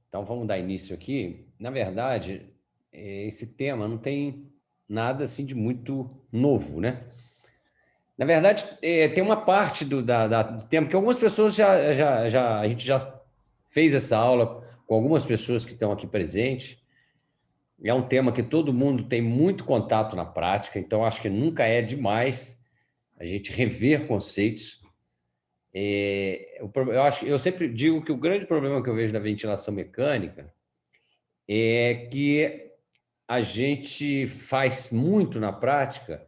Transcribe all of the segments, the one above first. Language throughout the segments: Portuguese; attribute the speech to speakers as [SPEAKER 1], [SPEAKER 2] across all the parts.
[SPEAKER 1] Então, vamos dar início aqui. Na verdade, esse tema não tem nada assim de muito novo, né? Na verdade, tem uma parte do tema que algumas pessoas a gente já fez essa aula com algumas pessoas que estão aqui presentes. É um tema que todo mundo tem muito contato na prática, então acho que nunca é demais a gente rever conceitos. Eu sempre digo que o grande problema que eu vejo na ventilação mecânica é que a gente faz muito na prática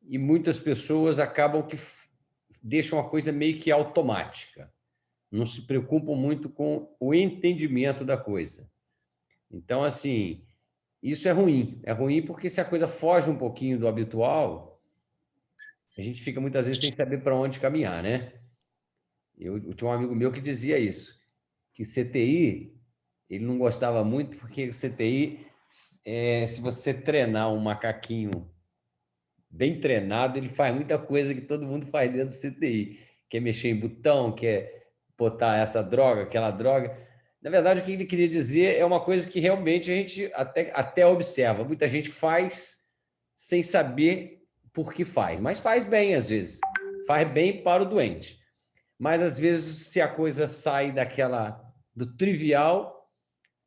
[SPEAKER 1] e muitas pessoas acabam que deixam a coisa meio que automática, não se preocupam muito com o entendimento da coisa. Então, assim, isso é ruim. É ruim porque se a coisa foge um pouquinho do habitual, a gente fica muitas vezes sem saber para onde caminhar, né? Eu tinha um amigo meu que dizia isso, que CTI, ele não gostava muito porque CTI, se você treinar um macaquinho bem treinado, ele faz muita coisa que todo mundo faz dentro do CTI. Quer mexer em botão, quer botar essa droga, aquela droga. Na verdade, o que ele queria dizer é uma coisa que realmente a gente até observa. Muita gente faz sem saber por que faz, mas faz bem às vezes. Faz bem para o doente. Mas às vezes, se a coisa sai do trivial,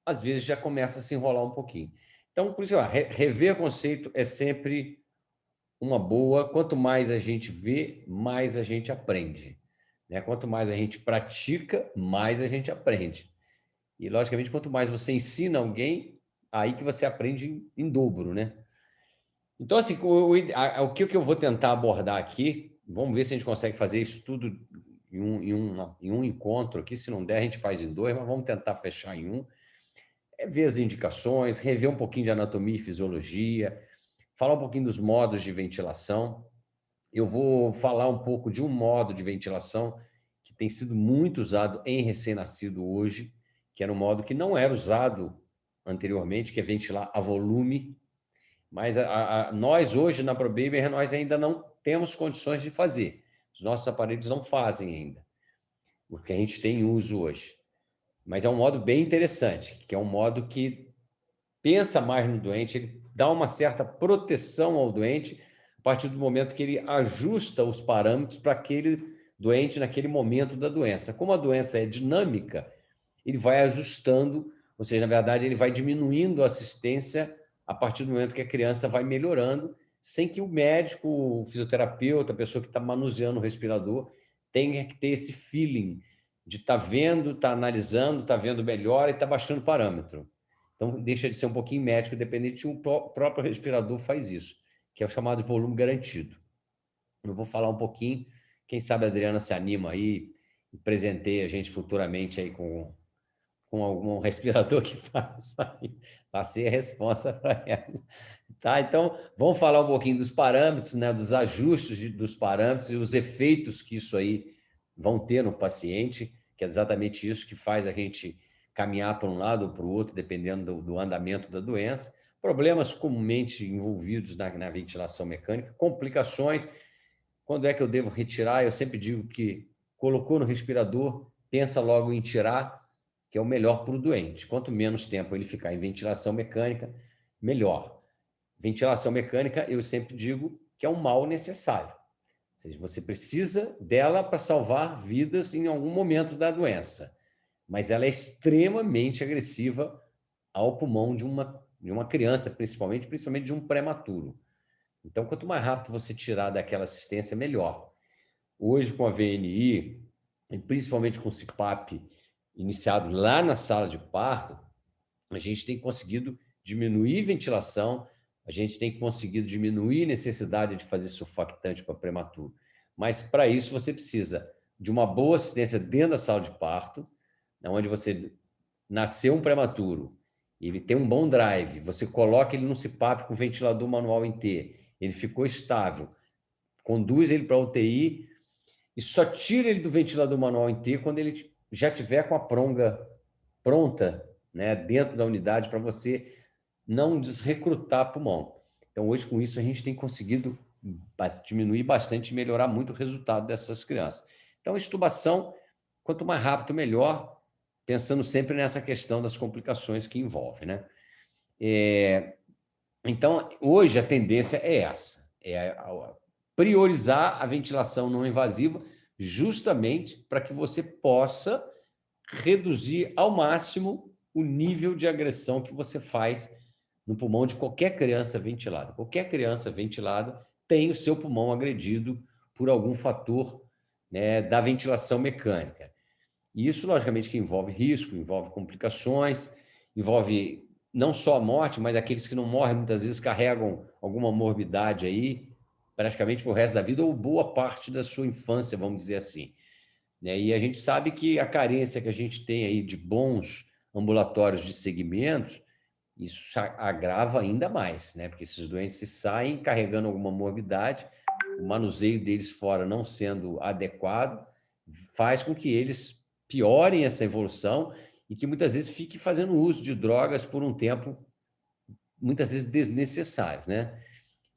[SPEAKER 1] às vezes já começa a se enrolar um pouquinho. Então, por isso, rever conceito é sempre uma boa. Quanto mais a gente vê, mais a gente aprende, né? Quanto mais a gente pratica, mais a gente aprende. E, logicamente, quanto mais você ensina alguém, aí que você aprende em dobro, né? Então, assim, o que eu vou tentar abordar aqui, vamos ver se a gente consegue fazer isso tudo em um encontro aqui. Se não der, a gente faz em dois, mas vamos tentar fechar em um. É ver as indicações, rever um pouquinho de anatomia e fisiologia, falar um pouquinho dos modos de ventilação. Eu vou falar um pouco de um modo de ventilação que tem sido muito usado em recém-nascido hoje, que era um modo que não era usado anteriormente, que é ventilar a volume. Mas nós hoje na ProBaby, nós ainda não temos condições de fazer. Os nossos aparelhos não fazem ainda, porque a gente tem uso hoje. Mas é um modo bem interessante, que é um modo que pensa mais no doente, ele dá uma certa proteção ao doente a partir do momento que ele ajusta os parâmetros para aquele doente naquele momento da doença. Como a doença é dinâmica, ele vai ajustando, ou seja, na verdade, ele vai diminuindo a assistência a partir do momento que a criança vai melhorando, sem que o médico, o fisioterapeuta, a pessoa que está manuseando o respirador, tenha que ter esse feeling de estar vendo, estar analisando, estar vendo melhor e estar baixando o parâmetro. Então, deixa de ser um pouquinho médico, dependente, o próprio respirador faz isso, que é o chamado de volume garantido. Eu vou falar um pouquinho, quem sabe a Adriana se anima aí e presenteia a gente futuramente aí com algum respirador que faça. Passei a resposta para ela. Tá? Então, vamos falar um pouquinho dos parâmetros, né, dos ajustes dos parâmetros e os efeitos que isso aí vão ter no paciente, que é exatamente isso que faz a gente caminhar para um lado ou para o outro, dependendo do andamento da doença. Problemas comumente envolvidos na ventilação mecânica, complicações. Quando é que eu devo retirar? Eu sempre digo que colocou no respirador, pensa logo em tirar, que é o melhor para o doente. Quanto menos tempo ele ficar em ventilação mecânica, melhor. Ventilação mecânica, eu sempre digo que é um mal necessário. Ou seja, você precisa dela para salvar vidas em algum momento da doença. Mas ela é extremamente agressiva ao pulmão de uma criança, principalmente de um prematuro. Então, quanto mais rápido você tirar daquela assistência, melhor. Hoje, com a VNI, e principalmente com o CPAP iniciado lá na sala de parto, a gente tem conseguido diminuir ventilação, a gente tem conseguido diminuir necessidade de fazer surfactante para prematuro. Mas, para isso, você precisa de uma boa assistência dentro da sala de parto, onde você nasceu um prematuro, ele tem um bom drive, você coloca ele no CPAP com ventilador manual em T, ele ficou estável, conduz ele para a UTI e só tira ele do ventilador manual em T quando ele já tiver com a pronga pronta, né, dentro da unidade para você não desrecrutar pulmão. Então, hoje, com isso, a gente tem conseguido diminuir bastante e melhorar muito o resultado dessas crianças. Então, a extubação, quanto mais rápido, melhor. pensando sempre nessa questão das complicações que envolve, né? Então, hoje a tendência é essa, priorizar a ventilação não invasiva justamente para que você possa reduzir ao máximo o nível de agressão que você faz no pulmão de qualquer criança ventilada. Qualquer criança ventilada tem o seu pulmão agredido por algum fator, né, da ventilação mecânica. E isso, logicamente, que envolve risco, envolve complicações, envolve não só a morte, mas aqueles que não morrem, muitas vezes carregam alguma morbidade aí, praticamente para o resto da vida, ou boa parte da sua infância, vamos dizer assim, né? E a gente sabe que a carência que a gente tem aí de bons ambulatórios de segmentos, isso agrava ainda mais, né? Porque esses doentes se saem carregando alguma morbidade, o manuseio deles fora não sendo adequado, faz com que eles piorem essa evolução e que muitas vezes fiquem fazendo uso de drogas por um tempo, muitas vezes desnecessário, né?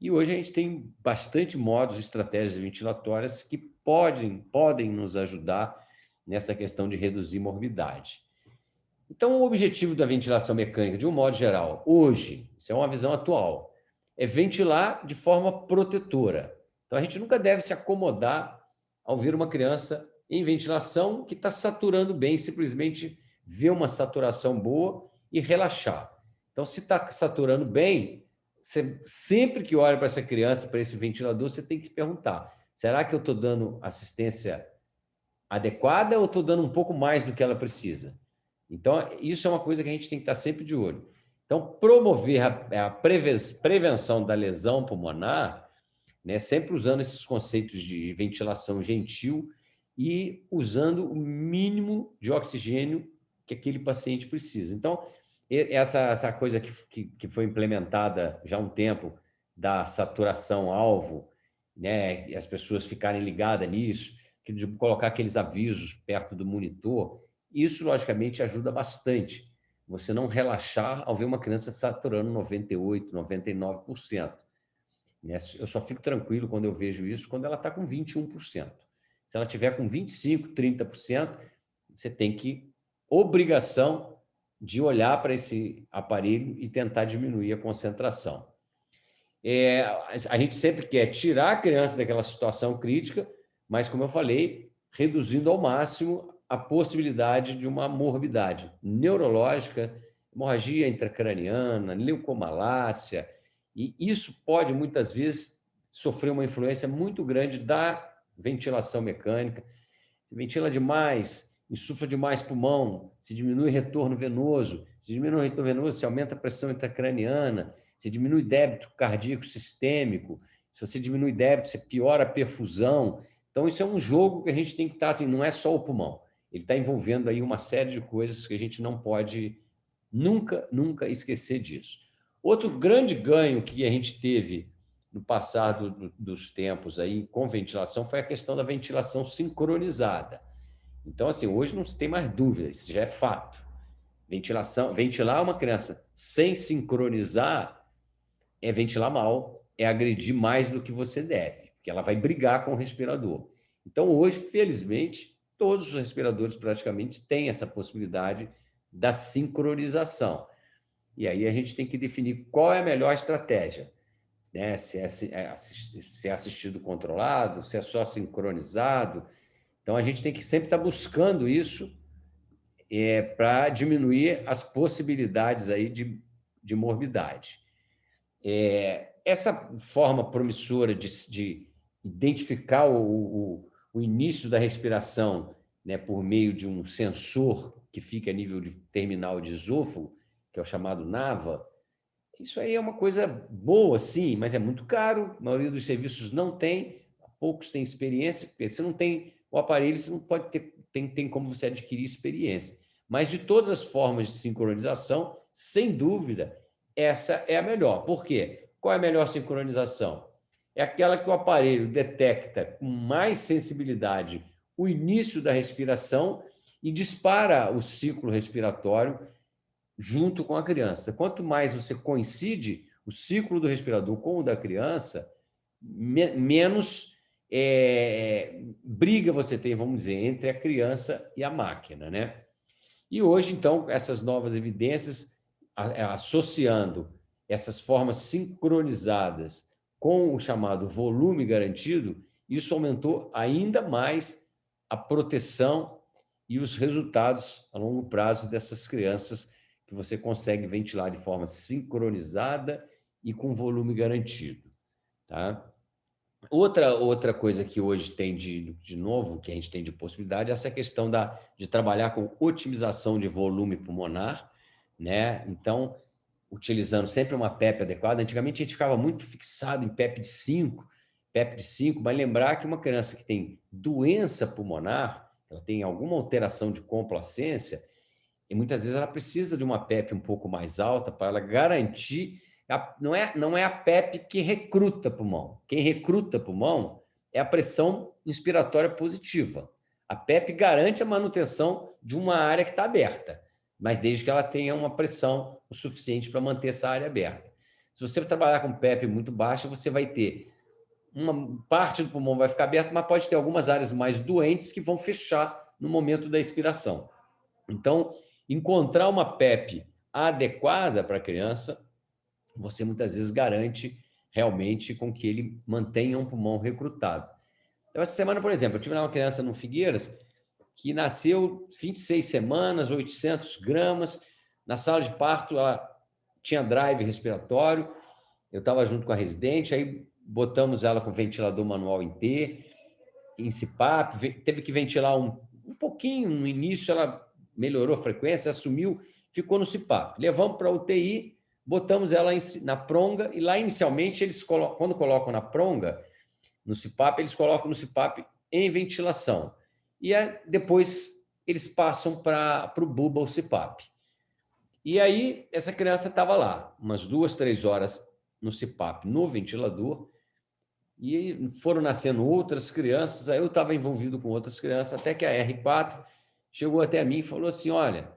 [SPEAKER 1] E hoje a gente tem bastante modos e estratégias ventilatórias que podem nos ajudar nessa questão de reduzir morbidade. Então, o objetivo da ventilação mecânica, de um modo geral, hoje, isso é uma visão atual, é ventilar de forma protetora. Então, a gente nunca deve se acomodar ao ver uma criança em ventilação que está saturando bem, simplesmente ver uma saturação boa e relaxar. Então, se está saturando bem, você, sempre que olha para essa criança, para esse ventilador, você tem que perguntar: será que eu estou dando assistência adequada ou estou dando um pouco mais do que ela precisa? Então, isso é uma coisa que a gente tem que estar sempre de olho. Então, promover a prevenção da lesão pulmonar, né, sempre usando esses conceitos de ventilação gentil e usando o mínimo de oxigênio que aquele paciente precisa. Então, essa coisa que foi implementada já há um tempo, da saturação-alvo, né, e as pessoas ficarem ligadas nisso, de colocar aqueles avisos perto do monitor, isso, logicamente, ajuda bastante. Você não relaxar ao ver uma criança saturando 98%, 99%. Eu só fico tranquilo quando eu vejo isso quando ela está com 21%. Se ela tiver com 25%, 30%, você tem que, obrigação de olhar para esse aparelho e tentar diminuir a concentração. A gente sempre quer tirar a criança daquela situação crítica, mas, como eu falei, reduzindo ao máximo a possibilidade de uma morbidade neurológica, hemorragia intracraniana, leucomalácia, e isso pode, muitas vezes, sofrer uma influência muito grande da ventilação mecânica. Se ventila demais, insufla demais pulmão, se diminui retorno venoso, se diminui o retorno venoso, se aumenta a pressão intracraniana, se diminui débito cardíaco sistêmico, se você diminui débito, você piora a perfusão. Então, isso é um jogo que a gente tem que estar assim, não é só o pulmão, ele está envolvendo aí uma série de coisas que a gente não pode nunca esquecer disso. Outro grande ganho que a gente teve no passado dos tempos aí com ventilação foi a questão da ventilação sincronizada. Então, assim, hoje não se tem mais dúvida, isso já é fato. Ventilar uma criança sem sincronizar é ventilar mal, é agredir mais do que você deve, porque ela vai brigar com o respirador. Então, hoje, felizmente, todos os respiradores praticamente têm essa possibilidade da sincronização. E aí a gente tem que definir qual é a melhor estratégia, né? Se é assistido controlado, se é só sincronizado. Então, a gente tem que sempre estar buscando isso para diminuir as possibilidades aí de morbidade. Essa forma promissora de identificar o início da respiração, né, por meio de um sensor que fica a nível de terminal de esôfago, que é o chamado NAVA, isso aí é uma coisa boa, sim, mas é muito caro, a maioria dos serviços não tem, poucos têm experiência, porque você não tem o aparelho, você não pode ter, tem como você adquirir experiência. Mas de todas as formas de sincronização, sem dúvida, essa é a melhor. Por quê? Qual é a melhor sincronização? É aquela que o aparelho detecta com mais sensibilidade o início da respiração e dispara o ciclo respiratório junto com a criança. Quanto mais você coincide o ciclo do respirador com o da criança, menos briga você tem, vamos dizer, entre a criança e a máquina, né? E hoje, então, essas novas evidências, associando essas formas sincronizadas com o chamado volume garantido, isso aumentou ainda mais a proteção e os resultados a longo prazo dessas crianças que você consegue ventilar de forma sincronizada e com volume garantido. Tá? Outra coisa que hoje tem de novo, que a gente tem de possibilidade, é essa questão de trabalhar com otimização de volume pulmonar, né? Então, utilizando sempre uma PEP adequada. Antigamente, a gente ficava muito fixado em PEP de 5, mas lembrar que uma criança que tem doença pulmonar, ela tem alguma alteração de complacência, e muitas vezes ela precisa de uma PEP um pouco mais alta para ela garantir. Não é a PEP que recruta pulmão. Quem recruta pulmão é a pressão inspiratória positiva. A PEP garante a manutenção de uma área que está aberta, mas desde que ela tenha uma pressão o suficiente para manter essa área aberta. Se você trabalhar com PEP muito baixa, você vai ter uma parte do pulmão vai ficar aberta, mas pode ter algumas áreas mais doentes que vão fechar no momento da expiração. Então, encontrar uma PEP adequada para a criança, você muitas vezes garante realmente com que ele mantenha um pulmão recrutado. Então, essa semana, por exemplo, eu tive uma criança no Figueiras que nasceu 26 semanas, 800 gramas. Na sala de parto, ela tinha drive respiratório. Eu estava junto com a residente, aí botamos ela com ventilador manual em T, em CPAP, teve que ventilar um pouquinho no início, ela melhorou a frequência, assumiu, ficou no CPAP. Levamos para a UTI, botamos ela na pronga, e lá inicialmente, eles quando colocam na pronga, no CPAP, eles colocam no CPAP em ventilação. E depois eles passam para o buba, o CPAP. E aí, essa criança estava lá, umas 2, 3 horas no CPAP, no ventilador, e foram nascendo outras crianças, aí eu estava envolvido com outras crianças, até que a R4 chegou até mim e falou assim, olha,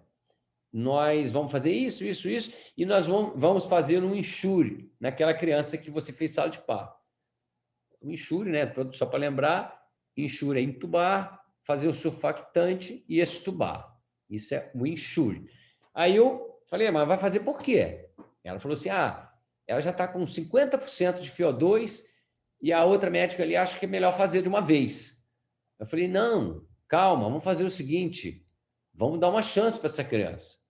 [SPEAKER 1] nós vamos fazer isso, isso, isso, e nós vamos fazer um enxure naquela criança que você fez sala de parto. O enxure, né? Só para lembrar, enxure é intubar, fazer o surfactante e extubar. Isso é o enxure. Aí eu falei, mas vai fazer por quê? Ela falou assim, ela já está com 50% de FiO2 e a outra médica ali acha que é melhor fazer de uma vez. Eu falei, não, calma, vamos fazer o seguinte, vamos dar uma chance para essa criança.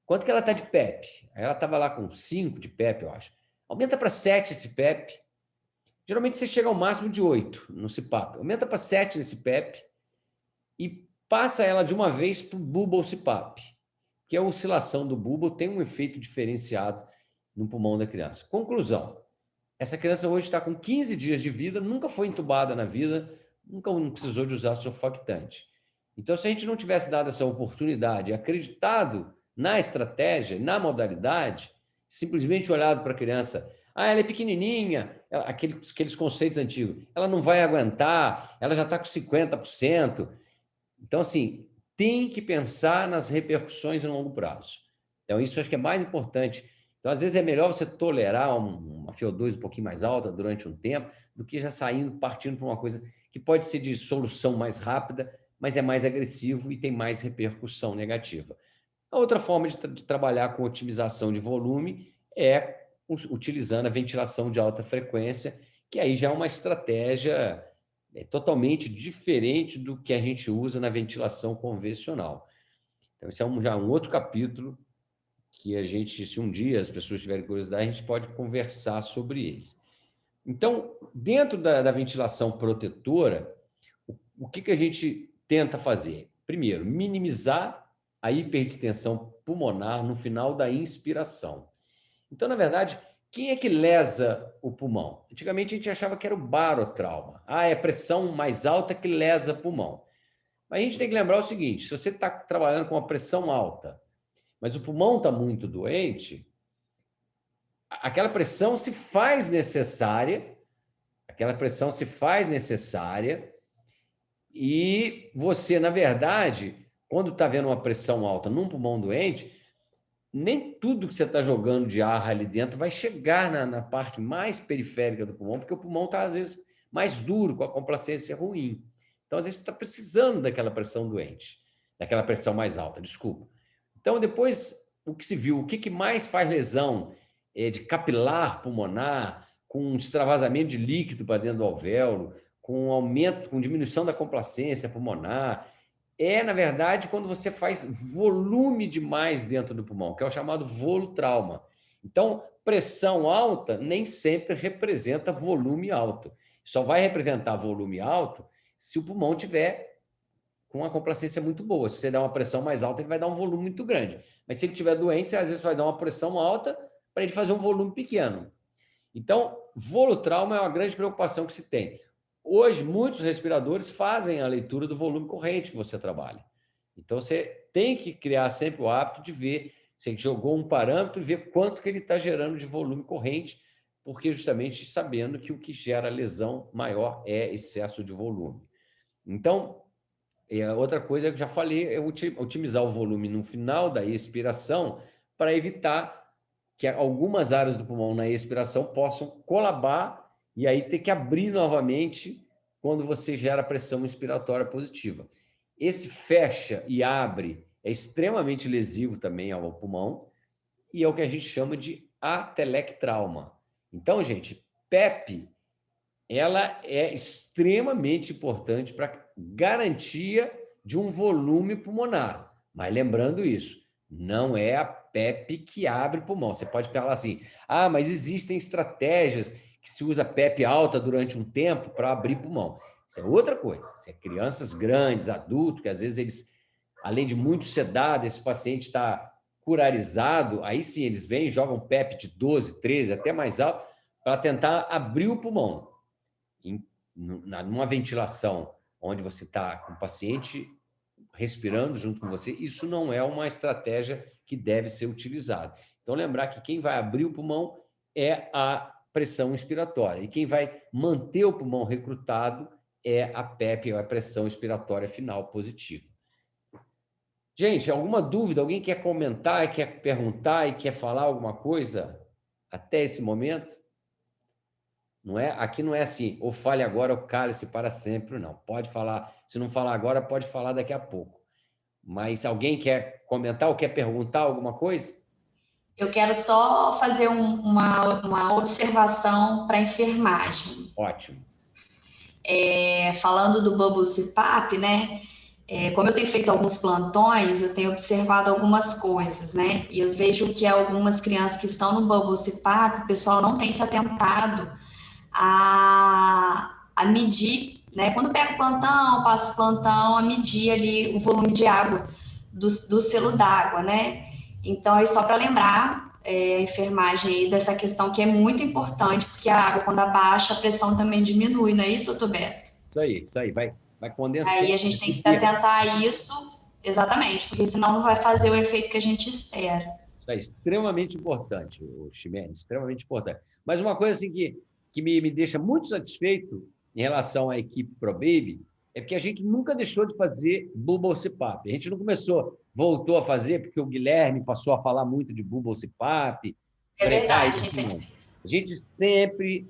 [SPEAKER 1] Quanto que ela está de PEP? Aí ela estava lá com 5 de PEP, eu acho. Aumenta para 7 esse PEP. Geralmente você chega ao máximo de 8 no CPAP. Aumenta para 7 nesse PEP e passa ela de uma vez para o bulbo ou CPAP, que a oscilação do bulbo tem um efeito diferenciado no pulmão da criança. Conclusão, essa criança hoje está com 15 dias de vida, nunca foi entubada na vida, nunca precisou de usar surfactante. Então, se a gente não tivesse dado essa oportunidade, acreditado na estratégia, na modalidade, simplesmente olhado para a criança, ela é pequenininha, aqueles conceitos antigos, ela não vai aguentar, ela já está com 50%. Então, assim, tem que pensar nas repercussões a longo prazo. Então, isso eu acho que é mais importante. Então, às vezes, é melhor você tolerar uma FiO2 um pouquinho mais alta durante um tempo, do que já partindo para uma coisa que pode ser de solução mais rápida, mas é mais agressivo e tem mais repercussão negativa. A outra forma de trabalhar com otimização de volume é utilizando a ventilação de alta frequência, que aí já é uma estratégia totalmente diferente do que a gente usa na ventilação convencional. Então, esse é já um outro capítulo que a gente, se um dia as pessoas tiverem curiosidade, a gente pode conversar sobre eles. Então, dentro da ventilação protetora, o que a gente tenta fazer? Primeiro, minimizar a hiperdistensão pulmonar no final da inspiração. Então, na verdade, quem é que lesa o pulmão? Antigamente a gente achava que era o barotrauma. É a pressão mais alta que lesa o pulmão. Mas a gente tem que lembrar o seguinte, se você está trabalhando com uma pressão alta, mas o pulmão está muito doente, aquela pressão se faz necessária, e você, na verdade, quando está vendo uma pressão alta num pulmão doente, nem tudo que você está jogando de ar ali dentro vai chegar na parte mais periférica do pulmão, porque o pulmão está, às vezes, mais duro, com a complacência ruim. Então, às vezes, você está precisando daquela pressão doente, daquela pressão mais alta, desculpa. Então, depois, o que se viu, o que mais faz lesão de capilar pulmonar, com extravasamento de líquido para dentro do alvéolo, com aumento, com diminuição da complacência pulmonar, na verdade, quando você faz volume demais dentro do pulmão, que é o chamado volutrauma. Então, pressão alta nem sempre representa volume alto. Só vai representar volume alto se o pulmão tiver com uma complacência muito boa. Se você der uma pressão mais alta, ele vai dar um volume muito grande. Mas se ele estiver doente, você às vezes vai dar uma pressão alta para ele fazer um volume pequeno. Então, volutrauma é uma grande preocupação que se tem. Hoje, muitos respiradores fazem a leitura do volume corrente que você trabalha. Então, você tem que criar sempre o hábito de ver, você jogou um parâmetro e ver quanto que ele está gerando de volume corrente, porque justamente sabendo que o que gera lesão maior é excesso de volume. Então, outra coisa que eu já falei é otimizar o volume no final da expiração para evitar que algumas áreas do pulmão na expiração possam colabar e aí ter que abrir novamente quando você gera pressão inspiratória positiva. Esse fecha e abre é extremamente lesivo também ao pulmão e é o que a gente chama de atelectrauma. Então, gente, PEP, ela é extremamente importante para garantia de um volume pulmonar. Mas lembrando isso, não é a PEP que abre pulmão. Você pode falar assim, mas existem estratégias que se usa PEP alta durante um tempo para abrir pulmão. Isso é outra coisa. Se é crianças grandes, adultos, que às vezes eles, além de muito sedado, esse paciente está curarizado, aí sim eles vêm, jogam PEP de 12, 13, até mais alto, para tentar abrir o pulmão. Numa ventilação onde você está com o paciente respirando junto com você, isso não é uma estratégia que deve ser utilizada. Então, lembrar que quem vai abrir o pulmão é a pressão inspiratória e quem vai manter o pulmão recrutado é a PEP, a pressão inspiratória final positiva. Gente, alguma dúvida? Alguém quer comentar, quer perguntar e quer falar alguma coisa até esse momento? Não é? Aqui não é assim, ou fale agora ou cale-se para sempre, não. Pode falar, se não falar agora, pode falar daqui a pouco. Mas alguém quer comentar ou quer perguntar alguma coisa?
[SPEAKER 2] Eu quero só fazer uma observação para a enfermagem.
[SPEAKER 1] Ótimo.
[SPEAKER 2] Falando do Bubble CPAP, né? Como eu tenho feito alguns plantões, eu tenho observado algumas coisas, né? E eu vejo que algumas crianças que estão no Bubble CPAP, o pessoal não tem se atentado a medir, né? Quando pega o plantão, passa o plantão, a medir ali o volume de água do selo d'água, né? Então, é só para lembrar a enfermagem aí dessa questão que é muito importante, porque a água, quando abaixa, a pressão também diminui, não é isso, doutor Beto?
[SPEAKER 1] Isso aí, vai condensando.
[SPEAKER 2] Aí a gente tem que se atentar a isso, exatamente, porque senão não vai fazer o efeito que a gente espera.
[SPEAKER 1] Isso é extremamente importante, o Ximene, extremamente importante. Mas uma coisa assim que me deixa muito satisfeito em relação à equipe ProBaby é porque a gente nunca deixou de fazer Bubble CPAP. A gente não voltou a fazer porque o Guilherme passou a falar muito de Bubble CPAP.
[SPEAKER 2] É verdade, a gente sempre fez.
[SPEAKER 1] A gente sempre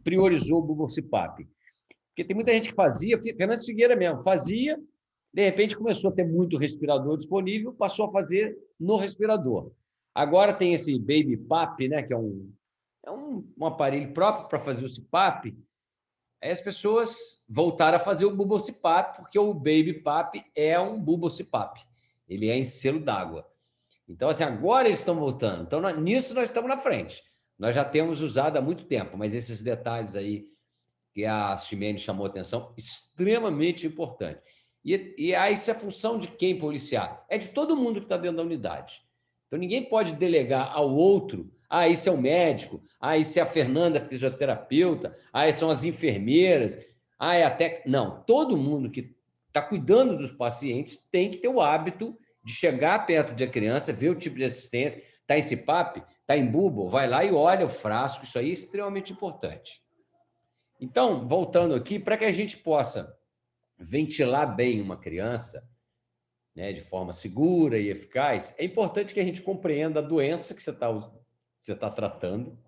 [SPEAKER 1] priorizou o Bubble CPAP. Porque tem muita gente que fazia, Fernando Figueira mesmo, fazia, de repente começou a ter muito respirador disponível, passou a fazer no respirador. Agora tem esse Baby PAP, né, que é um aparelho próprio para fazer o CPAP. Aí as pessoas voltaram a fazer o Bubble CPAP, porque o Baby PAP é um Bubble CPAP. Ele é em selo d'água. Então, assim, agora eles estão voltando. Então, nisso nós estamos na frente. Nós já temos usado há muito tempo, mas esses detalhes aí que a Ximene chamou a atenção, extremamente importante. E aí, isso é função de quem policiar? É de todo mundo que está dentro da unidade. Então, ninguém pode delegar ao outro, isso é o médico, isso é a Fernanda, fisioterapeuta, são as enfermeiras, é até... Não, todo mundo que está cuidando dos pacientes tem que ter o hábito de chegar perto da criança, ver o tipo de assistência, está em CPAP, está em Bubble, vai lá e olha o frasco, isso aí é extremamente importante. Então, voltando aqui, para que a gente possa ventilar bem uma criança, né, de forma segura e eficaz, é importante que a gente compreenda a doença que você está tratando, ou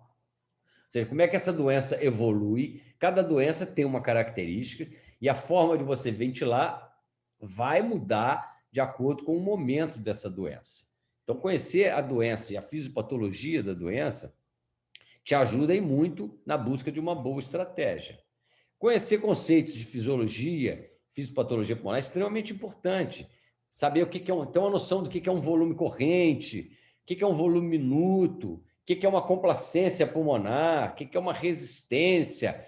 [SPEAKER 1] seja, como é que essa doença evolui. Cada doença tem uma característica e a forma de você ventilar vai mudar de acordo com o momento dessa doença. Então, conhecer a doença e a fisiopatologia da doença te ajuda muito na busca de uma boa estratégia. Conhecer conceitos de fisiologia, fisiopatologia pulmonar é extremamente importante. Saber o que é ter uma noção do que é um volume corrente, o que é um volume minuto, o que é uma complacência pulmonar, o que é uma resistência,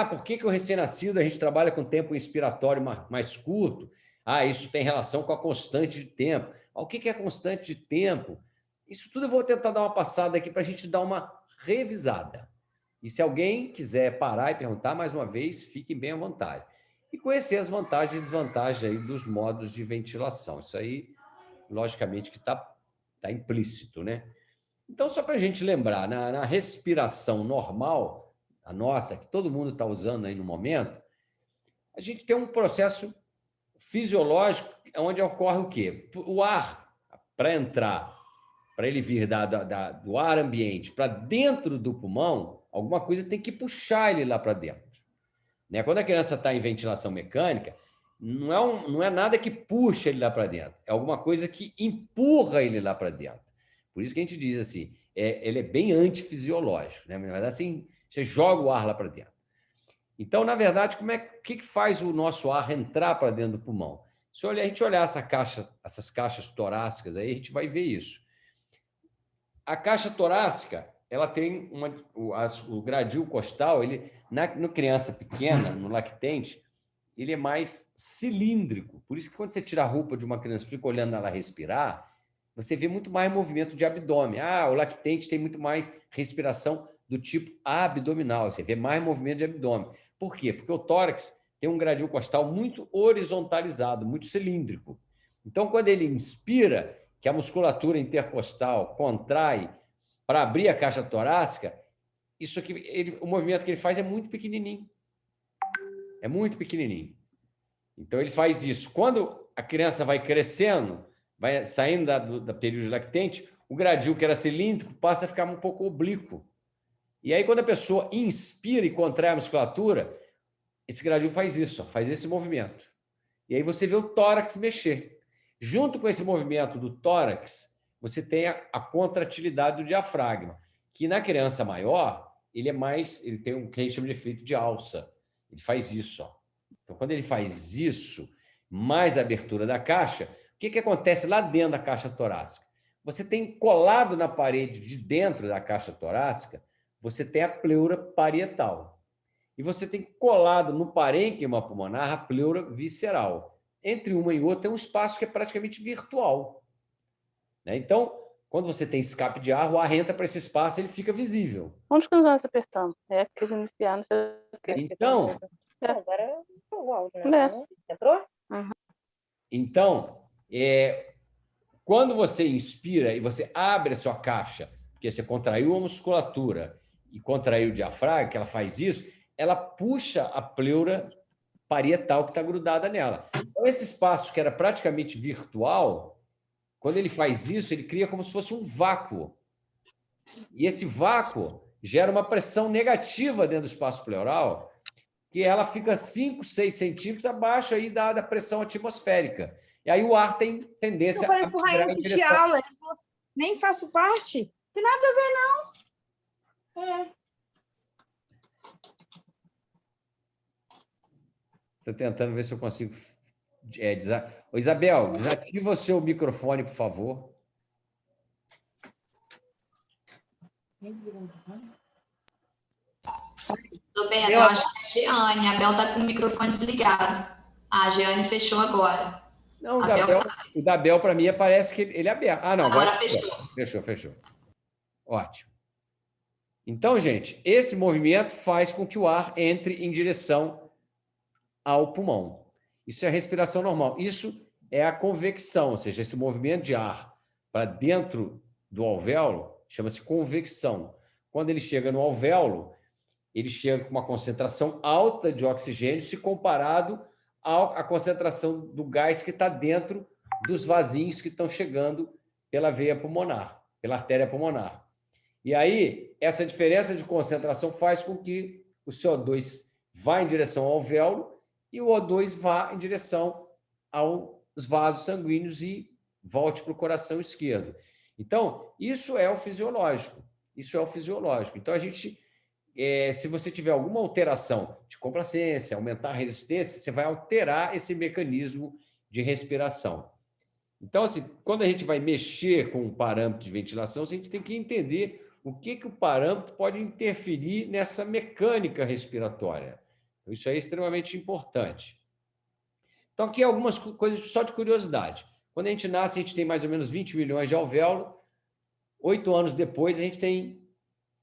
[SPEAKER 1] por que o recém-nascido a gente trabalha com tempo inspiratório mais curto? Isso tem relação com a constante de tempo. O que é a constante de tempo? Isso tudo eu vou tentar dar uma passada aqui para a gente dar uma revisada. E se alguém quiser parar e perguntar mais uma vez, fiquem bem à vontade. E conhecer as vantagens e desvantagens aí dos modos de ventilação. Isso aí, logicamente, que está implícito, né? Então, só para a gente lembrar, na respiração normal, a nossa, que todo mundo está usando aí no momento, a gente tem um processo fisiológico onde ocorre o quê? O ar, para entrar, para ele vir do ar ambiente para dentro do pulmão, alguma coisa tem que puxar ele lá para dentro. Né? Quando a criança está em ventilação mecânica, não é nada que puxa ele lá para dentro, é alguma coisa que empurra ele lá para dentro. Por isso que a gente diz assim, ele é bem antifisiológico, né? Na verdade, assim, você joga o ar lá para dentro. Então, na verdade, o que faz o nosso ar entrar para dentro do pulmão? Se a gente olhar essas caixas torácicas, aí a gente vai ver isso. A caixa torácica, ela tem o gradil costal, no criança pequena, no lactente, ele é mais cilíndrico. Por isso que quando você tira a roupa de uma criança e fica olhando ela respirar, você vê muito mais movimento de abdômen. O lactente tem muito mais respiração do tipo abdominal, você vê mais movimento de abdômen. Por quê? Porque o tórax tem um gradil costal muito horizontalizado, muito cilíndrico. Então, quando ele inspira, que a musculatura intercostal contrai para abrir a caixa torácica, isso aqui, o movimento que ele faz é muito pequenininho. É muito pequenininho. Então, ele faz isso. Quando a criança vai crescendo, vai saindo da período lactente, o gradil, que era cilíndrico, passa a ficar um pouco oblíquo. E aí, quando a pessoa inspira e contrai a musculatura, esse gradil faz isso, faz esse movimento. E aí você vê o tórax mexer. Junto com esse movimento do tórax, você tem a contratilidade do diafragma, que na criança maior, ele tem o que a gente chama de efeito de alça. Ele faz isso. Então, quando ele faz isso, mais a abertura da caixa, o que acontece lá dentro da caixa torácica? Você tem colado na parede de dentro da caixa torácica, você tem a pleura parietal. E você tem colado no parênquima pulmonar a pleura visceral. Entre uma e outra tem um espaço que é praticamente virtual. Né? Então, quando você tem escape de ar, o ar entra para esse espaço e ele fica visível.
[SPEAKER 3] Onde que nós apertamos? Porque iniciar, não sei.
[SPEAKER 1] Então...
[SPEAKER 4] Agora o áudio, né? Entrou?
[SPEAKER 1] Então, quando você inspira e você abre a sua caixa, porque você contraiu a musculatura e contraiu o diafragma, que ela faz isso, ela puxa a pleura parietal que está grudada nela. Então, esse espaço que era praticamente virtual, quando ele faz isso, ele cria como se fosse um vácuo. E esse vácuo gera uma pressão negativa dentro do espaço pleural, que ela fica 5, 6 centímetros abaixo aí da pressão atmosférica. E aí o ar tem tendência
[SPEAKER 4] a... Eu falei para o Raíssa de aula, ele falou, nem faço parte. Tem nada a ver, não.
[SPEAKER 1] Estou tentando ver se eu consigo... Isabel, desativa o seu microfone, por favor.
[SPEAKER 2] Roberto, eu acho que é a Jeane. A Bel está com o microfone desligado. A Jeane fechou agora.
[SPEAKER 1] Não, o da Bel, para mim, parece que ele é aberto. Não,
[SPEAKER 2] agora fechou.
[SPEAKER 1] Fechou. Ótimo. Então, gente, esse movimento faz com que o ar entre em direção ao pulmão. Isso é a respiração normal. Isso é a convecção, ou seja, esse movimento de ar para dentro do alvéolo chama-se convecção. Quando ele chega no alvéolo, ele chega com uma concentração alta de oxigênio se comparado à concentração do gás que está dentro dos vasinhos que estão chegando pela veia pulmonar, pela artéria pulmonar. E aí, essa diferença de concentração faz com que o CO2 vá em direção ao alvéolo e o O2 vá em direção ao os vasos sanguíneos e volte para o coração esquerdo. Então, isso é o fisiológico. Isso é o fisiológico. Então, a gente, se você tiver alguma alteração de complacência, aumentar a resistência, você vai alterar esse mecanismo de respiração. Então, assim, quando a gente vai mexer com um parâmetro de ventilação, a gente tem que entender o que o parâmetro pode interferir nessa mecânica respiratória. Isso é extremamente importante. Então, aqui algumas coisas só de curiosidade. Quando a gente nasce, a gente tem mais ou menos 20 milhões de alvéolos. 8 anos depois, a gente tem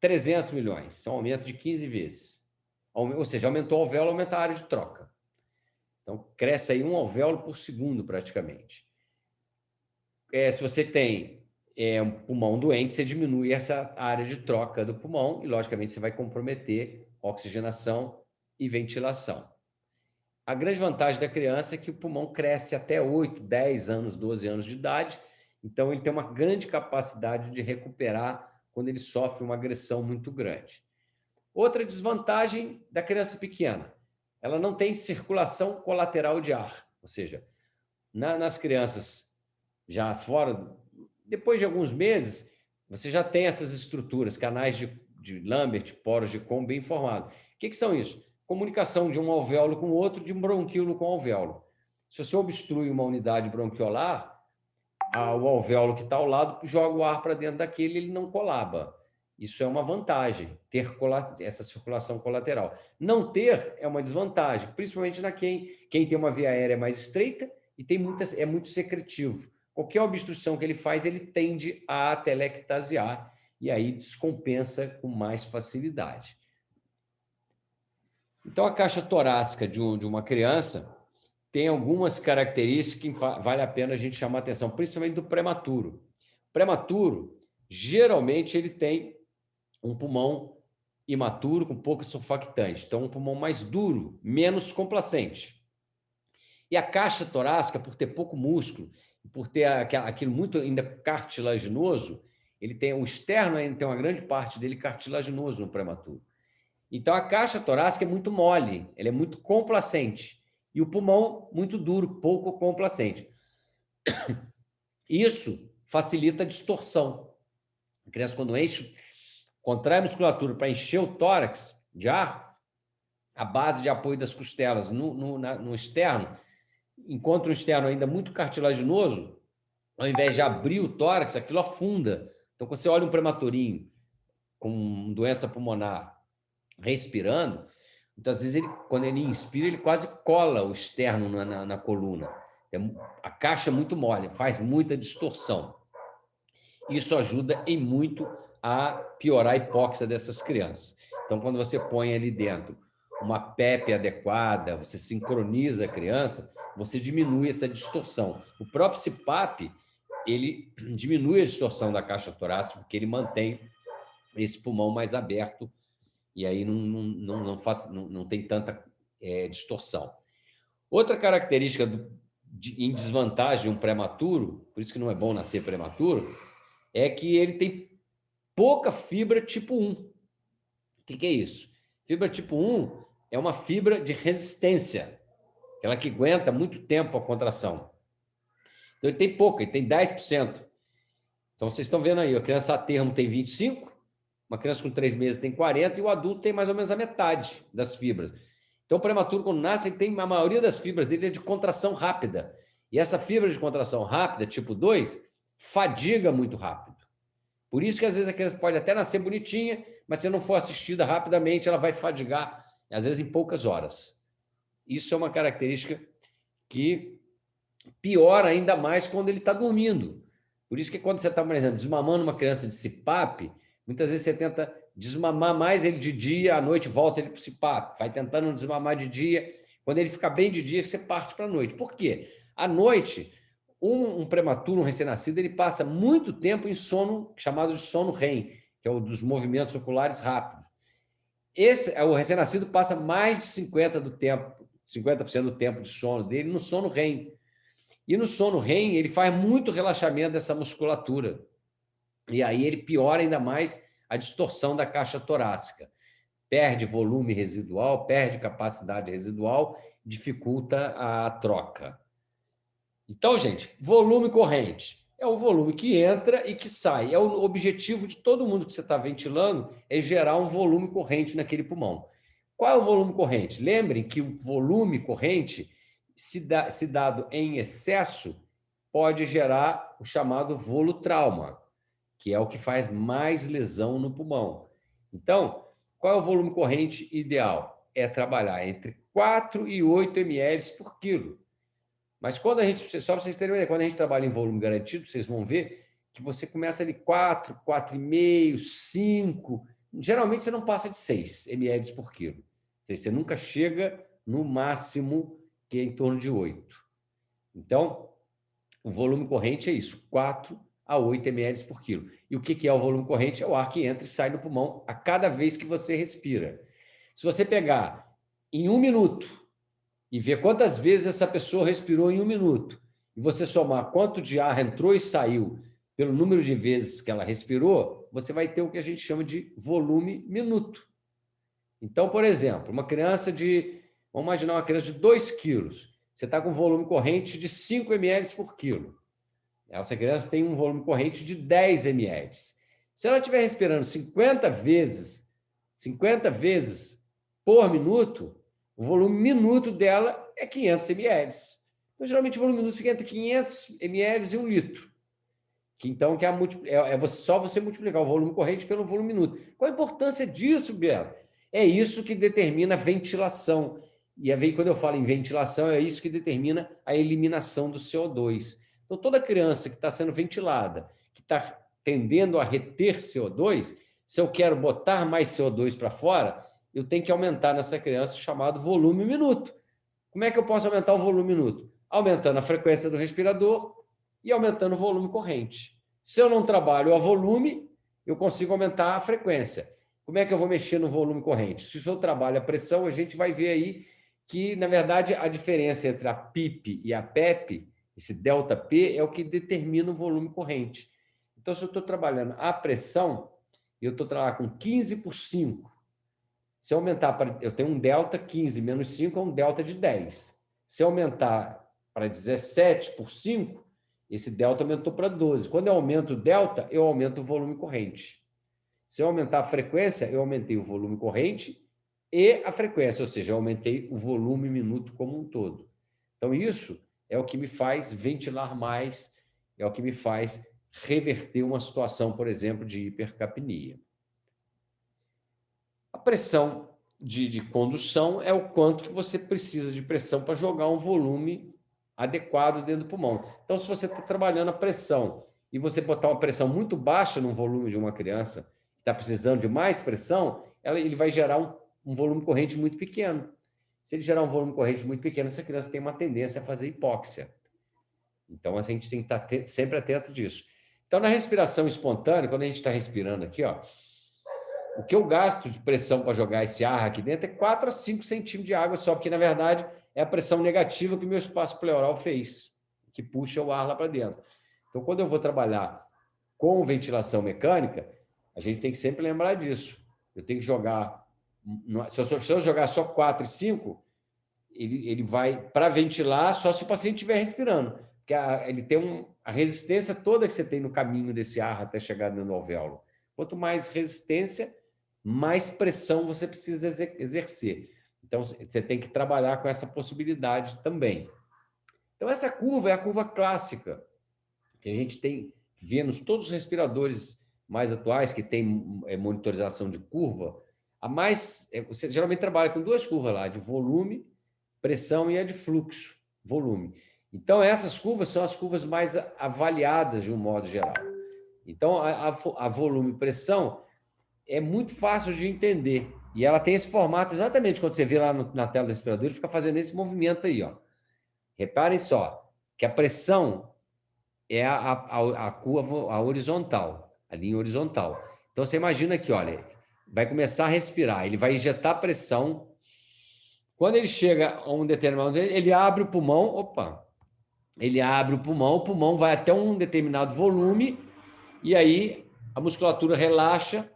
[SPEAKER 1] 300 milhões. Isso é um aumento de 15 vezes. Ou seja, aumentou o alvéolo, aumenta a área de troca. Então, cresce aí um alvéolo por segundo, praticamente. Se você tem um pulmão doente, você diminui essa área de troca do pulmão e, logicamente, você vai comprometer oxigenação e ventilação. A grande vantagem da criança é que o pulmão cresce até 8, 10 anos, 12 anos de idade, então ele tem uma grande capacidade de recuperar quando ele sofre uma agressão muito grande. Outra desvantagem da criança pequena, ela não tem circulação colateral de ar, ou seja, nas crianças já fora, depois de alguns meses, você já tem essas estruturas, canais de Lambert, poros de Kohn bem formados. O que são isso? Comunicação de um alvéolo com o outro, de um bronquíolo com alvéolo. Se você obstrui uma unidade bronquiolar, o alvéolo que está ao lado joga o ar para dentro daquele, ele não colaba. Isso é uma vantagem, ter essa circulação colateral. Não ter é uma desvantagem, principalmente quem tem uma via aérea mais estreita e é muito secretivo. Qualquer obstrução que ele faz, ele tende a atelectasiar e aí descompensa com mais facilidade. Então, a caixa torácica de uma criança tem algumas características que vale a pena a gente chamar a atenção, principalmente do prematuro. O prematuro, geralmente, ele tem um pulmão imaturo com pouco surfactante, então um pulmão mais duro, menos complacente. E a caixa torácica, por ter pouco músculo, por ter aquilo muito ainda cartilaginoso, o externo ainda tem uma grande parte dele cartilaginoso no prematuro. Então, a caixa torácica é muito mole, ela é muito complacente. E o pulmão muito duro, pouco complacente. Isso facilita a distorção. A criança, quando contrai a musculatura para encher o tórax de ar, a base de apoio das costelas no externo, enquanto o externo ainda muito cartilaginoso, ao invés de abrir o tórax, aquilo afunda. Então, quando você olha um prematurinho com doença pulmonar respirando, muitas vezes, quando ele inspira, ele quase cola o externo na coluna. A caixa é muito mole, faz muita distorção. Isso ajuda em muito a piorar a hipóxia dessas crianças. Então, quando você põe ali dentro uma PEP adequada, você sincroniza a criança, você diminui essa distorção. O próprio CPAP, ele diminui a distorção da caixa torácica, porque ele mantém esse pulmão mais aberto e aí não tem tanta distorção. Outra característica em desvantagem de um prematuro, por isso que não é bom nascer prematuro, é que ele tem pouca fibra tipo 1. O que é isso? Fibra tipo 1 é uma fibra de resistência, aquela que aguenta muito tempo a contração. Então, ele tem pouca, ele tem 10%. Então, vocês estão vendo aí, a criança a termo tem 25%, uma criança com 3 meses tem 40% e o adulto tem mais ou menos a metade das fibras. Então, o prematuro, quando nasce, ele tem a maioria das fibras dele é de contração rápida. E essa fibra de contração rápida, tipo 2, fadiga muito rápido. Por isso que, às vezes, a criança pode até nascer bonitinha, mas se não for assistida rapidamente, ela vai fadigar, às vezes, em poucas horas. Isso é uma característica que piora ainda mais quando ele está dormindo. Por isso que, quando você está, por exemplo, desmamando uma criança de CPAP, muitas vezes você tenta desmamar mais ele de dia, à noite volta ele para o CPAP, vai tentando desmamar de dia. Quando ele fica bem de dia, você parte para a noite. Por quê? À noite, um prematuro, um recém-nascido, ele passa muito tempo em sono, chamado de sono REM, que é o dos movimentos oculares rápidos. O recém-nascido passa mais de 50% do tempo de sono dele no sono REM. E no sono REM, ele faz muito relaxamento dessa musculatura. E aí ele piora ainda mais a distorção da caixa torácica. Perde volume residual, perde capacidade residual, dificulta a troca. Então, gente, volume corrente é o volume que entra e que sai. É o objetivo de todo mundo que você está ventilando, é gerar um volume corrente naquele pulmão. Qual é o volume corrente? Lembrem que o volume corrente, se dado em excesso, pode gerar o chamado volutrauma, que é o que faz mais lesão no pulmão. Então, qual é o volume corrente ideal? É trabalhar entre 4 e 8 ml por quilo. Mas quando a gente, só para vocês terem uma ideia, quando a gente trabalha em volume garantido, vocês vão ver que você começa ali 4, 4,5, 5. Geralmente você não passa de 6 ml por quilo. Você nunca chega no máximo, que é em torno de 8. Então, o volume corrente é isso, 4 a 8 ml por quilo. E o que é o volume corrente? É o ar que entra e sai do pulmão a cada vez que você respira. Se você pegar em 1 minuto e ver quantas vezes essa pessoa respirou em 1 minuto, e você somar quanto de ar entrou e saiu pelo número de vezes que ela respirou, você vai ter o que a gente chama de volume minuto. Então, por exemplo, uma criança vamos imaginar uma criança de 2 quilos, você está com um volume corrente de 5 ml por quilo. Essa criança tem um volume corrente de 10 ml. Se ela estiver respirando 50 vezes por minuto, o volume minuto dela é 500 ml. Então, geralmente, o volume minuto fica entre 500 ml e 1 litro. Então, só você multiplicar o volume corrente pelo volume minuto. Qual a importância disso, Bela? É isso que determina a ventilação. E aí, quando eu falo em ventilação, é isso que determina a eliminação do CO2. Então, toda criança que está sendo ventilada, que está tendendo a reter CO2, se eu quero botar mais CO2 para fora, eu tenho que aumentar nessa criança o chamado volume minuto. Como é que eu posso aumentar o volume minuto? Aumentando a frequência do respirador e aumentando o volume corrente. Se eu não trabalho a volume, eu consigo aumentar a frequência. Como é que eu vou mexer no volume corrente? Se eu trabalho a pressão, a gente vai ver aí que, na verdade, a diferença entre a PIP e a PEP, esse ΔP, é o que determina o volume corrente. Então, se eu estou trabalhando a pressão, eu estou trabalhando com 15 por 5. Se eu aumentar para... Eu tenho um delta 15 menos 5 é um delta de 10. Se eu aumentar para 17 por 5, esse delta aumentou para 12. Quando eu aumento o delta, eu aumento o volume corrente. Se eu aumentar a frequência, eu aumentei o volume corrente e a frequência, ou seja, eu aumentei o volume minuto como um todo. Então, isso é o que me faz ventilar mais, é o que me faz reverter uma situação, por exemplo, de hipercapnia. A pressão de condução é o quanto que você precisa de pressão para jogar um volume adequado dentro do pulmão. Então, se você está trabalhando a pressão e você botar uma pressão muito baixa no volume de uma criança que está precisando de mais pressão, ele vai gerar um volume corrente muito pequeno. Se ele gerar um volume corrente muito pequeno, essa criança tem uma tendência a fazer hipóxia. Então, a gente tem que estar sempre atento disso. Então, na respiração espontânea, quando a gente está respirando aqui, ó, o que eu gasto de pressão para jogar esse ar aqui dentro é 4 a 5 centímetros de água só, porque, na verdade, é a pressão negativa que o meu espaço pleural fez, que puxa o ar lá para dentro. Então, quando eu vou trabalhar com ventilação mecânica, a gente tem que sempre lembrar disso. Eu tenho que jogar... Se eu jogar só 4 e 5, ele vai para ventilar só se o paciente estiver respirando, porque ele tem a resistência toda que você tem no caminho desse ar até chegar no alvéolo. Quanto mais resistência, mais pressão você precisa exercer. Então, você tem que trabalhar com essa possibilidade também. Então, essa curva é a curva clássica, que a gente tem, vendo todos os respiradores mais atuais que tem monitorização de curva, você geralmente trabalha com 2 curvas lá, de volume, pressão e a de fluxo, volume. Então, essas curvas são as curvas mais avaliadas de um modo geral. Então, a volume e pressão é muito fácil de entender. E ela tem esse formato exatamente quando você vê lá na tela do respirador, ele fica fazendo esse movimento aí, ó. Reparem só que a pressão é a curva a horizontal, a linha horizontal. Então, você imagina aqui, olha, vai começar a respirar, ele vai injetar pressão. Quando ele chega a um determinado... Ele abre o pulmão, ele abre o pulmão vai até um determinado volume, e aí a musculatura relaxa,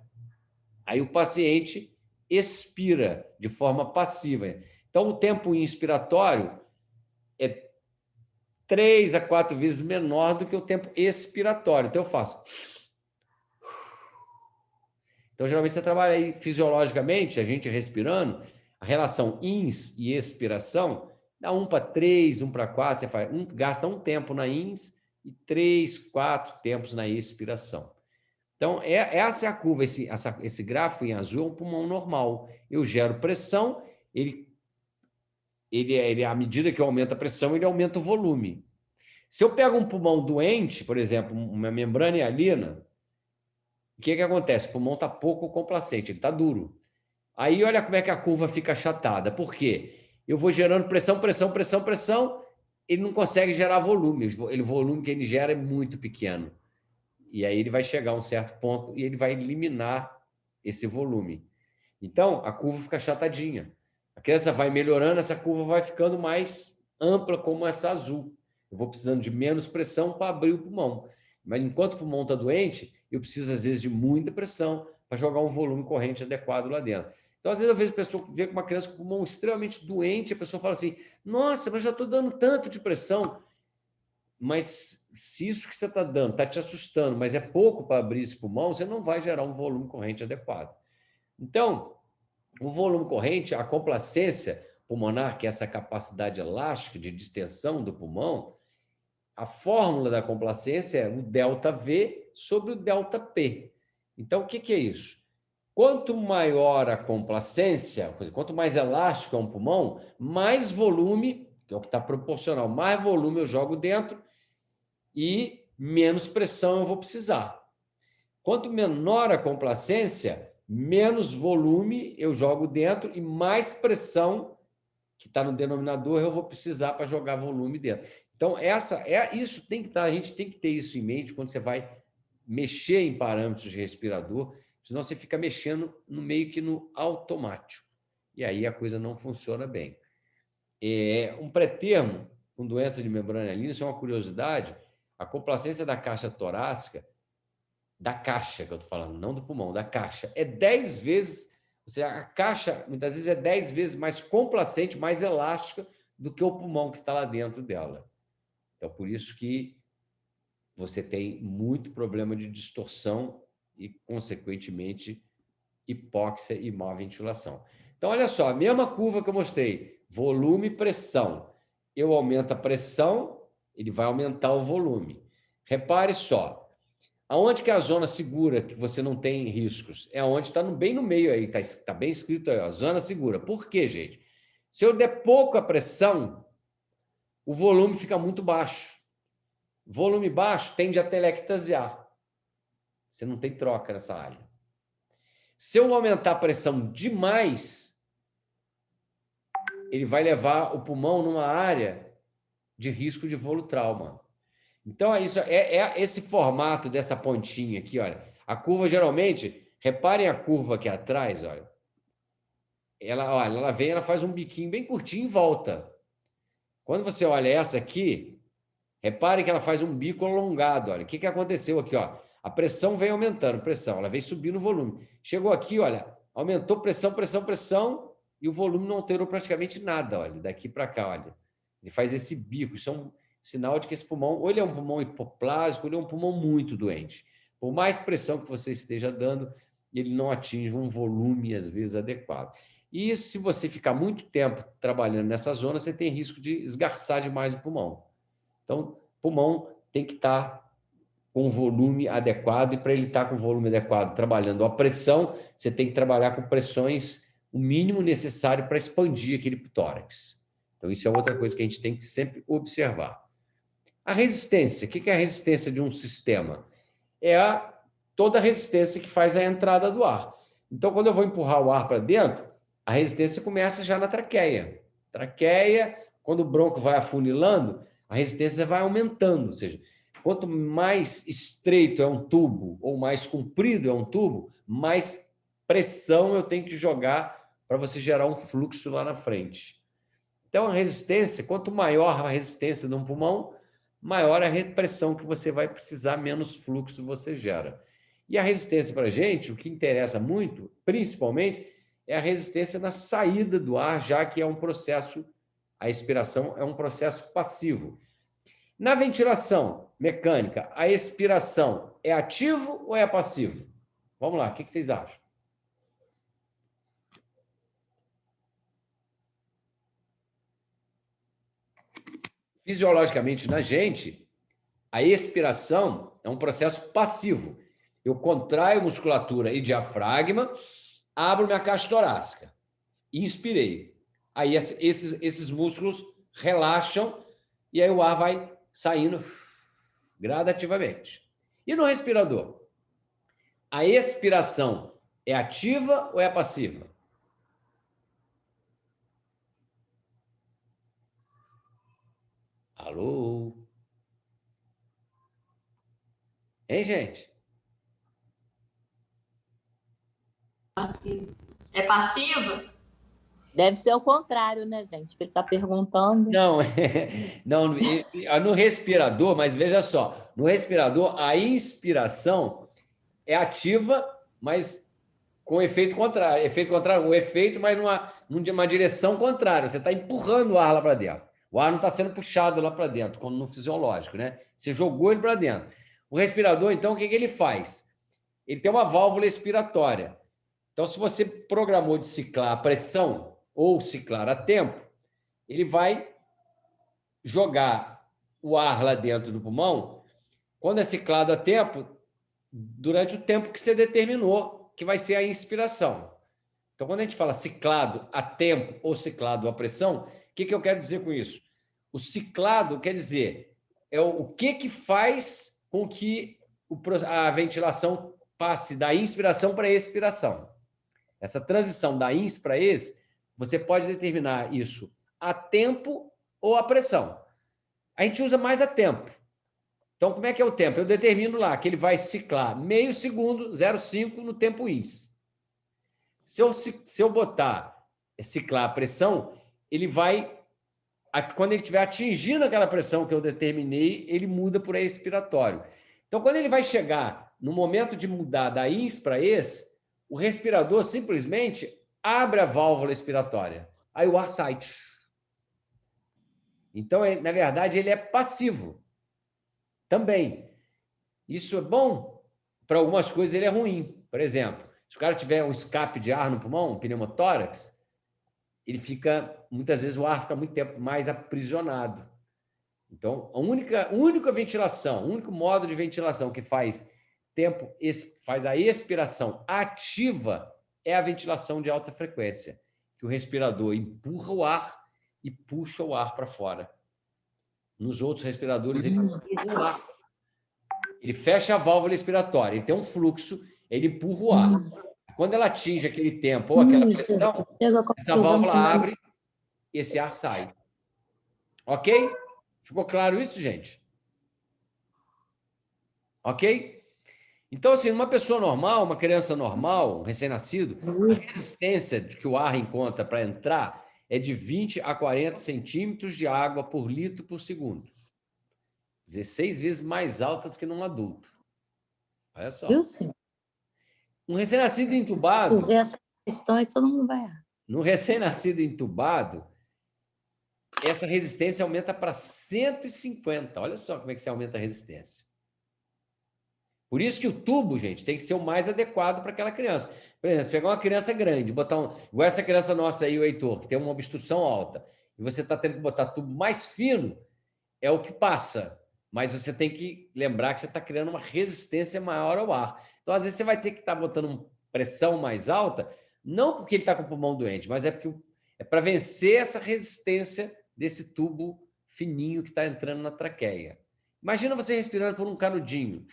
[SPEAKER 1] aí o paciente expira de forma passiva. Então, o tempo inspiratório é 3 a 4 vezes menor do que o tempo expiratório. Então, eu faço. Então, geralmente, você trabalha aí fisiologicamente, a gente respirando, a relação ins e expiração dá 1 para 3, 1 para 4, você faz, gasta um tempo na ins e 3, 4 tempos na expiração. Então, essa é a curva, esse gráfico em azul é um pulmão normal. Eu gero pressão, à medida que eu aumento a pressão, ele aumenta o volume. Se eu pego um pulmão doente, por exemplo, uma membrana hialina, o que acontece? O pulmão está pouco complacente, ele está duro. Aí, olha como é que a curva fica achatada. Por quê? Eu vou gerando pressão, pressão, pressão, pressão, ele não consegue gerar volume. O volume que ele gera é muito pequeno. E aí ele vai chegar a um certo ponto e ele vai eliminar esse volume. Então, a curva fica achatadinha. A criança vai melhorando, essa curva vai ficando mais ampla, como essa azul. Eu vou precisando de menos pressão para abrir o pulmão. Mas enquanto o pulmão está doente, eu preciso, às vezes, de muita pressão para jogar um volume corrente adequado lá dentro. Então, às vezes, eu vejo pessoa ver com uma criança com o pulmão extremamente doente, a pessoa fala assim, nossa, mas já estou dando tanto de pressão. Mas se isso que você está dando está te assustando, mas é pouco para abrir esse pulmão, você não vai gerar um volume corrente adequado. Então, o volume corrente, a complacência pulmonar, que é essa capacidade elástica de distensão do pulmão, a fórmula da complacência é o ΔV sobre o ΔP. Então, o que é isso? Quanto maior a complacência, quanto mais elástico é um pulmão, mais volume, que é o que está proporcional, mais volume eu jogo dentro e menos pressão eu vou precisar. Quanto menor a complacência, menos volume eu jogo dentro e mais pressão, que está no denominador, eu vou precisar para jogar volume dentro. Então, isso tem que estar, a gente tem que ter isso em mente quando você vai mexer em parâmetros de respirador, senão você fica mexendo meio que no automático. E aí a coisa não funciona bem. Um pré-termo com doença de membrana hialina, isso é uma curiosidade, a complacência da caixa torácica, da caixa que eu estou falando, não do pulmão, da caixa, é 10 vezes, ou seja, a caixa muitas vezes é 10 vezes mais complacente, mais elástica do que o pulmão que está lá dentro dela. Então, por isso que você tem muito problema de distorção e, consequentemente, hipóxia e má ventilação. Então, olha só, a mesma curva que eu mostrei, volume e pressão. Eu aumento a pressão, ele vai aumentar o volume. Repare só, aonde que é a zona segura, que você não tem riscos? É onde está bem no meio aí, está bem escrito aí, a zona segura. Por quê, gente? Se eu der pouco a pressão, o volume fica muito baixo. Volume baixo tende a telectasiar. Você não tem troca nessa área. Se eu aumentar a pressão demais, ele vai levar o pulmão numa área de risco de volutrauma. Então, é esse formato dessa pontinha aqui, olha. A curva, geralmente, reparem a curva aqui atrás, olha. Ela vem, ela faz um biquinho bem curtinho e volta. Quando você olha essa aqui, repare que ela faz um bico alongado, olha. O que aconteceu aqui, ó? A pressão vem aumentando, ela vem subindo o volume. Chegou aqui, olha, aumentou pressão, pressão, pressão, e o volume não alterou praticamente nada, olha, daqui para cá, olha. Ele faz esse bico, isso é um sinal de que esse pulmão, ou ele é um pulmão hipoplásico, ou ele é um pulmão muito doente. Por mais pressão que você esteja dando, ele não atinge um volume, às vezes, adequado. E se você ficar muito tempo trabalhando nessa zona, você tem risco de esgarçar demais o pulmão. Então, o pulmão tem que estar com volume adequado, e para ele estar com volume adequado, trabalhando a pressão, você tem que trabalhar com pressões, o mínimo necessário para expandir aquele tórax. Então, isso é outra coisa que a gente tem que sempre observar. A resistência. O que é a resistência de um sistema? É toda a resistência que faz a entrada do ar. Então, quando eu vou empurrar o ar para dentro, a resistência começa já na traqueia. Traqueia, quando o bronco vai afunilando, a resistência vai aumentando, ou seja, quanto mais estreito é um tubo ou mais comprido é um tubo, mais pressão eu tenho que jogar para você gerar um fluxo lá na frente. Então, a resistência, quanto maior a resistência de um pulmão, maior a pressão que você vai precisar, menos fluxo você gera. E a resistência para a gente, o que interessa muito, principalmente, é a resistência na saída do ar, já que é um processo, a expiração é um processo passivo. Na ventilação mecânica, a expiração é ativo ou é passivo? Vamos lá, o que vocês acham? Fisiologicamente, na gente, a expiração é um processo passivo. Eu contraio musculatura e diafragma, abro minha caixa torácica, inspirei. Aí esses músculos relaxam e aí o ar vai saindo gradativamente. E no respirador? A expiração é ativa ou é passiva? Alô? Hein, gente?
[SPEAKER 2] É passiva?
[SPEAKER 5] Deve ser o contrário, né, gente? Ele está perguntando.
[SPEAKER 1] Não, não, no respirador, mas veja só, no respirador a inspiração é ativa, mas com efeito contrário. Efeito contrário, o efeito, mas numa direção contrária. Você está empurrando o ar lá para dentro. O ar não está sendo puxado lá para dentro, como no fisiológico, né? Você jogou ele para dentro. O respirador, então, o que ele faz? Ele tem uma válvula expiratória. Então, se você programou de ciclar a pressão ou ciclar a tempo, ele vai jogar o ar lá dentro do pulmão. Quando é ciclado a tempo, durante o tempo que você determinou, que vai ser a inspiração. Então, quando a gente fala ciclado a tempo ou ciclado a pressão, o que eu quero dizer com isso? O ciclado quer dizer o que faz com que a ventilação passe da inspiração para a expiração. Essa transição da ins para ex, você pode determinar isso a tempo ou a pressão. A gente usa mais a tempo. Então, como é que é o tempo? Eu determino lá que ele vai ciclar meio segundo, 0,5 no tempo ins. Se eu botar ciclar a pressão, ele vai, quando ele estiver atingindo aquela pressão que eu determinei, ele muda por expiratório. Então, quando ele vai chegar no momento de mudar da ins para ex, o respirador simplesmente abre a válvula expiratória. Aí o ar sai. Então, na verdade, ele é passivo também. Isso é bom? Para algumas coisas ele é ruim. Por exemplo, se o cara tiver um escape de ar no pulmão, um pneumotórax, ele fica, muitas vezes o ar fica muito tempo mais aprisionado. Então, a única ventilação, o único modo de ventilação que faz a expiração ativa é a ventilação de alta frequência, que o respirador empurra o ar e puxa o ar para fora. Nos outros respiradores, ele empurra o ar. Ele fecha a válvula expiratória, ele tem um fluxo, ele empurra o ar. Quando ela atinge aquele tempo ou aquela pressão, essa válvula abre e esse ar sai. Ok? Ficou claro isso, gente? Ok? Então, assim, uma pessoa normal, uma criança normal, um recém-nascido, a resistência que o ar encontra para entrar é de 20 a 40 centímetros de água por litro por segundo. 16 vezes mais alta do que num adulto. Olha só.
[SPEAKER 5] Viu, sim?
[SPEAKER 1] Um recém-nascido entubado...
[SPEAKER 5] Se fizer essa questão, aí todo mundo vai.
[SPEAKER 1] No recém-nascido entubado, essa resistência aumenta para 150. Olha só como é que você aumenta a resistência. Por isso que o tubo, gente, tem que ser o mais adequado para aquela criança. Por exemplo, se pegar uma criança grande, botar igual essa criança nossa aí, o Heitor, que tem uma obstrução alta, e você está tendo que botar tubo mais fino, é o que passa. Mas você tem que lembrar que você está criando uma resistência maior ao ar. Então, às vezes, você vai ter que estar botando uma pressão mais alta, não porque ele está com o pulmão doente, mas é para vencer essa resistência desse tubo fininho que está entrando na traqueia. Imagina você respirando por um canudinho.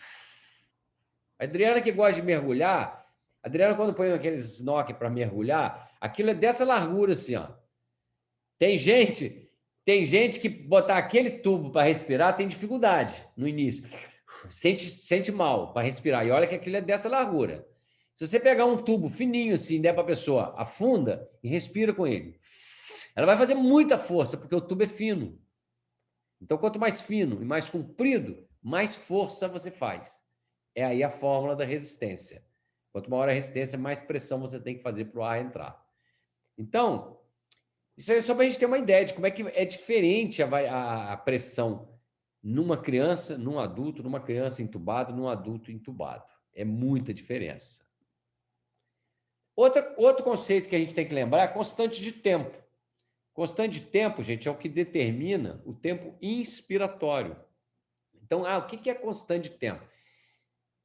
[SPEAKER 1] A Adriana, que gosta de mergulhar, a Adriana, quando põe aqueles snorkel para mergulhar, aquilo é dessa largura, assim, ó. Tem gente que botar aquele tubo para respirar tem dificuldade no início. Sente mal para respirar. E olha que aquilo é dessa largura. Se você pegar um tubo fininho assim, der para a pessoa, afunda e respira com ele. Ela vai fazer muita força, porque o tubo é fino. Então, quanto mais fino e mais comprido, mais força você faz. É aí a fórmula da resistência. Quanto maior a resistência, mais pressão você tem que fazer para o ar entrar. Então, isso é só para a gente ter uma ideia de como é que é diferente a pressão numa criança, num adulto, numa criança entubada, num adulto entubado. É muita diferença. Outro conceito que a gente tem que lembrar é a constante de tempo. Constante de tempo, gente, é o que determina o tempo inspiratório. Então, o que é constante de tempo?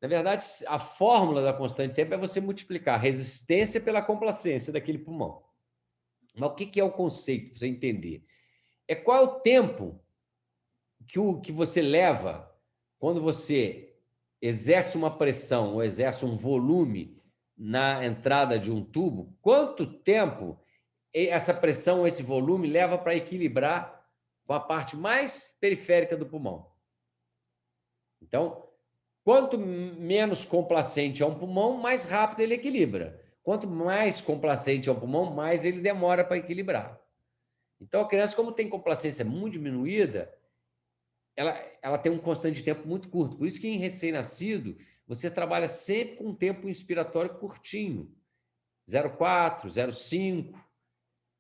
[SPEAKER 1] Na verdade, a fórmula da constante de tempo é você multiplicar a resistência pela complacência daquele pulmão. Mas o que é o conceito, para você entender? É qual é o tempo que você leva quando você exerce uma pressão ou exerce um volume na entrada de um tubo, quanto tempo essa pressão, esse volume leva para equilibrar com a parte mais periférica do pulmão. Então, quanto menos complacente é um pulmão, mais rápido ele equilibra. Quanto mais complacente é um pulmão, mais ele demora para equilibrar. Então, a criança, como tem complacência muito diminuída, ela tem um constante de tempo muito curto. Por isso que em recém-nascido, você trabalha sempre com um tempo inspiratório curtinho. 0,4, 0,5,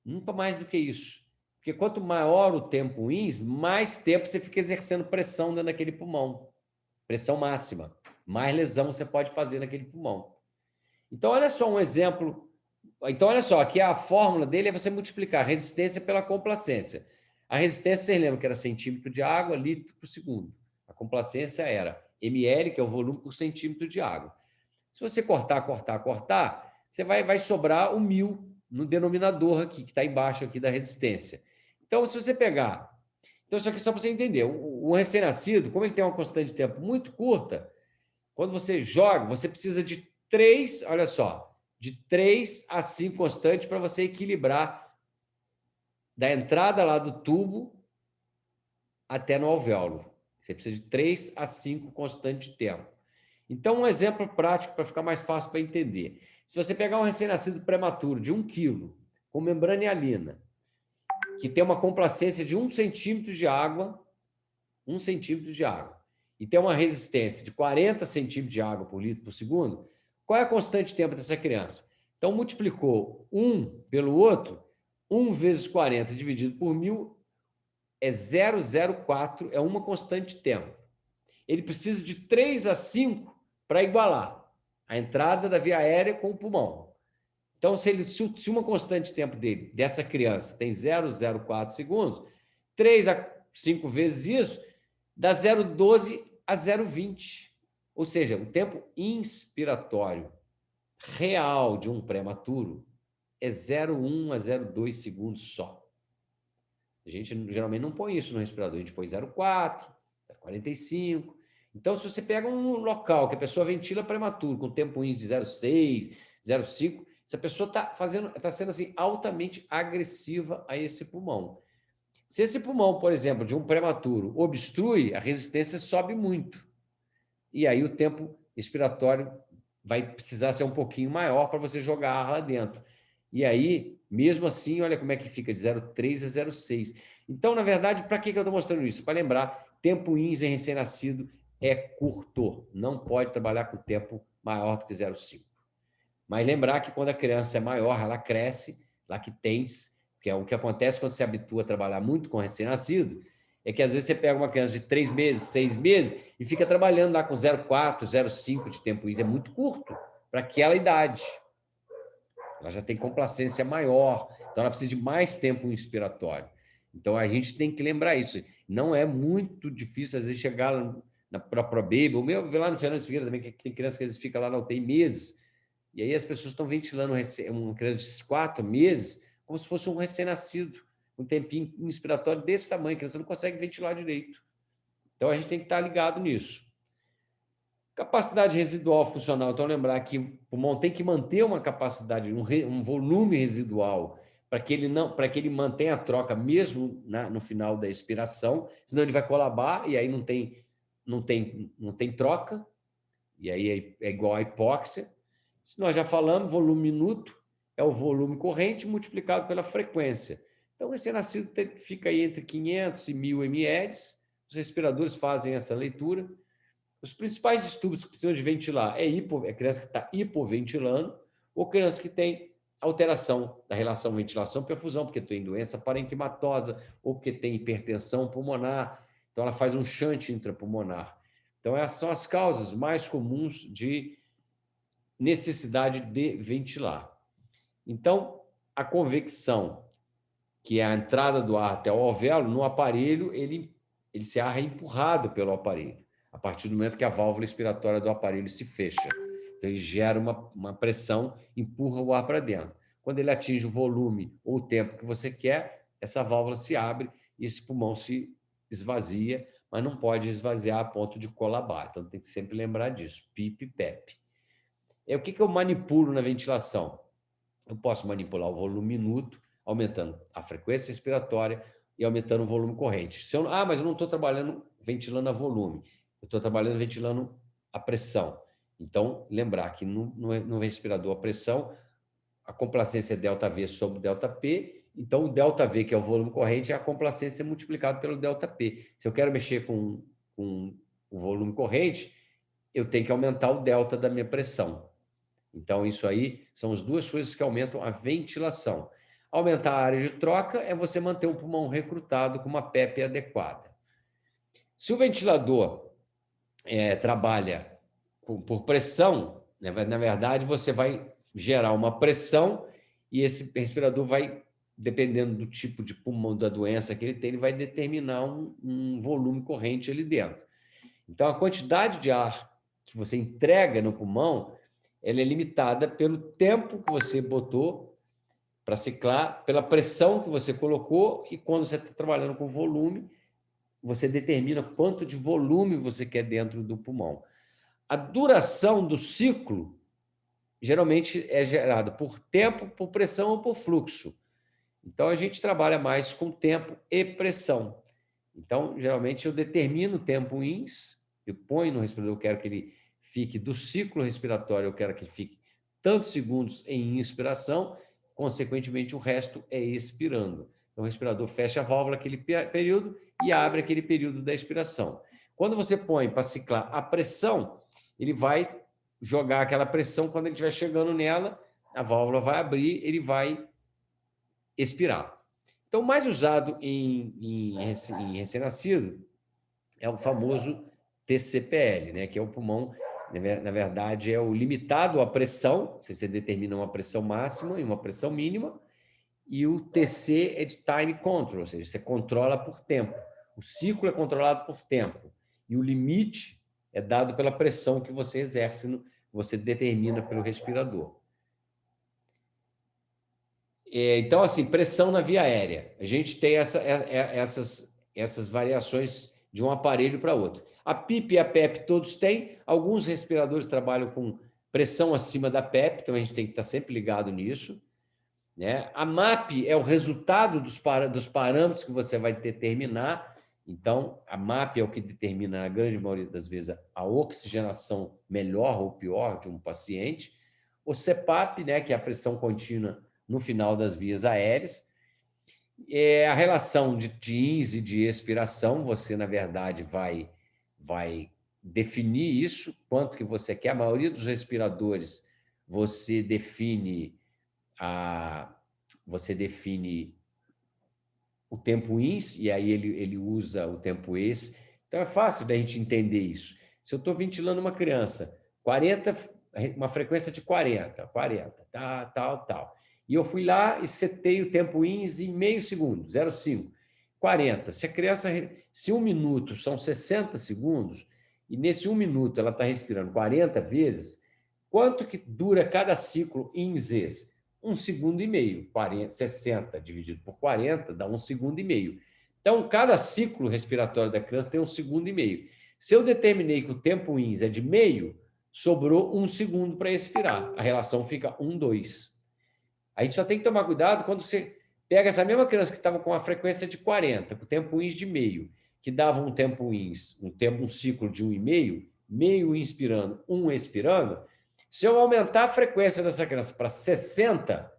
[SPEAKER 1] nunca mais do que isso. Porque quanto maior o tempo INS, mais tempo você fica exercendo pressão dentro daquele pulmão. Pressão máxima. Mais lesão você pode fazer naquele pulmão. Então, olha só um exemplo. Então, olha só, aqui a fórmula dele é você multiplicar a resistência pela complacência. A resistência, vocês lembram que era centímetro de água, litro por segundo. A complacência era ml, que é o volume por centímetro de água. Se você cortar, você vai sobrar o 1000 no denominador aqui, que está embaixo aqui da resistência. Então, se você pegar... Então, isso aqui é só para você entender. O recém-nascido, como ele tem uma constante de tempo muito curta, quando você joga, você precisa de 3, olha só, de 3 a 5 constantes para você equilibrar da entrada lá do tubo até no alvéolo. Você precisa de 3 a 5 constantes de tempo. Então, um exemplo prático para ficar mais fácil para entender. Se você pegar um recém-nascido prematuro de 1 quilo, com membrana hialina, que tem uma complacência de 1 centímetro de água, 1 centímetro de água, e tem uma resistência de 40 centímetros de água por litro por segundo, qual é a constante de tempo dessa criança? Então, multiplicou um pelo outro, 1 vezes 40 dividido por 1000 é 0,04, é uma constante de tempo. Ele precisa de 3 a 5 para igualar a entrada da via aérea com o pulmão. Então, se uma constante de tempo dessa criança tem 0,04 segundos, 3 a 5 vezes isso dá 0,12 a 0,20. Ou seja, o tempo inspiratório real de um prematuro é 0,1 a 0,2 segundos só. A gente geralmente não põe isso no respirador, a gente põe 0,4, 0,45. Então, se você pega um local que a pessoa ventila prematuro com tempo INS de 0,6, 0,5, essa pessoa está sendo assim, altamente agressiva a esse pulmão. Se esse pulmão, por exemplo, de um prematuro obstrui, a resistência sobe muito. E aí o tempo expiratório vai precisar ser um pouquinho maior para você jogar ar lá dentro. E aí, mesmo assim, olha como é que fica, de 0,3 a 0,6. Então, na verdade, para que eu estou mostrando isso? Para lembrar, tempo INS em recém-nascido é curto. Não pode trabalhar com tempo maior do que 0,5. Mas lembrar que quando a criança é maior, ela cresce, lactentes, que é o que acontece quando se habitua a trabalhar muito com recém-nascido, é que às vezes você pega uma criança de 3 meses, 6 meses, e fica trabalhando lá com 0,4, 0,5 de tempo INS. É muito curto para aquela idade. Ela já tem complacência maior, então ela precisa de mais tempo inspiratório. Então a gente tem que lembrar isso. Não é muito difícil, às vezes, chegar na própria baby. O meu, lá no Fernando Figueira também, que tem criança que às vezes fica lá na UTI meses, e aí as pessoas estão ventilando uma criança de 4 meses como se fosse um recém-nascido, um tempinho inspiratório desse tamanho, a criança não consegue ventilar direito. Então, a gente tem que estar ligado nisso. Capacidade residual funcional. Então, lembrar que o pulmão tem que manter uma capacidade, um volume residual, para que ele mantenha a troca mesmo no final da expiração, senão ele vai colabar e aí não tem troca, e aí é igual a hipóxia. Nós já falamos, volume minuto é o volume corrente multiplicado pela frequência. Então, o recém-nascido fica aí entre 500 e 1000 ml. Os respiradores fazem essa leitura. Os principais distúrbios que precisam de ventilar é criança que está hipoventilando ou criança que tem alteração da relação ventilação-perfusão, porque tem doença parenquimatosa ou porque tem hipertensão pulmonar. Então, ela faz um shunt intrapulmonar. Então, essas são as causas mais comuns de necessidade de ventilar. Então, a convecção, que é a entrada do ar até o alvéolo, no aparelho, esse ar é empurrado pelo aparelho, a partir do momento que a válvula expiratória do aparelho se fecha. Então, ele gera uma pressão, empurra o ar para dentro. Quando ele atinge o volume ou o tempo que você quer, essa válvula se abre e esse pulmão se esvazia, mas não pode esvaziar a ponto de colabar. Então, tem que sempre lembrar disso, PIP, PEP. O que eu manipulo na ventilação? Eu posso manipular o volume minuto, aumentando a frequência respiratória e aumentando o volume corrente. Mas eu não estou trabalhando ventilando a volume, eu estou trabalhando ventilando a pressão. Então, lembrar que no respirador a pressão, a complacência é ΔV sobre ΔP, então o ΔV, que é o volume corrente, é a complacência multiplicado pelo ΔP. Se eu quero mexer com o volume corrente, eu tenho que aumentar o delta da minha pressão. Então, isso aí são as duas coisas que aumentam a ventilação. Aumentar a área de troca é você manter o pulmão recrutado com uma PEP adequada. Se o ventilador trabalha por pressão, né, na verdade, você vai gerar uma pressão e esse respirador vai, dependendo do tipo de pulmão da doença que ele tem, ele vai determinar um volume corrente ali dentro. Então, a quantidade de ar que você entrega no pulmão, ela é limitada pelo tempo que você botou para ciclar, pela pressão que você colocou, e quando você está trabalhando com volume, você determina quanto de volume você quer dentro do pulmão. A duração do ciclo geralmente é gerada por tempo, por pressão ou por fluxo. Então, a gente trabalha mais com tempo e pressão. Então, geralmente, eu determino o tempo ins, eu ponho no respirador, eu quero que ele fique do ciclo respiratório, eu quero que ele fique tantos segundos em inspiração, consequentemente, o resto é expirando. Então, o respirador fecha a válvula aquele período e abre aquele período da expiração. Quando você põe para ciclar a pressão, ele vai jogar aquela pressão, quando ele estiver chegando nela, a válvula vai abrir, ele vai expirar. Então, o mais usado em recém-nascido é o famoso TCPL, né? Que é o pulmão, na verdade, é o limitado à pressão, você determina uma pressão máxima e uma pressão mínima, e o TC é de time control, ou seja, você controla por tempo. O ciclo é controlado por tempo, e o limite é dado pela pressão que você exerce, você determina pelo respirador. Então, assim, pressão na via aérea. A gente tem essas variações de um aparelho para outro. A PIP e a PEP todos têm. Alguns respiradores trabalham com pressão acima da PEP, então a gente tem que estar sempre ligado nisso, né? A MAP é o resultado dos parâmetros que você vai determinar. Então, a MAP é o que determina, na grande maioria das vezes, a oxigenação melhor ou pior de um paciente. O CPAP, né, que é a pressão contínua no final das vias aéreas. A relação de ins e de expiração, você, na verdade, vai definir isso, quanto que você quer. A maioria dos respiradores, você define o tempo ins, e aí ele usa o tempo ex. Então, é fácil da gente entender isso. Se eu estou ventilando uma criança, uma frequência de 40, tal. E eu fui lá e setei o tempo ins em meio segundo, 0,5, 40. Se 1 minuto são 60 segundos, e nesse 1 minuto ela está respirando 40 vezes, quanto que dura cada ciclo ins? 1,5 segundos. 60 dividido por 40 dá 1,5 segundos. Então, cada ciclo respiratório da criança tem 1,5 segundos. Se eu determinei que o tempo ins é de meio, sobrou 1 segundo para expirar. A relação fica 1,2. A gente só tem que tomar cuidado quando você pega essa mesma criança que estava com a frequência de 40, com o tempo ins de meio, que dava um tempo ins, um ciclo de 1,5, meio inspirando, 1 expirando. Se eu aumentar a frequência dessa criança para 60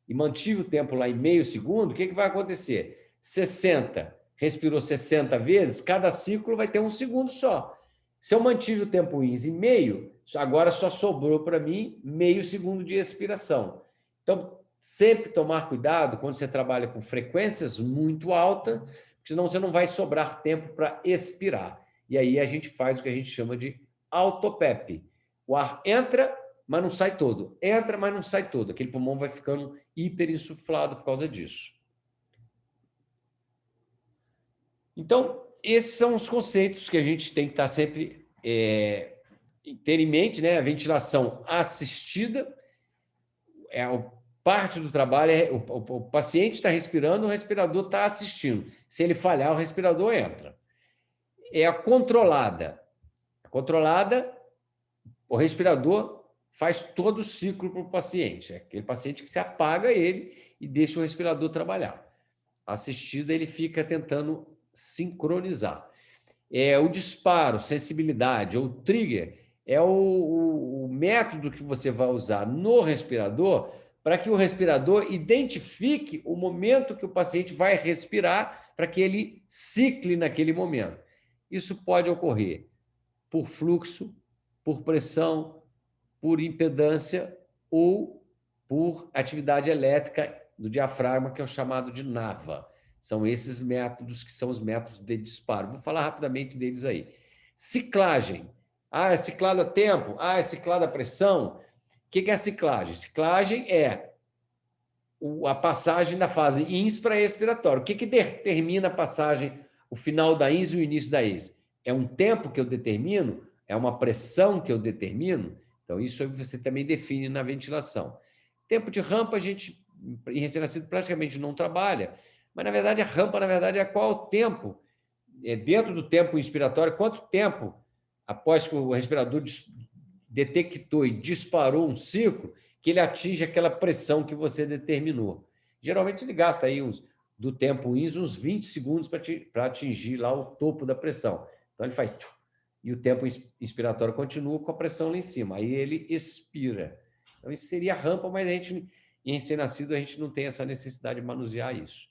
[SPEAKER 1] e mantive o tempo lá em meio segundo, o que vai acontecer? 60, respirou 60 vezes, cada ciclo vai ter 1 segundo só. Se eu mantive o tempo ins em meio, agora só sobrou para mim meio segundo de expiração. Então, sempre tomar cuidado quando você trabalha com frequências muito altas, porque senão você não vai sobrar tempo para expirar. E aí a gente faz o que a gente chama de autopep. O ar entra, mas não sai todo. Entra, mas não sai todo. Aquele pulmão vai ficando hiperinsuflado por causa disso. Então, esses são os conceitos que a gente tem que estar sempre ter em mente, né? A ventilação assistida parte do trabalho o paciente está respirando, o respirador está assistindo. Se ele falhar, o respirador entra. É a controlada. A controlada, o respirador faz todo o ciclo para o paciente. É aquele paciente que se apaga ele e deixa o respirador trabalhar. A assistida, ele fica tentando sincronizar. O disparo, sensibilidade ou trigger é o método que você vai usar no respirador para que o respirador identifique o momento que o paciente vai respirar para que ele cicle naquele momento. Isso pode ocorrer por fluxo, por pressão, por impedância ou por atividade elétrica do diafragma, que é o chamado de NAVA. São esses métodos que são os métodos de disparo. Vou falar rapidamente deles aí. Ciclagem. É ciclado a tempo? É ciclado a pressão? O que é a ciclagem? Ciclagem é a passagem da fase ins para expiratório. O que determina a passagem, o final da ins e o início da ex? É um tempo que eu determino? É uma pressão que eu determino? Então, isso aí você também define na ventilação. Tempo de rampa, a gente, em recém-nascido, praticamente não trabalha, mas, na verdade, a rampa, é qual o tempo, dentro do tempo inspiratório, quanto tempo, após que o respirador detectou e disparou um ciclo, que ele atinge aquela pressão que você determinou. Geralmente, ele gasta aí do tempo ins uns 20 segundos para atingir lá o topo da pressão. Então, ele faz... E o tempo inspiratório continua com a pressão lá em cima. Aí ele expira. Então, isso seria a rampa, mas em recém-nascido, a gente não tem essa necessidade de manusear isso.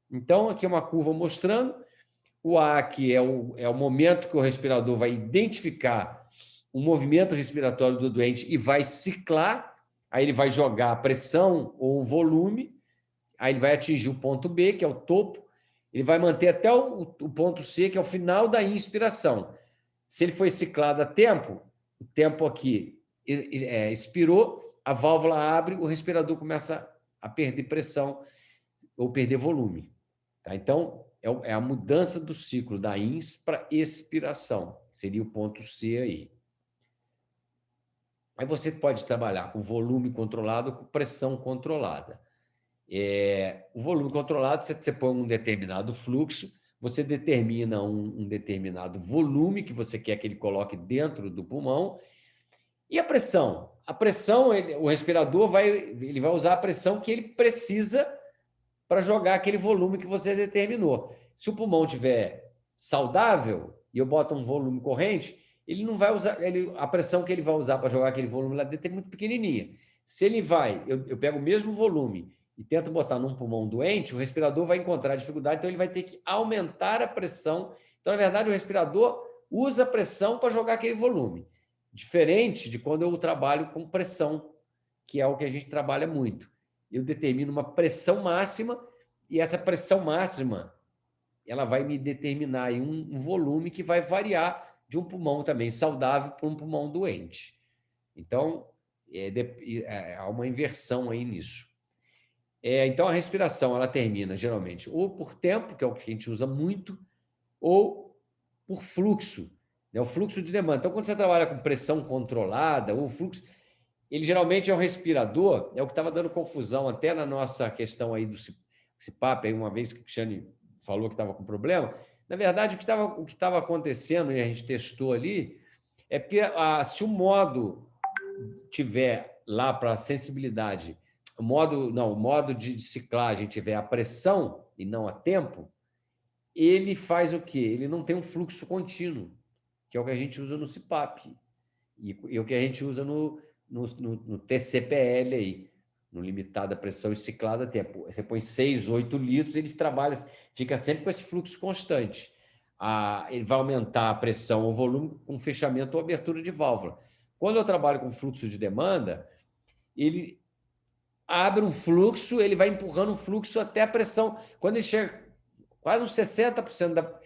[SPEAKER 1] Então, aqui é uma curva mostrando o A, que é o momento que o respirador vai identificar o movimento respiratório do doente e vai ciclar, aí ele vai jogar a pressão ou o volume, aí ele vai atingir o ponto B, que é o topo, ele vai manter até o ponto C, que é o final da inspiração. Se ele foi ciclado a tempo, o tempo aqui expirou, a válvula abre, o respirador começa a perder pressão ou perder volume. Tá? Então, é a mudança do ciclo da ins para expiração. Seria o ponto C aí. Aí você pode trabalhar com volume controlado ou com pressão controlada. O volume controlado, você põe um determinado fluxo, você determina um determinado volume que você quer que ele coloque dentro do pulmão. E a pressão? A pressão, o respirador vai usar a pressão que ele precisa para jogar aquele volume que você determinou. Se o pulmão estiver saudável e eu boto um volume corrente, ele não vai usar, a pressão que ele vai usar para jogar aquele volume lá dentro é muito pequenininha. Se ele eu pego o mesmo volume e tento botar num pulmão doente, o respirador vai encontrar dificuldade, então ele vai ter que aumentar a pressão. Então, na verdade, o respirador usa a pressão para jogar aquele volume. Diferente de quando eu trabalho com pressão, que é o que a gente trabalha muito. Eu determino uma pressão máxima e essa pressão máxima ela vai me determinar aí um volume que vai variar de um pulmão também saudável para um pulmão doente. Então, há uma inversão aí nisso. Então, a respiração ela termina geralmente ou por tempo, que é o que a gente usa muito, ou por fluxo, né? O fluxo de demanda. Então, quando você trabalha com pressão controlada, ou fluxo, ele geralmente é o respirador, é o que estava dando confusão até na nossa questão aí do CPAP, aí uma vez que o Cristiane falou que estava com problema. Na verdade, o que estava acontecendo, e a gente testou ali, é que se o modo tiver lá para a sensibilidade, o modo de ciclagem tiver a pressão e não a tempo, ele faz o quê? Ele não tem um fluxo contínuo, que é o que a gente usa no CPAP, e o que a gente usa no TCPL aí, no limitado a pressão e ciclado a tempo. Você põe 6, 8 litros, ele trabalha, fica sempre com esse fluxo constante. Ele vai aumentar a pressão ou volume com fechamento ou abertura de válvula. Quando eu trabalho com fluxo de demanda, ele abre um fluxo, ele vai empurrando o fluxo até a pressão. Quando ele chega quase uns 60%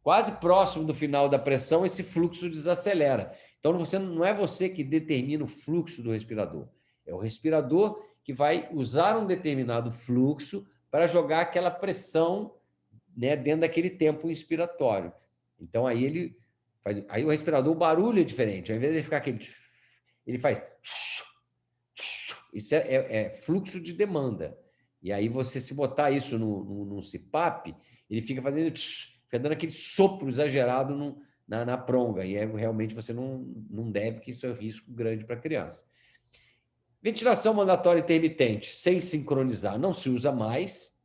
[SPEAKER 1] quase próximo do final da pressão, esse fluxo desacelera. Então, não é você que determina o fluxo do respirador. É o respirador que vai usar um determinado fluxo para jogar aquela pressão, né, dentro daquele tempo inspiratório. Então, aí o respirador, o barulho é diferente. Ao invés de ele ficar aquele... Ele faz... Isso é fluxo de demanda. E aí, se botar isso num CPAP, ele fica fazendo... Fica dando aquele sopro exagerado na pronga. E realmente você não deve, que isso é um risco grande para a criança. Ventilação mandatória intermitente, sem sincronizar, não se usa mais.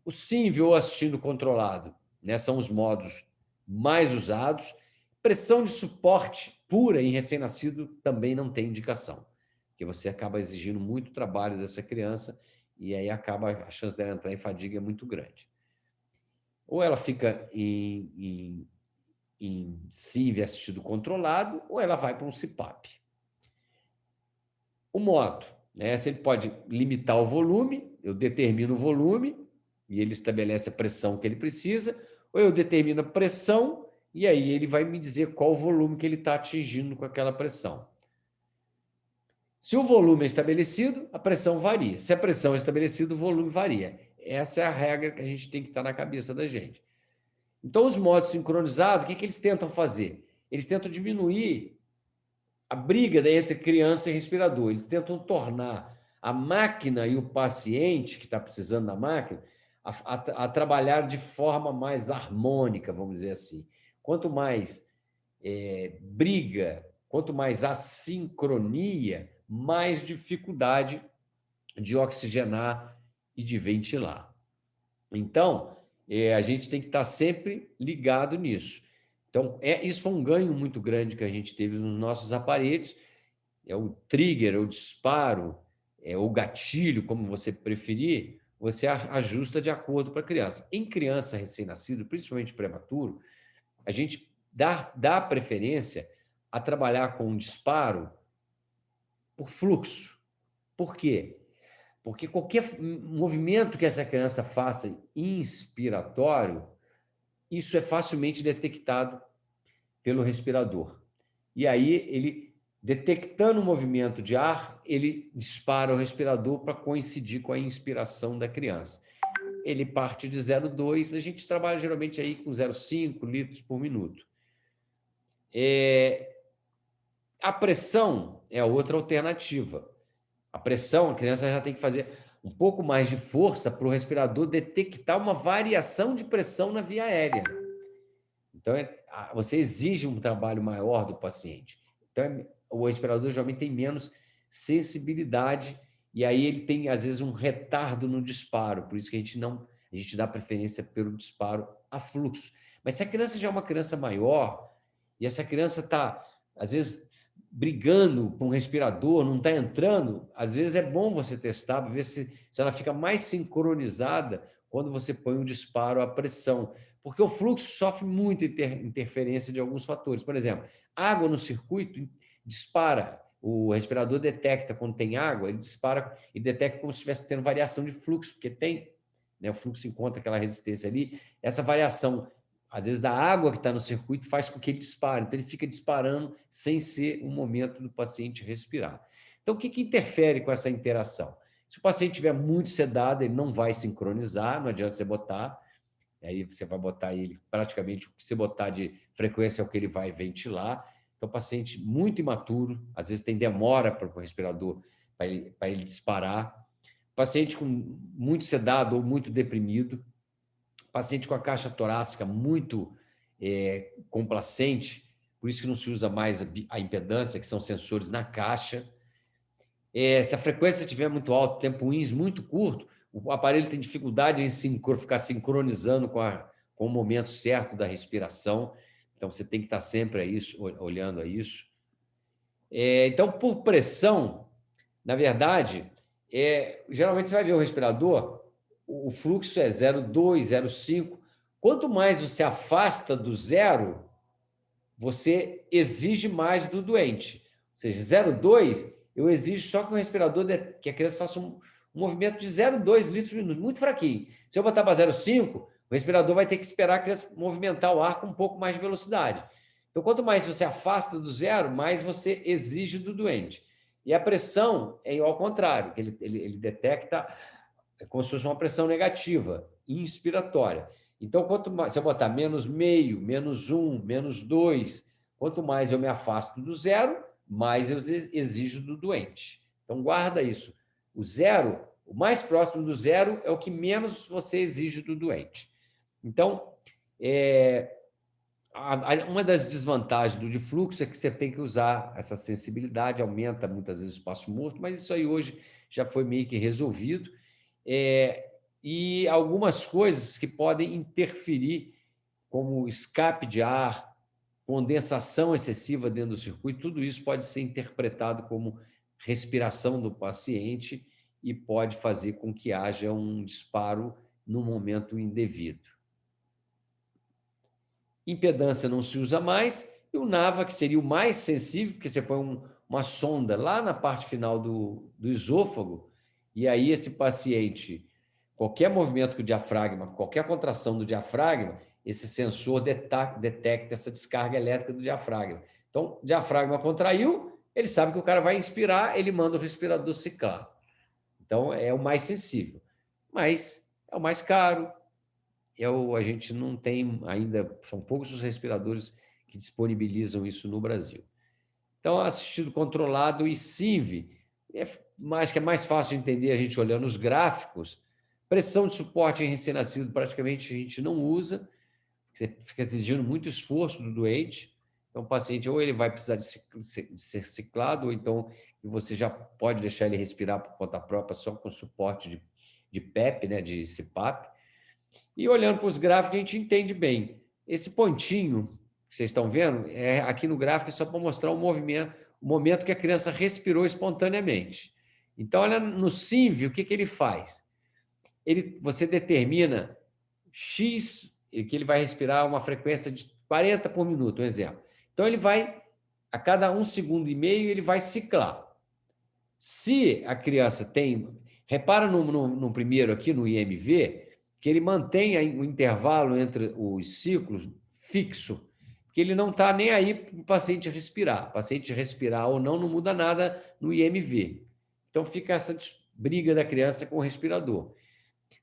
[SPEAKER 1] O SINV ou assistindo controlado, né, são os modos mais usados. Pressão de suporte pura em recém-nascido também não tem indicação, porque você acaba exigindo muito trabalho dessa criança e aí a chance dela entrar em fadiga é muito grande. Ou ela fica em SINV assistido controlado, ou ela vai para um CPAP. O modo, né? Se ele pode limitar o volume, eu determino o volume e ele estabelece a pressão que ele precisa, ou eu determino a pressão e aí ele vai me dizer qual o volume que ele está atingindo com aquela pressão. Se o volume é estabelecido, a pressão varia. Se a pressão é estabelecida, o volume varia. Essa é a regra que a gente tem que estar na cabeça da gente. Então, os modos sincronizados, o que eles tentam fazer? Eles tentam diminuir a briga entre criança e respirador. Eles tentam tornar a máquina e o paciente que está precisando da máquina a trabalhar de forma mais harmônica, vamos dizer assim. Quanto mais briga, quanto mais assincronia, mais dificuldade de oxigenar e de ventilar. Então, a gente tem que estar sempre ligado nisso. Então, isso foi um ganho muito grande que a gente teve nos nossos aparelhos. É o trigger, o disparo, o gatilho, como você preferir, você ajusta de acordo para a criança. Em criança recém-nascido, principalmente prematuro, a gente dá preferência a trabalhar com um disparo por fluxo. Por quê? Porque qualquer movimento que essa criança faça inspiratório, isso é facilmente detectado pelo respirador. E aí, ele, detectando o movimento de ar, ele dispara o respirador para coincidir com a inspiração da criança. Ele parte de 0,2, a gente trabalha geralmente aí com 0,5 litros por minuto. A pressão é a outra alternativa. A pressão, a criança já tem que fazer um pouco mais de força para o respirador detectar uma variação de pressão na via aérea. Então, você exige um trabalho maior do paciente. Então, o respirador geralmente tem menos sensibilidade e aí ele tem, às vezes, um retardo no disparo. Por isso que a gente dá preferência pelo disparo a fluxo. Mas se a criança já é uma criança maior e essa criança está, às vezes, brigando com o respirador, não está entrando, às vezes é bom você testar para ver se ela fica mais sincronizada quando você põe um disparo à pressão, porque o fluxo sofre muito interferência de alguns fatores. Por exemplo, água no circuito dispara, o respirador detecta quando tem água, ele dispara e detecta como se estivesse tendo variação de fluxo, porque tem, né, o fluxo encontra aquela resistência ali, essa variação às vezes da água que está no circuito faz com que ele dispare. Então, ele fica disparando sem ser um momento do paciente respirar. Então, o que interfere com essa interação? Se o paciente estiver muito sedado, ele não vai sincronizar, não adianta você botar. Aí você vai botar ele, praticamente, o que você botar de frequência é o que ele vai ventilar. Então, paciente muito imaturo, às vezes tem demora para o respirador, para ele disparar. Paciente com muito sedado ou muito deprimido. Paciente com a caixa torácica muito complacente, por isso que não se usa mais a impedância, que são sensores na caixa. Se a frequência estiver muito alta, tempo INS muito curto, o aparelho tem dificuldade em ficar sincronizando com o momento certo da respiração, então você tem que estar sempre olhando a isso. Então, por pressão, na verdade, geralmente você vai ver o respirador, o fluxo é 0,2, 0,5. Quanto mais você afasta do zero, você exige mais do doente. Ou seja, 0,2, eu exijo só que o respirador, que a criança faça um um movimento de 0,2 litros por minuto, muito fraquinho. Se eu botar para 0,5, o respirador vai ter que esperar a criança movimentar o ar com um pouco mais de velocidade. Então, quanto mais você afasta do zero, mais você exige do doente. E a pressão é ao contrário, que ele detecta como se fosse uma pressão negativa, inspiratória. Então, quanto mais, se eu botar menos meio, menos 1, menos 2, quanto mais eu me afasto do zero, mais eu exijo do doente. Então, guarda isso. O zero, o mais próximo do zero é o que menos você exige do doente. Então, uma das desvantagens do difluxo é que você tem que usar essa sensibilidade, aumenta muitas vezes o espaço morto, mas isso aí hoje já foi meio que resolvido. E algumas coisas que podem interferir, como escape de ar, condensação excessiva dentro do circuito, tudo isso pode ser interpretado como respiração do paciente e pode fazer com que haja um disparo no momento indevido. Impedância não se usa mais, e o NAVA, que seria o mais sensível, porque você põe uma sonda lá na parte final do esôfago, e aí esse paciente, qualquer movimento com o diafragma, qualquer contração do diafragma, esse sensor detecta essa descarga elétrica do diafragma. Então, o diafragma contraiu, ele sabe que o cara vai inspirar, ele manda o respirador ciclar. Então, é o mais sensível. Mas é o mais caro, a gente não tem ainda, são poucos os respiradores que disponibilizam isso no Brasil. Então, assistido controlado e SINV, acho que é mais fácil de entender a gente olhando os gráficos. Pressão de suporte em recém-nascido praticamente a gente não usa, você fica exigindo muito esforço do doente. Então, o paciente ou ele vai precisar de ser ciclado, ou então você já pode deixar ele respirar por conta própria só com suporte de PEP, né, de CPAP. E olhando para os gráficos, a gente entende bem. Esse pontinho que vocês estão vendo, aqui no gráfico é só para mostrar o momento que a criança respirou espontaneamente. Então, olha no SINV, o que ele faz? Você determina X, que ele vai respirar uma frequência de 40 por minuto, um exemplo. Então, ele vai, a cada 1,5 segundos, ele vai ciclar. Se a criança tem... Repara no primeiro aqui, no IMV, que ele mantém o intervalo entre os ciclos fixo, que ele não está nem aí para o paciente respirar. O paciente respirar ou não muda nada no IMV. Então, fica essa briga da criança com o respirador.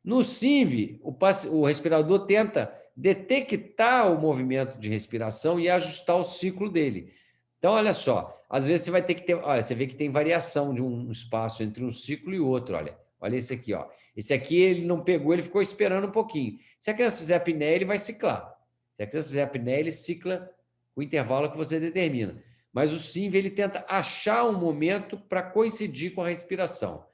[SPEAKER 1] No SINV, o respirador tenta detectar o movimento de respiração e ajustar o ciclo dele. Então, olha só, às vezes você vai ter que ter... Olha, você vê que tem variação de um espaço entre um ciclo e outro, olha. Olha esse aqui, ó. Esse aqui ele não pegou, ele ficou esperando um pouquinho. Se a criança fizer apneia, ele vai ciclar. Se a criança fizer apneia, ele cicla o intervalo que você determina. Mas o SINV, ele tenta achar um momento para coincidir com a respiração.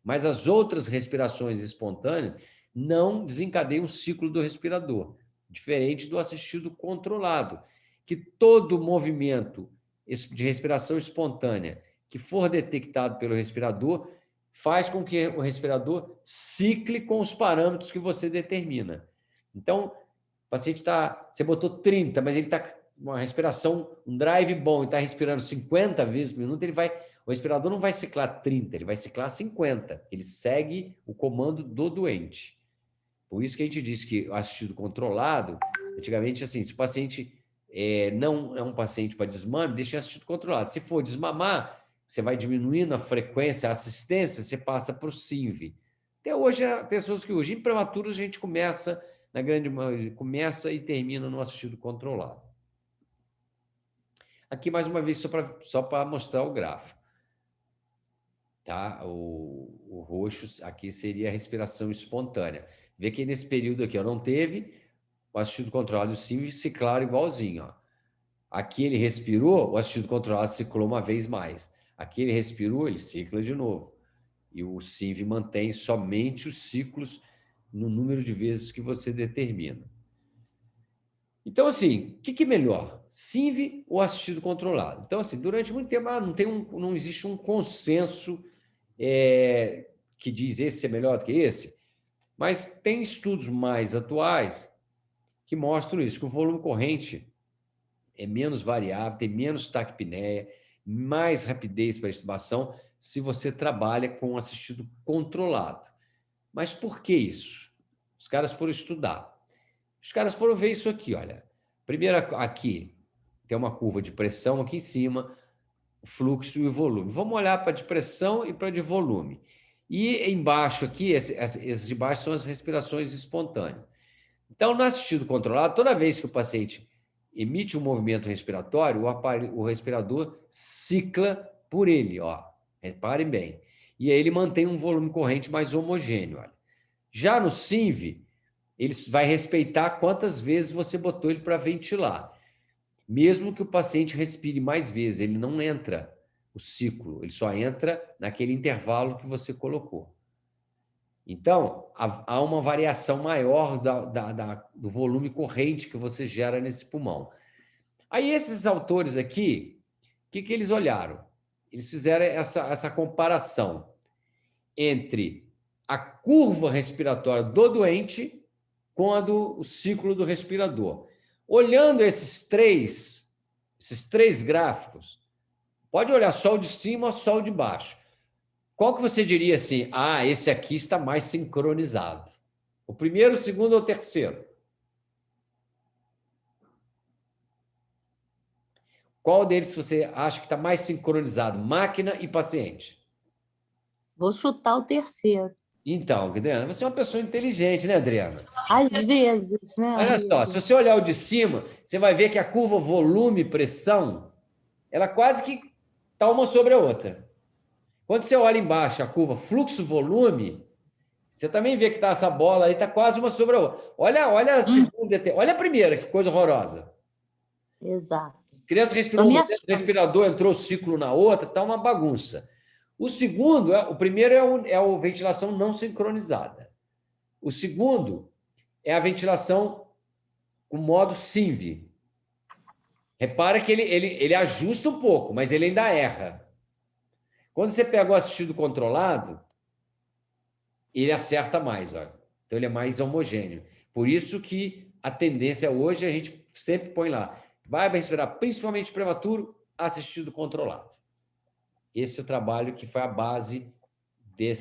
[SPEAKER 1] Mas as outras respirações espontâneas não desencadeiam o ciclo do respirador, diferente do assistido controlado, que todo movimento de respiração espontânea que for detectado pelo respirador faz com que o respirador cicle com os parâmetros que você determina. Então, o paciente está... Você botou 30, mas ele está com uma respiração, um drive bom, e está respirando 50 vezes por minuto, o respirador não vai ciclar 30, ele vai ciclar 50. Ele segue o comando do doente. Por isso que a gente diz que o assistido controlado, antigamente, assim, se o paciente não é um paciente para desmame, deixa assistido controlado. Se for desmamar, você vai diminuindo a frequência, a assistência, você passa para o SINV. Até hoje, pessoas que hoje, em prematuros, a gente começa, na grande maioria, começa e termina no assistido controlado. Aqui, mais uma vez, só para mostrar o gráfico. Tá? O roxo aqui seria a respiração espontânea. Vê que nesse período aqui, não teve o assistido controlado e o SINV ciclaram igualzinho. Ó. Aqui ele respirou, o assistido controlado ciclou uma vez mais. Aqui ele respirou, ele cicla de novo. E o SINV mantém somente os ciclos no número de vezes que você determina. Então, assim, o que é melhor? SINV ou assistido controlado? Então, assim, durante muito tempo não existe um consenso que diz esse é melhor do que esse, mas tem estudos mais atuais que mostram isso, que o volume corrente é menos variável, tem menos taquipneia, mais rapidez para a extubação se você trabalha com assistido controlado. Mas por que isso? Os caras foram estudar. Os caras foram ver isso aqui, olha. Primeiro aqui tem uma curva de pressão aqui em cima, o fluxo e o volume. Vamos olhar para de pressão e para de volume. E embaixo aqui, esses de baixo são as respirações espontâneas. Então, no assistido controlado, toda vez que o paciente emite um movimento respiratório, o respirador cicla por ele, ó. Reparem bem. E aí ele mantém um volume corrente mais homogêneo, olha. Já no SINV, ele vai respeitar quantas vezes você botou ele para ventilar. Mesmo que o paciente respire mais vezes, ele não entra o ciclo, ele só entra naquele intervalo que você colocou. Então, há uma variação maior do volume corrente que você gera nesse pulmão. Aí, esses autores aqui, o que eles olharam? Eles fizeram essa comparação entre a curva respiratória do doente com a do ciclo do respirador. Olhando esses três gráficos, pode olhar só o de cima ou só o de baixo. Qual que você diria assim? Ah, esse aqui está mais sincronizado. O primeiro, o segundo ou o terceiro? Qual deles você acha que está mais sincronizado? Máquina e paciente?
[SPEAKER 5] Vou chutar o terceiro.
[SPEAKER 1] Então, Adriana, você é uma pessoa inteligente, né, Adriana?
[SPEAKER 5] Às vezes, né?
[SPEAKER 1] Olha só, se você olhar o de cima, você vai ver que a curva volume-pressão, ela quase que está uma sobre a outra. Quando você olha embaixo a curva fluxo-volume, você também vê que tá essa bola aí, está quase uma sobre a outra. Olha a segunda, olha a primeira, que coisa horrorosa.
[SPEAKER 5] Exato.
[SPEAKER 1] A criança respirou um respirador, entrou o ciclo na outra, está uma bagunça. O segundo, o primeiro é a ventilação não sincronizada. O segundo é a ventilação com modo SINV. Repara que ele ajusta um pouco, mas ele ainda erra. Quando você pega o assistido controlado, ele acerta mais, olha. Então ele é mais homogêneo. Por isso que a tendência hoje a gente sempre põe lá. Vai respirar principalmente prematuro, assistido controlado. Esse é o trabalho que foi a base de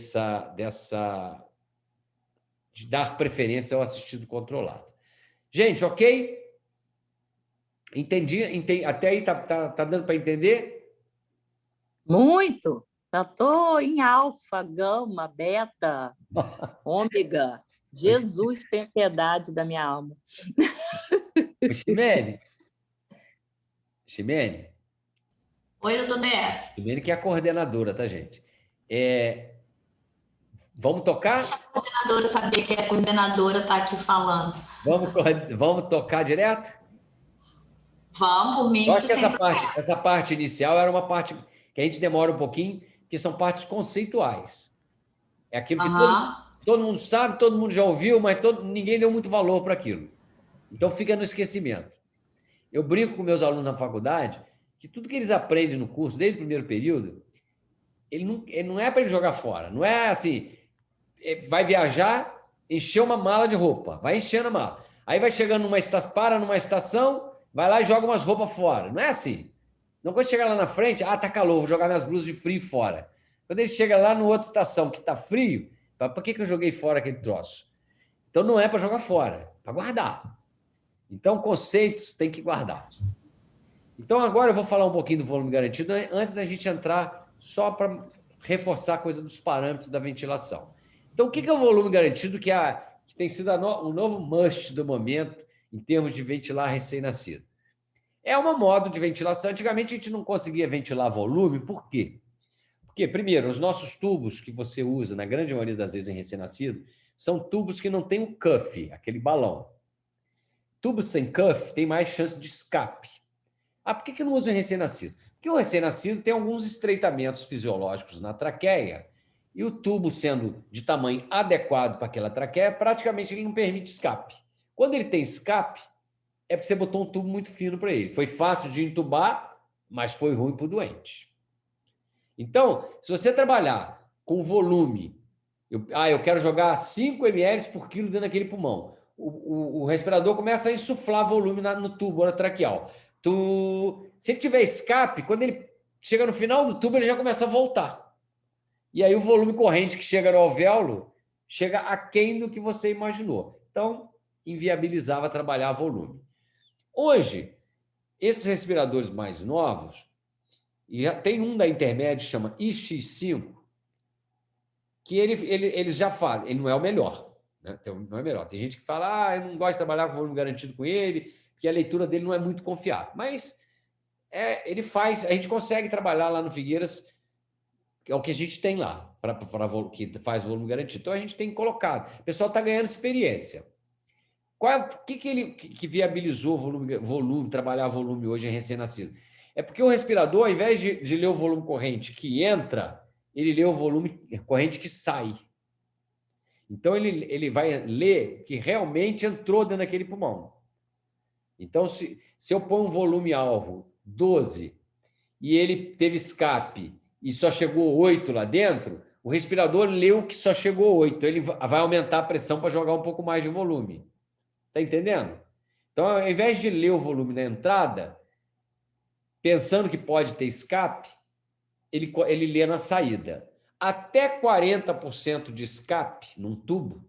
[SPEAKER 1] dar preferência ao assistido controlado. Gente, ok? Entendi. Até aí tá dando para entender?
[SPEAKER 5] Muito. Já estou em alfa, gama, beta, ômega. Jesus tem piedade da minha alma.
[SPEAKER 1] Ximene?
[SPEAKER 2] Oi, doutor Beto.
[SPEAKER 1] Ximene que é a coordenadora, tá, gente? Vamos tocar?
[SPEAKER 2] Deixa a coordenadora saber que a coordenadora está aqui falando.
[SPEAKER 1] Vamos tocar direto?
[SPEAKER 2] Vamos, por mim.
[SPEAKER 1] Eu acho que essa parte inicial era uma parte que a gente demora um pouquinho, que são partes conceituais. É aquilo que todo mundo sabe, todo mundo já ouviu, mas ninguém deu muito valor para aquilo. Então fica no esquecimento. Eu brinco com meus alunos na faculdade que tudo que eles aprendem no curso, desde o primeiro período, ele não é para ele jogar fora. Não é assim, vai viajar, encher uma mala de roupa, vai enchendo a mala. Aí vai chegando para numa estação, vai lá e joga umas roupas fora. Não é assim. Não, quando chegar lá na frente, tá calor, vou jogar minhas blusas de frio fora. Quando ele chega lá numa outra estação que tá frio, fala, por que eu joguei fora aquele troço? Então não é para jogar fora, é para guardar. Então, conceitos tem que guardar. Então, agora eu vou falar um pouquinho do volume garantido, antes da gente entrar só para reforçar a coisa dos parâmetros da ventilação. Então, o que é o volume garantido, que tem sido um novo must do momento em termos de ventilar recém-nascido? É um modo de ventilação. Antigamente, a gente não conseguia ventilar volume. Por quê? Porque, primeiro, os nossos tubos que você usa, na grande maioria das vezes em recém-nascido, são tubos que não têm o cuff, aquele balão. Tubos sem cuff tem mais chance de escape. Por que não usa em recém-nascido? Porque o recém-nascido tem alguns estreitamentos fisiológicos na traqueia e o tubo, sendo de tamanho adequado para aquela traqueia, praticamente ele não permite escape. Quando ele tem escape, é porque você botou um tubo muito fino para ele. Foi fácil de entubar, mas foi ruim para o doente. Então, se você trabalhar com volume, eu quero jogar 5 ml por quilo dentro daquele pulmão, o respirador começa a insuflar volume no tubo orotraqueal. Se ele tiver escape, quando ele chega no final do tubo, ele já começa a voltar. E aí o volume corrente que chega no alvéolo chega aquém do que você imaginou. Então, inviabilizava trabalhar volume. Hoje, esses respiradores mais novos, e tem um da Intermed, chama IX5, que eles já fazem, ele não é o melhor, né? Então, não é melhor. Tem gente que fala, eu não gosto de trabalhar com volume garantido com ele, porque a leitura dele não é muito confiável. Mas ele faz, a gente consegue trabalhar lá no Figueiras, que é o que a gente tem lá, que faz volume garantido. Então, a gente tem colocado. O pessoal está ganhando experiência. O que viabilizou volume, trabalhar volume hoje em recém-nascido? É porque o respirador, ao invés de ler o volume corrente que entra, ele lê o volume corrente que sai. Então, ele vai ler que realmente entrou dentro daquele pulmão. Então, se eu pôr um volume alvo 12 e ele teve escape e só chegou 8 lá dentro, o respirador leu que só chegou 8. Ele vai aumentar a pressão para jogar um pouco mais de volume. Está entendendo? Então, ao invés de ler o volume na entrada, pensando que pode ter escape, ele lê na saída. Até 40% de escape num tubo,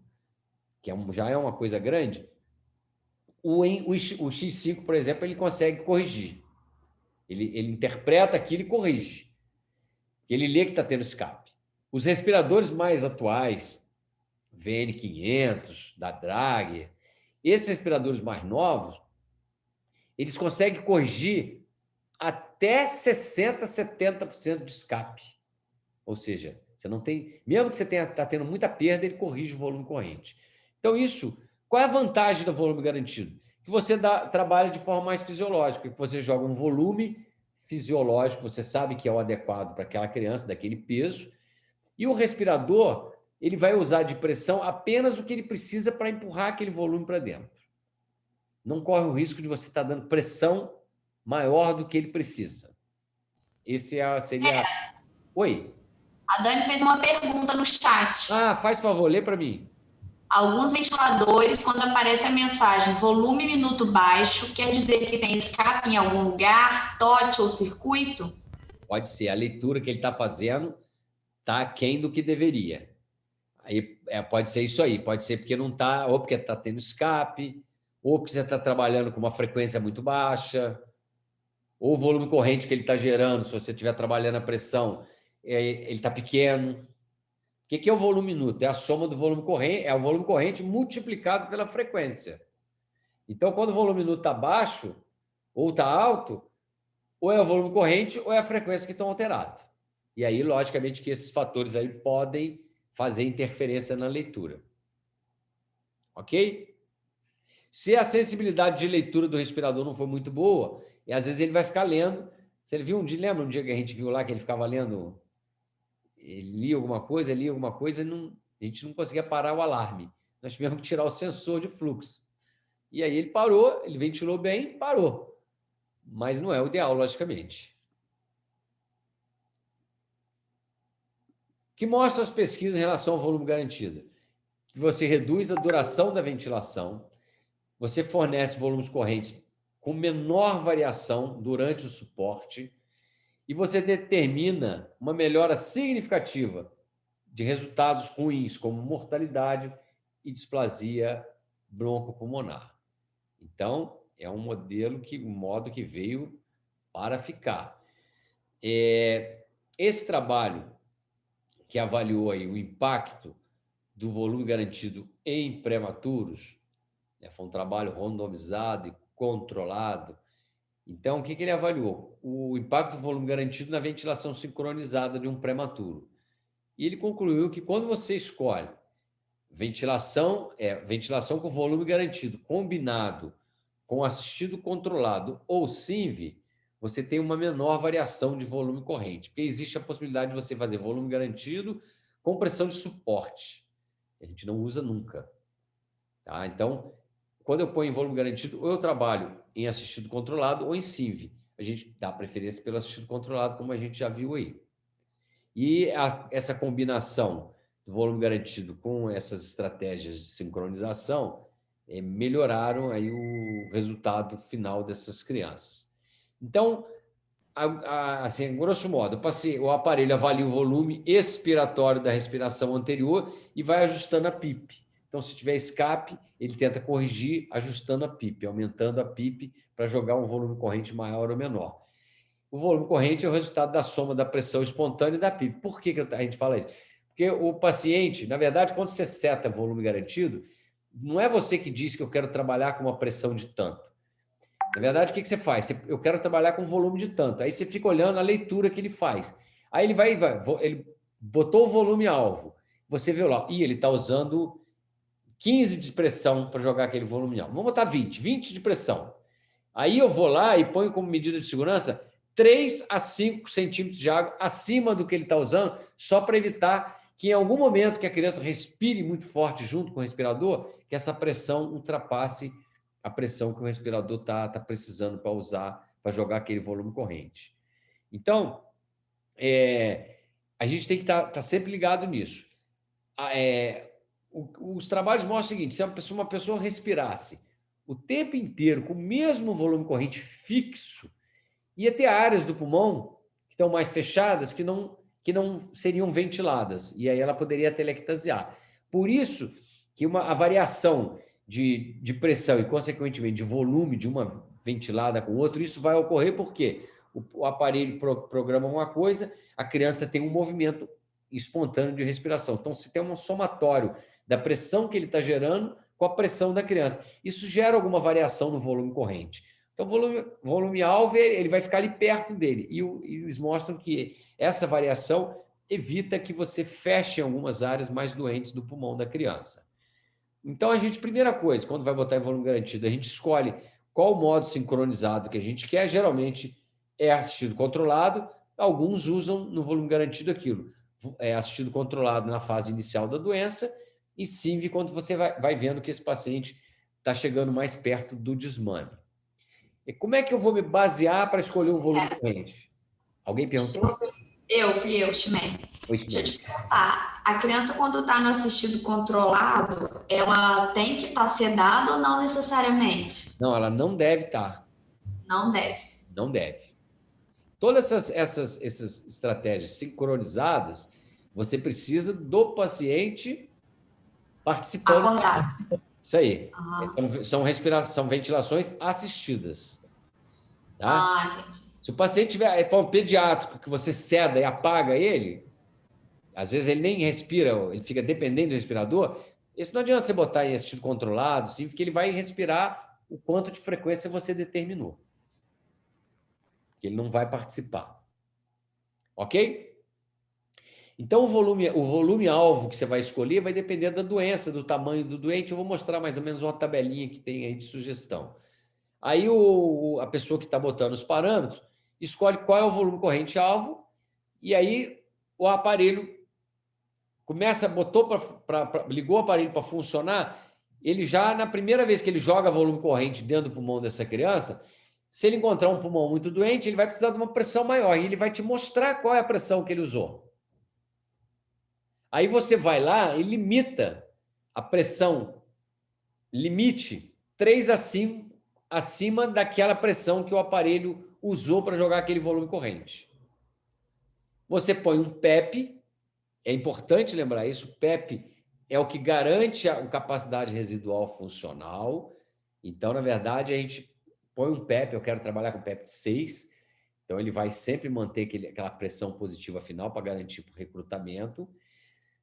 [SPEAKER 1] que já é uma coisa grande, o X5, por exemplo, ele consegue corrigir. Ele interpreta aquilo e corrige. Ele lê que está tendo escape. Os respiradores mais atuais, VN500, da Drager, esses respiradores mais novos, eles conseguem corrigir até 60%, 70% de escape. Ou seja, você não tem... Mesmo que você está tendo muita perda, ele corrige o volume corrente. Então, qual é a vantagem do volume garantido? Que você trabalha de forma mais fisiológica, que você joga um volume fisiológico, você sabe que é o adequado para aquela criança, daquele peso, e o respirador, ele vai usar de pressão apenas o que ele precisa para empurrar aquele volume para dentro. Não corre o risco de você estar dando pressão maior do que ele precisa. Esse seria... Oi?
[SPEAKER 2] A Dani fez uma pergunta no chat.
[SPEAKER 1] Faz favor, lê para mim.
[SPEAKER 2] Alguns ventiladores, quando aparece a mensagem volume minuto baixo, quer dizer que tem escape em algum lugar, TOT ou circuito?
[SPEAKER 1] Pode ser. A leitura que ele está fazendo está aquém do que deveria. Aí pode ser isso aí. Pode ser porque não está, ou porque está tendo escape, ou porque você está trabalhando com uma frequência muito baixa, ou o volume corrente que ele está gerando, se você estiver trabalhando a pressão, ele está pequeno. O que é o volume minuto? É a soma do volume corrente, é o volume corrente multiplicado pela frequência. Então, quando o volume minuto está baixo ou está alto, ou é o volume corrente ou é a frequência que estão alterados. E aí, logicamente, que esses fatores aí podem fazer interferência na leitura. Ok? Se a sensibilidade de leitura do respirador não for muito boa, e às vezes ele vai ficar lendo. Você viu lembra um dia que a gente viu lá que ele ficava lendo, ele lia alguma coisa, e a gente não conseguia parar o alarme. Nós tivemos que tirar o sensor de fluxo. E aí ele parou, ele ventilou bem, parou. Mas não é o ideal, logicamente. O que mostram as pesquisas em relação ao volume garantido? Que você reduz a duração da ventilação, você fornece volumes correntes com menor variação durante o suporte e você determina uma melhora significativa de resultados ruins, como mortalidade e displasia broncopulmonar. Então, é um modo que veio para ficar. Esse trabalho que avaliou aí o impacto do volume garantido em prematuros, foi um trabalho randomizado e controlado. Então, o que ele avaliou? O impacto do volume garantido na ventilação sincronizada de um prematuro. E ele concluiu que quando você escolhe ventilação com volume garantido combinado com assistido controlado ou SINV, você tem uma menor variação de volume corrente, porque existe a possibilidade de você fazer volume garantido com pressão de suporte. A gente não usa nunca. Tá? Então, quando eu ponho em volume garantido, ou eu trabalho em assistido controlado ou em SINV. A gente dá preferência pelo assistido controlado, como a gente já viu aí. E essa combinação do volume garantido com essas estratégias de sincronização melhoraram aí o resultado final dessas crianças. Então, assim, grosso modo, o aparelho avalia o volume expiratório da respiração anterior e vai ajustando a PIP. Então, se tiver escape, ele tenta corrigir ajustando a PIP, aumentando a PIP para jogar um volume corrente maior ou menor. O volume corrente é o resultado da soma da pressão espontânea e da PIP. Por que a gente fala isso? Porque o paciente, na verdade, quando você seta volume garantido, não é você que diz que eu quero trabalhar com uma pressão de tanto. Na verdade, o que você faz? Eu quero trabalhar com volume de tanto. Aí você fica olhando a leitura que ele faz. Aí ele botou o volume alvo. Você vê lá, ele está usando 15 de pressão para jogar aquele volume alvo. Vamos botar 20 de pressão. Aí eu vou lá e ponho como medida de segurança 3 a 5 centímetros de água acima do que ele está usando, só para evitar que em algum momento que a criança respire muito forte junto com o respirador, que essa pressão ultrapasse a pressão que o respirador está precisando para usar, para jogar aquele volume corrente. Então, a gente tem que estar sempre ligado nisso. Os trabalhos mostram o seguinte: se uma pessoa respirasse o tempo inteiro com o mesmo volume corrente fixo, ia ter áreas do pulmão que estão mais fechadas, que não seriam ventiladas, e aí ela poderia telectasiar. Por isso que a variação de pressão e, consequentemente, de volume de uma ventilada com outra, isso vai ocorrer porque o aparelho programa uma coisa, a criança tem um movimento espontâneo de respiração. Então, se tem um somatório da pressão que ele está gerando com a pressão da criança. Isso gera alguma variação no volume corrente. Então, o volume-alvo ele vai ficar ali perto dele. E eles mostram que essa variação evita que você feche algumas áreas mais doentes do pulmão da criança. Então, primeira coisa, quando vai botar em volume garantido, a gente escolhe qual o modo sincronizado que a gente quer. Geralmente é assistido controlado. Alguns usam no volume garantido aquilo. É assistido controlado na fase inicial da doença e SINV quando você vai vendo que esse paciente está chegando mais perto do desmame. E como é que eu vou me basear para escolher o volume corrente? Alguém perguntou?
[SPEAKER 2] Chimé. Deixa eu te perguntar, a criança quando está no assistido controlado, ela tem que estar sedada ou não necessariamente?
[SPEAKER 1] Não, ela não deve estar.
[SPEAKER 2] Não deve.
[SPEAKER 1] Não deve. Todas essas estratégias sincronizadas, você precisa do paciente participando.
[SPEAKER 2] Acordado.
[SPEAKER 1] Isso aí. São ventilações assistidas. Tá?
[SPEAKER 2] Entendi.
[SPEAKER 1] Se o paciente tiver um pediátrico que você ceda e apaga ele, às vezes ele nem respira, ele fica dependendo do respirador, isso não adianta você botar em assistido controlado, sim, porque ele vai respirar o quanto de frequência você determinou. Ele não vai participar. Ok? Então, o volume alvo que você vai escolher vai depender da doença, do tamanho do doente. Eu vou mostrar mais ou menos uma tabelinha que tem aí de sugestão. Aí, a pessoa que está botando os parâmetros escolhe qual é o volume corrente alvo e aí o aparelho ligou o aparelho para funcionar, ele já, na primeira vez que ele joga volume corrente dentro do pulmão dessa criança, se ele encontrar um pulmão muito doente, ele vai precisar de uma pressão maior e ele vai te mostrar qual é a pressão que ele usou. Aí você vai lá e limita a pressão, limite 3 a 5 acima daquela pressão que o aparelho usou para jogar aquele volume corrente. Você põe um PEP, é importante lembrar isso, o PEP é o que garante a capacidade residual funcional. Então, na verdade, a gente põe um PEP, eu quero trabalhar com PEP de 6, então ele vai sempre manter aquela pressão positiva final para garantir o recrutamento.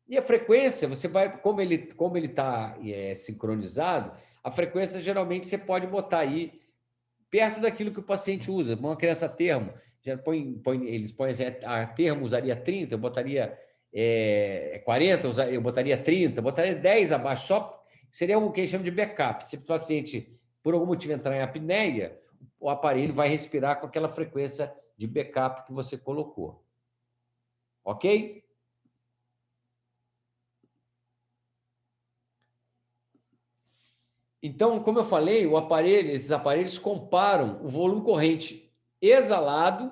[SPEAKER 1] E a frequência, você vai, como ele está sincronizado, a frequência geralmente você pode botar aí perto daquilo que o paciente usa. Uma criança a termo, eles põem assim, a termo usaria 30, eu botaria 40, eu botaria 30, botaria 10 abaixo, só seria o que eles chamam de backup. Se o paciente, por algum motivo, entrar em apneia, o aparelho vai respirar com aquela frequência de backup que você colocou. Ok? Então, como eu falei, esses aparelhos comparam o volume corrente exalado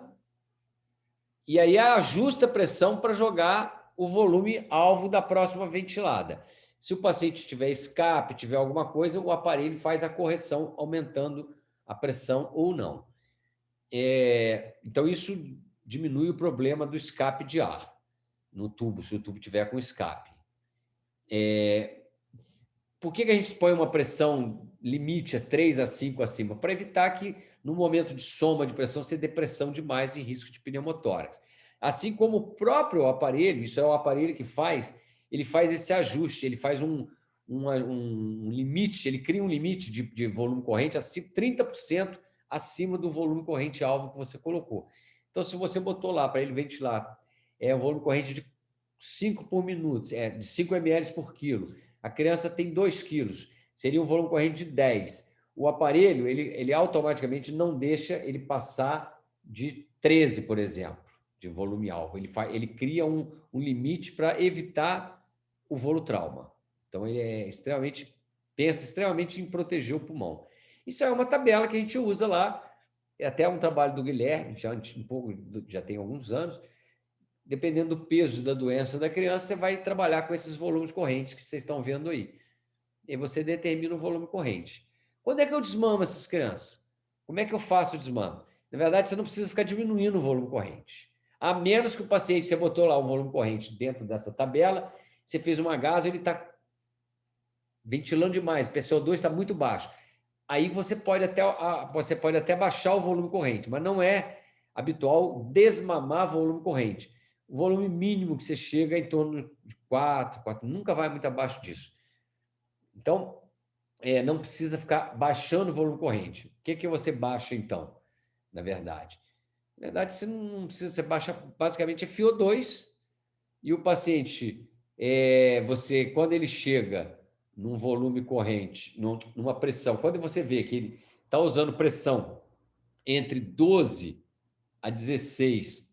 [SPEAKER 1] e aí ajusta a pressão para jogar o volume alvo da próxima ventilada. Se o paciente tiver escape, tiver alguma coisa, o aparelho faz a correção aumentando a pressão ou não. Então, isso diminui o problema do escape de ar no tubo, se o tubo tiver com escape. Por que a gente põe uma pressão limite a 3 a 5 acima? Para evitar que, no momento de soma de pressão, você dê pressão demais e risco de pneumotórax. Assim como o próprio aparelho, isso é o aparelho que faz, ele faz esse ajuste, ele faz um limite, ele cria um limite de volume corrente a 30% acima do volume corrente alvo que você colocou. Então, se você botou lá para ele ventilar o volume corrente de 5 por minuto, de 5 ml por quilo, a criança tem 2 quilos, seria um volume corrente de 10. O aparelho, ele automaticamente não deixa ele passar de 13, por exemplo, de volume alvo. Ele cria um limite para evitar o volutrauma. Então, ele pensa extremamente em proteger o pulmão. Isso é uma tabela que a gente usa lá, é até um trabalho do Guilherme, já tem alguns anos. Dependendo do peso da doença da criança, você vai trabalhar com esses volumes correntes que vocês estão vendo aí. E você determina o volume corrente. Quando é que eu desmamo essas crianças? Como é que eu faço o desmame? Na verdade, você não precisa ficar diminuindo o volume corrente. A menos que o paciente, você botou lá um volume corrente dentro dessa tabela, você fez uma gás, ele está ventilando demais, o PCO2 está muito baixo. Aí você pode até baixar o volume corrente, mas não é habitual desmamar volume corrente. O volume mínimo que você chega é em torno de 4, nunca vai muito abaixo disso. Então, não precisa ficar baixando o volume corrente. O que você baixa, então, na verdade? Na verdade, você não precisa, você baixa basicamente FiO2 e o paciente, quando ele chega num volume corrente, numa pressão, quando você vê que ele está usando pressão entre 12 a 16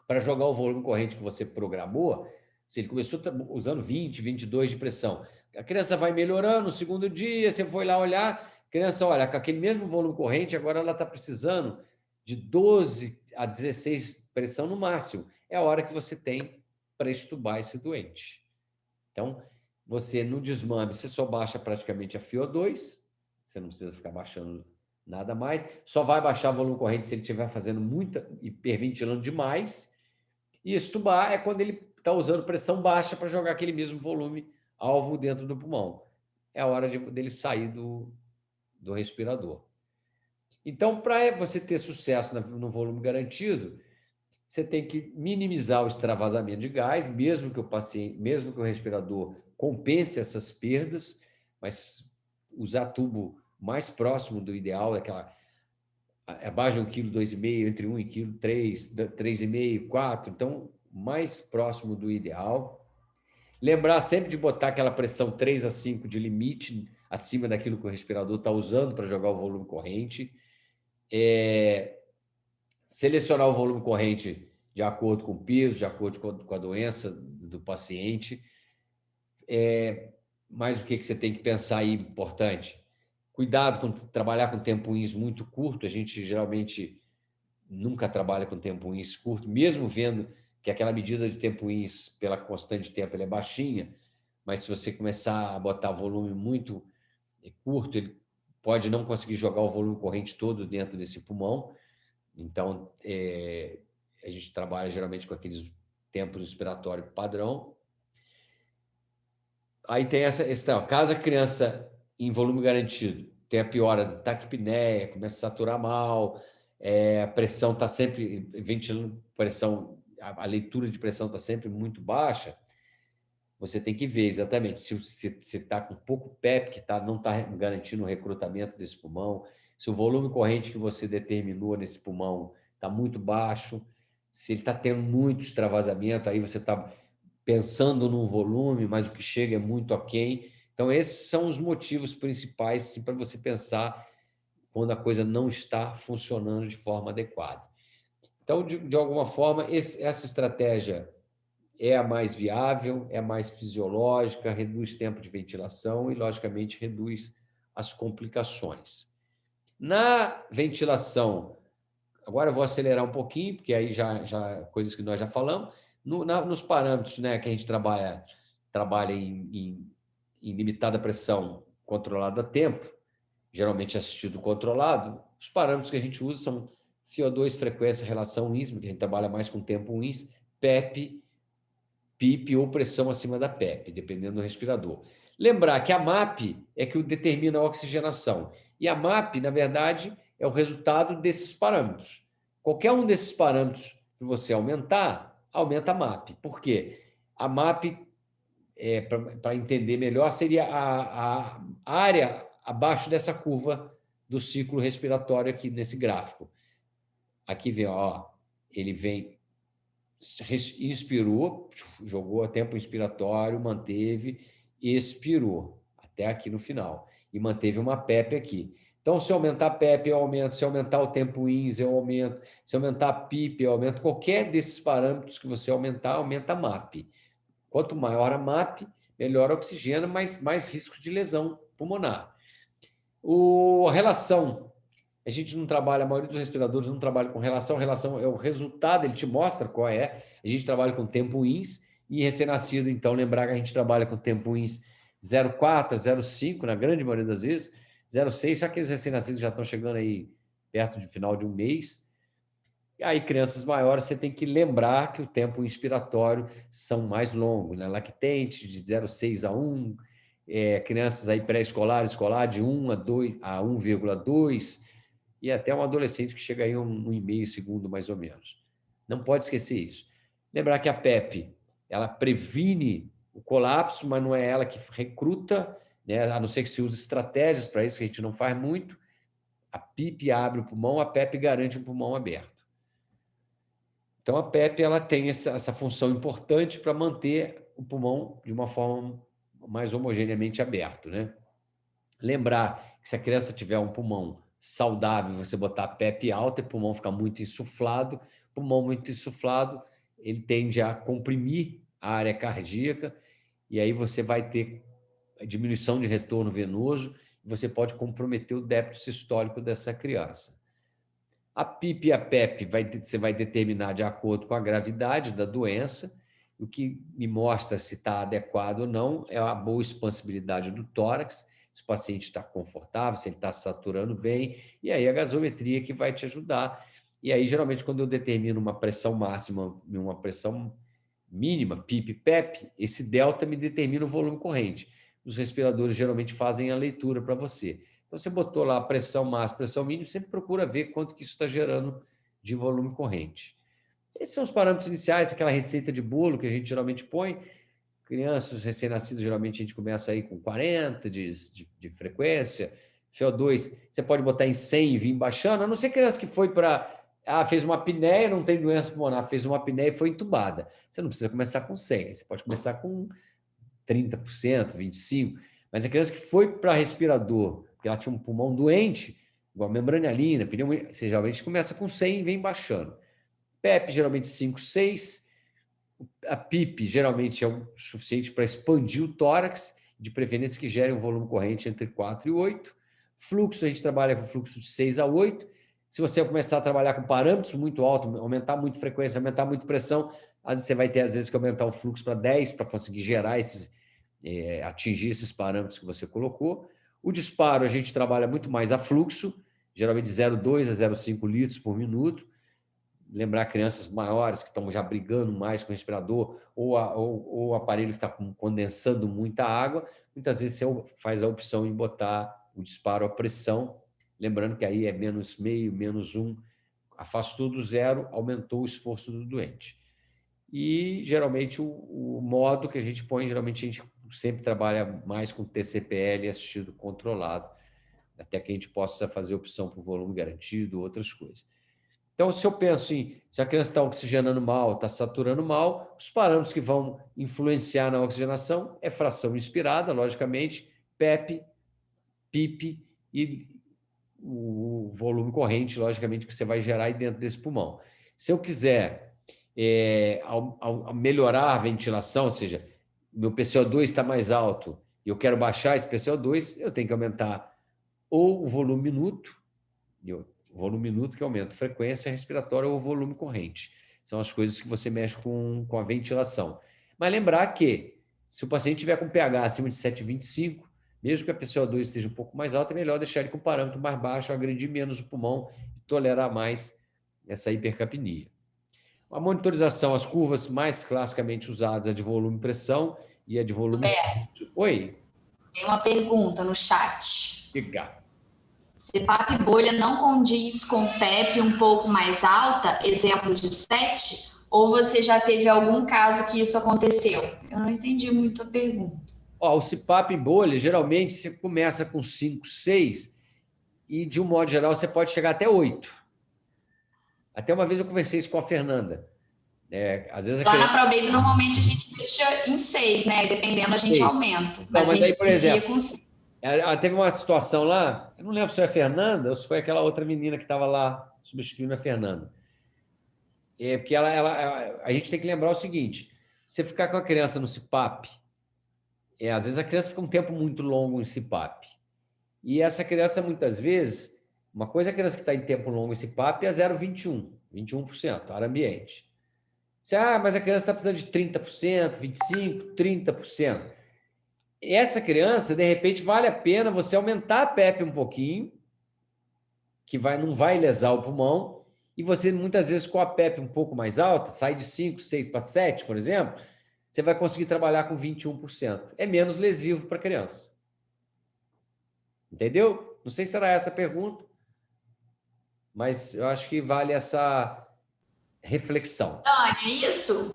[SPEAKER 1] para jogar o volume corrente que você programou, se ele começou usando 20, 22 de pressão, a criança vai melhorando, no segundo dia, você foi lá olhar, a criança, olha, com aquele mesmo volume corrente, agora ela está precisando de 12 a 16 pressão no máximo. É a hora que você tem para extubar esse doente. Então, você no desmame, você só baixa praticamente a FiO2, você não precisa ficar baixando nada mais, só vai baixar o volume corrente se ele estiver fazendo muita, hiperventilando demais, e extubar é quando ele está usando pressão baixa para jogar aquele mesmo volume alvo dentro do pulmão. É a hora dele sair do respirador. Então, para você ter sucesso no volume garantido, você tem que minimizar o extravasamento de gás, mesmo que o respirador compense essas perdas, mas usar tubo mais próximo do ideal, abaixo de 1,5 kg, 2,5 entre 1 e quilo, 3, 3,5, 4, então mais próximo do ideal. Lembrar sempre de botar aquela pressão 3 a 5 de limite acima daquilo que o respirador está usando para jogar o volume corrente. Selecionar o volume corrente de acordo com o peso, de acordo com a doença do paciente. Mas o que você tem que pensar aí, importante? Cuidado com trabalhar com tempo-ins muito curto. A gente geralmente nunca trabalha com tempo-ins curto, mesmo vendo que aquela medida de tempo-ins pela constante de tempo ela é baixinha, mas se você começar a botar volume muito curto, ele pode não conseguir jogar o volume corrente todo dentro desse pulmão. Então, a gente trabalha geralmente com aqueles tempos respiratórios padrão. Aí tem caso a criança em volume garantido tem a piora da taquipneia, começa a saturar mal, a pressão está sempre ventilando, a leitura de pressão está sempre muito baixa, você tem que ver exatamente se está com pouco PEP, que não está garantindo o recrutamento desse pulmão, se o volume corrente que você determinou nesse pulmão está muito baixo, se ele está tendo muito extravasamento, aí você está pensando num volume, mas o que chega é muito aquém. Então, esses são os motivos principais para você pensar quando a coisa não está funcionando de forma adequada. Então, de alguma forma, essa estratégia é a mais viável, é a mais fisiológica, reduz tempo de ventilação e, logicamente, reduz as complicações. Na ventilação, agora eu vou acelerar um pouquinho, porque aí já coisas que nós já falamos, nos parâmetros, né, que a gente trabalha em limitada pressão controlada a tempo, geralmente assistido controlado, os parâmetros que a gente usa são FiO2, frequência, relação WINS, porque a gente trabalha mais com tempo WINS, PEP, PIP ou pressão acima da PEP, dependendo do respirador. Lembrar que a MAP é que determina a oxigenação. E a MAP, na verdade, é o resultado desses parâmetros. Qualquer um desses parâmetros que você aumentar, aumenta a MAP. Por quê? A MAP, para entender melhor, seria a área abaixo dessa curva do ciclo respiratório aqui nesse gráfico. Aqui vem, ó, ele vem, inspirou, jogou a tempo inspiratório, manteve, expirou, até aqui no final, e manteve uma PEP aqui. Então, se aumentar a PEP, eu aumento, se aumentar o tempo INS, eu aumento, se aumentar a PIP, eu aumento, qualquer desses parâmetros que você aumentar, aumenta a MAP. Quanto maior a MAP, melhor oxigênio, mas mais risco de lesão pulmonar. A relação, a gente não trabalha, a maioria dos respiradores não trabalha com relação, relação é o resultado, ele te mostra qual é, a gente trabalha com tempo INS, e recém-nascido, então, lembrar que a gente trabalha com tempo INS 0,4 a 0,5, na grande maioria das vezes, 0,6, só que aqueles recém-nascidos já estão chegando aí perto de final de um mês. E aí, crianças maiores, você tem que lembrar que o tempo inspiratório são mais longos, né? Lactente, de 0,6 a 1, crianças aí pré-escolar, escolar, de 1 a 1,2, e até um adolescente que chega aí a 1,5 segundo, mais ou menos. Não pode esquecer isso. Lembrar que a PEP, ela previne o colapso, mas não é ela que recruta, né? A não ser que se use estratégias para isso, que a gente não faz muito. A PIP abre o pulmão, a PEP garante um pulmão aberto. Então, a PEP ela tem essa função importante para manter o pulmão de uma forma mais homogeneamente aberto, né? Lembrar que se a criança tiver um pulmão saudável, você botar a PEP alta, e o pulmão fica muito insuflado, pulmão muito insuflado, ele tende a comprimir a área cardíaca, e aí você vai ter diminuição de retorno venoso, e você pode comprometer o débito sistólico dessa criança. A PIP e a PEP você vai determinar de acordo com a gravidade da doença. O que me mostra se está adequado ou não é a boa expansibilidade do tórax, se o paciente está confortável, se ele está saturando bem, e aí a gasometria que vai te ajudar. E aí, geralmente, quando eu determino uma pressão máxima e uma pressão mínima, PIP e PEP, esse delta me determina o volume corrente. Os respiradores geralmente fazem a leitura para você. Então, você botou lá a pressão máxima, pressão mínima, sempre procura ver quanto que isso está gerando de volume corrente. Esses são os parâmetros iniciais, aquela receita de bolo que a gente geralmente põe. Crianças recém-nascidas, geralmente a gente começa aí com 40 de frequência. FiO2, você pode botar em 100 e vir baixando, a não ser criança que foi para... fez uma apneia, não tem doença pulmonar, fez uma apneia e foi entubada. Você não precisa começar com 100, você pode começar com 30%, 25%. Mas a criança que foi para respirador, porque ela tinha um pulmão doente, igual membranialina, pneumonia, você geralmente começa com 100 e vem baixando. PEP, geralmente 5, 6. A PIP, geralmente, é o suficiente para expandir o tórax, de preferência que gere um volume corrente entre 4 e 8. Fluxo, a gente trabalha com fluxo de 6 a 8. Se você começar a trabalhar com parâmetros muito altos, aumentar muito a frequência, aumentar muito a pressão, às vezes você vai ter, que aumentar o fluxo para 10 para conseguir gerar atingir esses parâmetros que você colocou. O disparo, a gente trabalha muito mais a fluxo, geralmente de 0,2 a 0,5 litros por minuto. Lembrar crianças maiores que estão já brigando mais com o respirador, ou o aparelho que está condensando muita água, muitas vezes você faz a opção em botar o disparo à pressão, lembrando que aí é -0,5, -1, afastou do zero, aumentou o esforço do doente. E, geralmente, o modo que a gente põe, geralmente a gente sempre trabalha mais com TCPL assistido controlado, até que a gente possa fazer opção por volume garantido, outras coisas. Então, se eu penso em, se a criança está oxigenando mal, está saturando mal, os parâmetros que vão influenciar na oxigenação é fração inspirada, logicamente, PEP, PIP e o volume corrente, logicamente, que você vai gerar aí dentro desse pulmão. Se eu quiser ao melhorar a ventilação, ou seja, meu PCO2 está mais alto e eu quero baixar esse PCO2, eu tenho que aumentar ou o volume minuto, o volume minuto que aumenta a frequência respiratória ou o volume corrente. São as coisas que você mexe com a ventilação. Mas lembrar que, se o paciente tiver com pH acima de 7,25, mesmo que a PCO2 esteja um pouco mais alta, é melhor deixar ele com parâmetro mais baixo, agredir menos o pulmão e tolerar mais essa hipercapnia. A monitorização, as curvas mais classicamente usadas, a de volume e pressão e a de volume... Oi?
[SPEAKER 2] Tem uma pergunta no chat.
[SPEAKER 1] Diga.
[SPEAKER 2] CPAP e bolha não condiz com PEP um pouco mais alta, exemplo de 7? Ou você já teve algum caso que isso aconteceu? Eu não entendi muito a pergunta.
[SPEAKER 1] O CPAP em bolha, geralmente, você começa com 5, 6 e, de um modo geral, você pode chegar até 8. Até uma vez eu conversei isso com a Fernanda. Às vezes
[SPEAKER 2] Lá na ProBaby, normalmente, a gente deixa em 6, né? Dependendo, a gente aumenta. Mas a gente inicia com 5.
[SPEAKER 1] Ela teve uma situação lá, eu não lembro se foi a Fernanda ou se foi aquela outra menina que estava lá substituindo a Fernanda. Porque a gente tem que lembrar o seguinte, você ficar com a criança no CPAP, às vezes a criança fica um tempo muito longo em CPAP. E essa criança, muitas vezes, uma coisa é a criança que está em tempo longo em CPAP é 0,21, 21%, ar ambiente. Mas a criança está precisando de 30%, 25%, 30%. Essa criança, de repente, vale a pena você aumentar a PEP um pouquinho, que não vai lesar o pulmão, e você, muitas vezes, com a PEP um pouco mais alta, sai de 5, 6 para 7, por exemplo, você vai conseguir trabalhar com 21%. É menos lesivo para a criança. Entendeu? Não sei se era essa a pergunta, mas eu acho que vale essa reflexão.
[SPEAKER 2] Dani, é isso?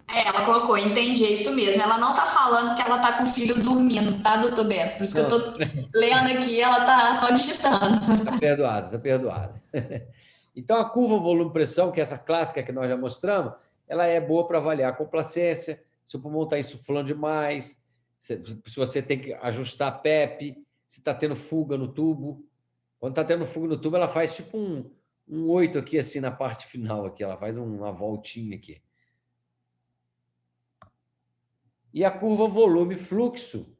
[SPEAKER 2] Ela colocou, entendi, é isso mesmo. Ela não está falando que ela está com o filho dormindo, tá, doutor Beto? Por isso que eu estou lendo aqui, ela está só digitando.
[SPEAKER 1] Está perdoada, está perdoada. Então, a curva volume-pressão, que é essa clássica que nós já mostramos, ela é boa para avaliar a complacência, se o pulmão está insuflando demais, se você tem que ajustar a PEP, se está tendo fuga no tubo. Quando está tendo fuga no tubo, ela faz tipo um 8 aqui, assim, na parte final, aqui. Ela faz uma voltinha aqui. E a curva volume-fluxo,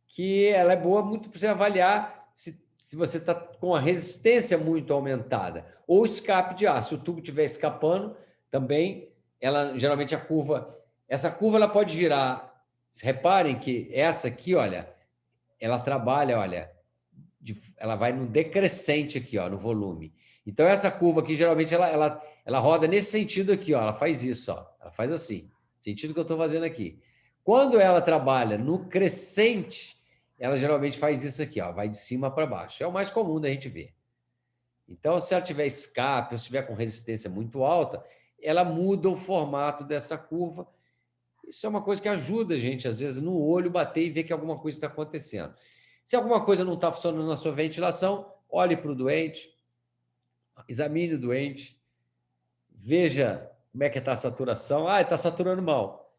[SPEAKER 1] que ela é boa muito para você avaliar se você está com a resistência muito aumentada ou escape de ar. Se o tubo estiver escapando, também, geralmente essa curva ela pode girar. Reparem que essa aqui, olha, ela trabalha, olha, ela vai no decrescente aqui, ó, no volume. Então, essa curva aqui, geralmente, ela roda nesse sentido aqui, ó, ela faz isso, ó, ela faz assim, sentido que eu estou fazendo aqui. Quando ela trabalha no crescente, ela geralmente faz isso aqui, ó, vai de cima para baixo. É o mais comum da gente ver. Então, se ela tiver escape, ou se estiver com resistência muito alta, ela muda o formato dessa curva. Isso é uma coisa que ajuda a gente, às vezes, no olho bater e ver que alguma coisa está acontecendo. Se alguma coisa não está funcionando na sua ventilação, olhe para o doente, examine o doente, veja como é que está a saturação. Está saturando mal.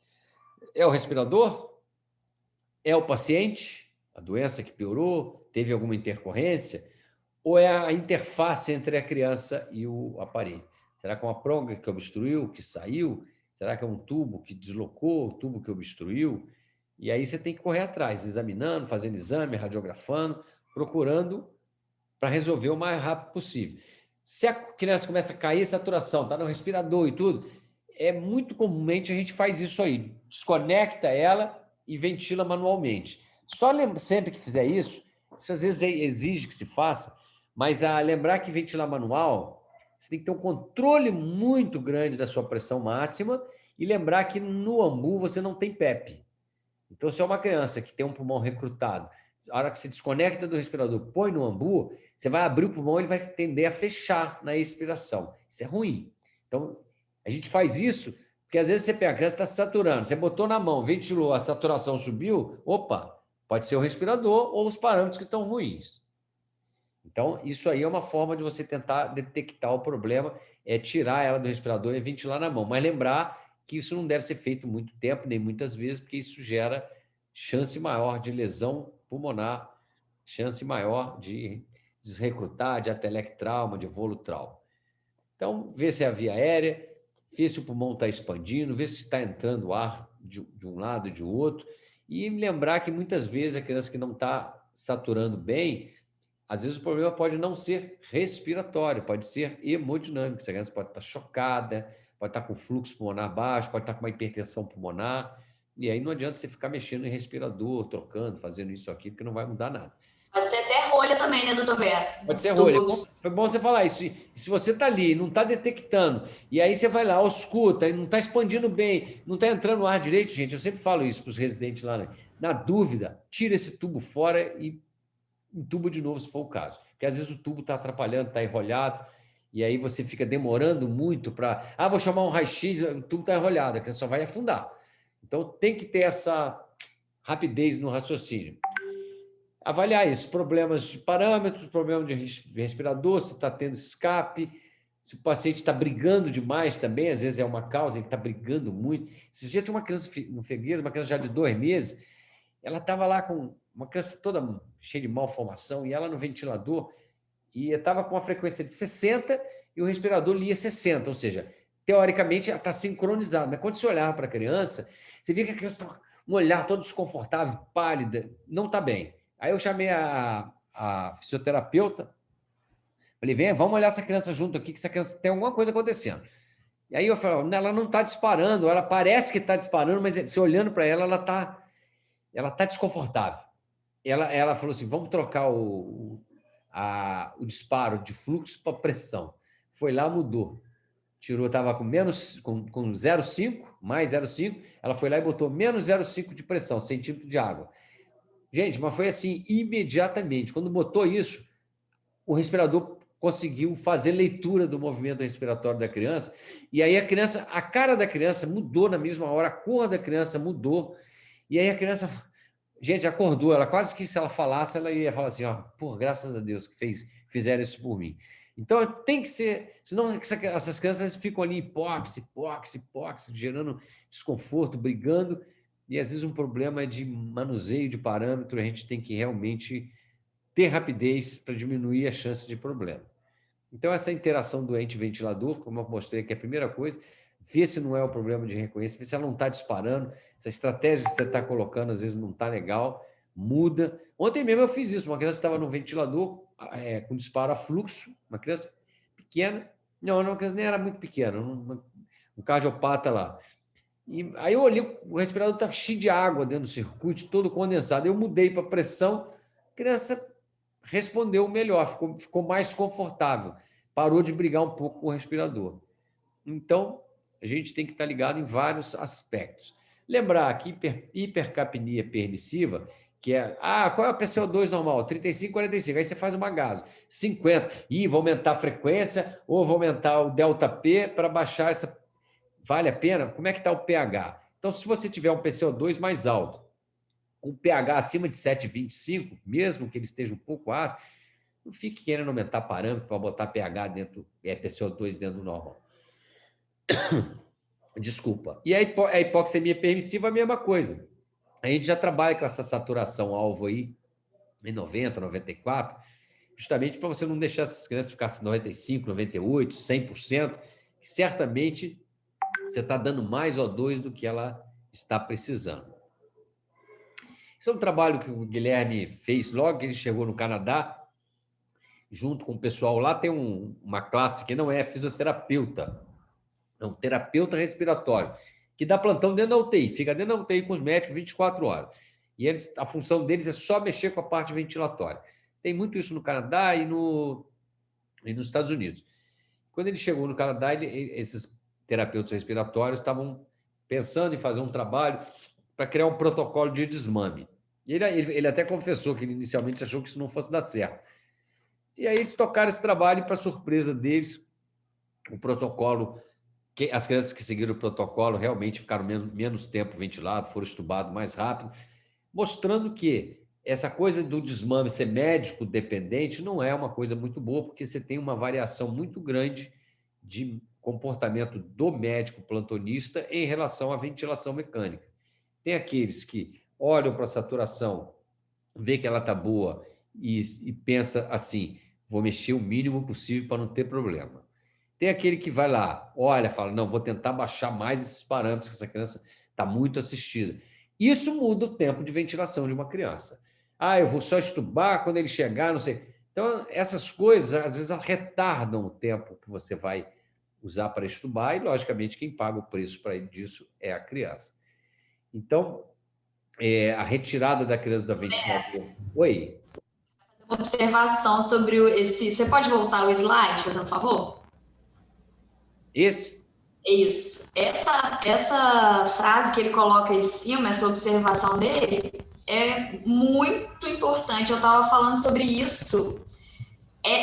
[SPEAKER 1] É o respirador? É o paciente? A doença que piorou? Teve alguma intercorrência? Ou é a interface entre a criança e o aparelho? Será que é uma pronga que obstruiu, que saiu? Será que é um tubo que deslocou, o tubo que obstruiu? E aí você tem que correr atrás, examinando, fazendo exame, radiografando, procurando para resolver o mais rápido possível. Se a criança começa a cair, saturação, está no respirador e tudo, muito comumente a gente faz isso aí, desconecta ela e ventila manualmente. Só sempre que fizer isso às vezes exige que se faça, mas lembrar que ventilar manual, você tem que ter um controle muito grande da sua pressão máxima e lembrar que no ambu você não tem PEP. Então, se é uma criança que tem um pulmão recrutado, a hora que você desconecta do respirador, põe no ambu, você vai abrir o pulmão, ele vai tender a fechar na expiração. Isso é ruim. Então, a gente faz isso porque às vezes você pega, a criança está se saturando, você botou na mão, ventilou, a saturação subiu, opa, pode ser o respirador ou os parâmetros que estão ruins. Então, isso aí é uma forma de você tentar detectar o problema, tirar ela do respirador e ventilar na mão. Mas lembrar que isso não deve ser feito muito tempo, nem muitas vezes, porque isso gera chance maior de lesão pulmonar, chance maior de desrecrutar, de atelectrauma, de volutrauma. Então, vê se é a via aérea, vê se o pulmão está expandindo, vê se está entrando ar de um lado e de outro, e lembrar que muitas vezes a criança que não está saturando bem, às vezes o problema pode não ser respiratório, pode ser hemodinâmico. Essa criança pode estar chocada, pode estar com fluxo pulmonar baixo, pode estar com uma hipertensão pulmonar, e aí não adianta você ficar mexendo em respirador, trocando, fazendo isso aqui, porque não vai mudar nada.
[SPEAKER 2] Pode ser até rolha também, né, doutor Beto?
[SPEAKER 1] Pode ser rolha. Foi bom você falar isso. E se você está ali, não está detectando, e aí você vai lá, ausculta, não está expandindo bem, não está entrando no ar direito, gente. Eu sempre falo isso para os residentes lá, né? Na dúvida, tira esse tubo fora e entuba de novo, se for o caso. Porque às vezes o tubo está atrapalhando, está enrolhado, e aí você fica demorando muito para... vou chamar um raio-x, o tubo está enrolhado, que você só vai afundar. Então, tem que ter essa rapidez no raciocínio. Avaliar isso, problemas de parâmetros, problema de respirador, se está tendo escape, se o paciente está brigando demais também, às vezes é uma causa, ele está brigando muito. Esse dia tinha uma criança no Figueiredo, uma criança já de 2 meses, ela estava lá com uma criança toda cheia de malformação, e ela no ventilador, e estava com uma frequência de 60 e o respirador lia 60, ou seja, teoricamente ela está sincronizada, mas quando você olhava para a criança, você via que a criança estava com um olhar todo desconfortável, pálida, não está bem. Aí eu chamei a fisioterapeuta, falei, vem, vamos olhar essa criança junto aqui, que essa criança tem alguma coisa acontecendo. E aí eu falei, ela não está disparando, ela parece que está disparando, mas se olhando para ela, ela tá desconfortável. Ela falou assim, vamos trocar o disparo de fluxo para pressão. Foi lá, mudou. Tirou, estava com 0,5, mais 0,5, ela foi lá e botou menos 0,5 de pressão, centímetro de água. Gente, mas foi assim, imediatamente. Quando botou isso, o respirador conseguiu fazer leitura do movimento respiratório da criança, e aí a cara da criança mudou na mesma hora, a cor da criança mudou, e aí a criança, gente, acordou, ela quase que se ela falasse, ela ia falar assim, por graças a Deus que fizeram isso por mim. Então, tem que ser, senão essas crianças ficam ali hipóxia, gerando desconforto, brigando, e às vezes um problema de manuseio de parâmetro, a gente tem que realmente ter rapidez para diminuir a chance de problema. Então, essa interação doente-ventilador, como eu mostrei aqui, é a primeira coisa, ver se não é o problema de reconhecimento, ver se ela não está disparando, se a estratégia que você está colocando às vezes não está legal, muda. Ontem mesmo eu fiz isso, uma criança estava no ventilador com disparo a fluxo, uma criança pequena, não, uma criança nem era muito pequena, um cardiopata lá. E aí eu olhei, o respirador estava cheio de água dentro do circuito, todo condensado. Eu mudei para pressão, a criança respondeu melhor, ficou mais confortável, parou de brigar um pouco com o respirador. Então, a gente tem que estar ligado em vários aspectos. Lembrar que hipercapnia permissiva, que é, qual é a PCO2 normal? 35, 45. Aí você faz uma gaso. 50. Vou aumentar a frequência ou vou aumentar o ΔP para baixar essa... Vale a pena? Como é que está o pH? Então, se você tiver um PCO2 mais alto, com pH acima de 7,25, mesmo que ele esteja um pouco ácido, não fique querendo aumentar parâmetro para botar pH dentro, PCO2 dentro do normal. Desculpa. E a hipoxemia permissiva é a mesma coisa. A gente já trabalha com essa saturação alvo aí em 90, 94, justamente para você não deixar essas crianças ficarem 95, 98, 100%, que certamente você está dando mais O2 do que ela está precisando. Isso é um trabalho que o Guilherme fez logo que ele chegou no Canadá, junto com o pessoal lá. Tem uma classe que não é fisioterapeuta, é um terapeuta respiratório, que dá plantão dentro da UTI, fica dentro da UTI com os médicos 24 horas. E a função deles é só mexer com a parte ventilatória. Tem muito isso no Canadá e nos Estados Unidos. Quando ele chegou no Canadá, esses terapeutas respiratórios estavam pensando em fazer um trabalho para criar um protocolo de desmame. Ele até confessou que ele inicialmente achou que isso não fosse dar certo. E aí eles tocaram esse trabalho e, para surpresa deles, o protocolo, as crianças que seguiram o protocolo realmente ficaram menos tempo ventilados, foram estubados mais rápido, mostrando que essa coisa do desmame ser médico dependente não é uma coisa muito boa, porque você tem uma variação muito grande de comportamento do médico plantonista em relação à ventilação mecânica. Tem aqueles que olham para a saturação, vê que ela está boa e pensa assim, vou mexer o mínimo possível para não ter problema. Tem aquele que vai lá, olha, fala, não, vou tentar baixar mais esses parâmetros, que essa criança está muito assistida. Isso muda o tempo de ventilação de uma criança. Eu vou só estubar quando ele chegar, não sei. Então, essas coisas, às vezes, retardam o tempo que você vai usar para estubar e, logicamente, quem paga o preço disso é a criança. Então, a retirada da criança da ventilação... Oi?
[SPEAKER 2] observação sobre esse. Você pode voltar o slide, fazendo favor?
[SPEAKER 1] Esse?
[SPEAKER 2] Isso. Essa frase que ele coloca em cima, essa observação dele, é muito importante. Eu estava falando sobre isso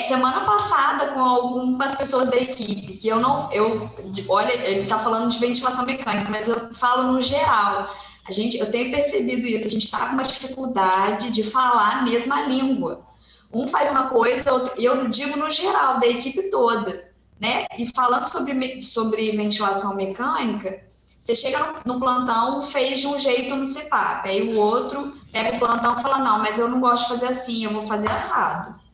[SPEAKER 2] semana passada com algumas pessoas da equipe, que olha, ele está falando de ventilação mecânica, mas eu falo no geral. Eu tenho percebido isso, a gente está com uma dificuldade de falar a mesma língua. Um faz uma coisa, e eu digo no geral, da equipe toda, né? E falando sobre ventilação mecânica, você chega no plantão, fez de um jeito no CPAP, aí o outro pega o plantão e fala, não, mas eu não gosto de fazer assim, eu vou fazer assado.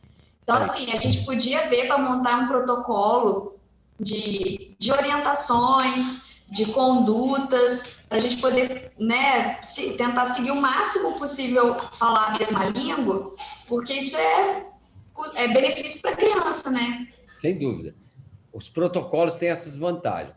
[SPEAKER 2] Então, assim, a gente podia ver para montar um protocolo de orientações, de condutas, para a gente poder, né, tentar seguir o máximo possível falar a mesma língua, porque isso é benefício para a criança, né?
[SPEAKER 1] Sem dúvida. Os protocolos têm essas vantagens.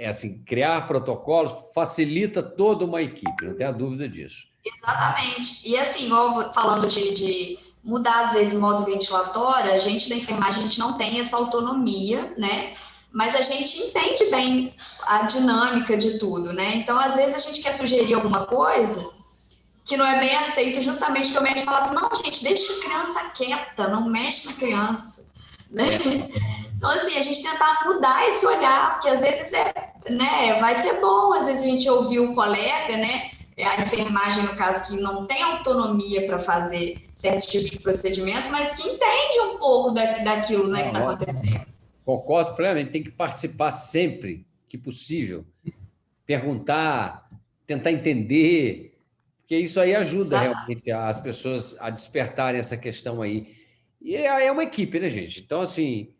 [SPEAKER 1] Assim, criar protocolos facilita toda uma equipe, não tenha dúvida disso.
[SPEAKER 2] Exatamente. E assim, falando de mudar, às vezes, o modo ventilatório, a gente da enfermagem, a gente não tem essa autonomia, né? Mas a gente entende bem a dinâmica de tudo, né? Então, às vezes, a gente quer sugerir alguma coisa que não é bem aceito, justamente porque o médico fala assim, não, gente, deixa a criança quieta, não mexe na criança, né? Então, assim, a gente tentar mudar esse olhar, porque às vezes né, vai ser bom, às vezes a gente ouvir o colega, né? A enfermagem, no caso, que não tem autonomia para fazer certos tipos de procedimento, mas que entende um pouco daquilo, né, que está acontecendo.
[SPEAKER 1] Concordo plenamente, tem que participar sempre que possível, perguntar, tentar entender, porque isso aí ajuda realmente as pessoas a despertarem essa questão aí. E é uma equipe, né, gente? Então, assim,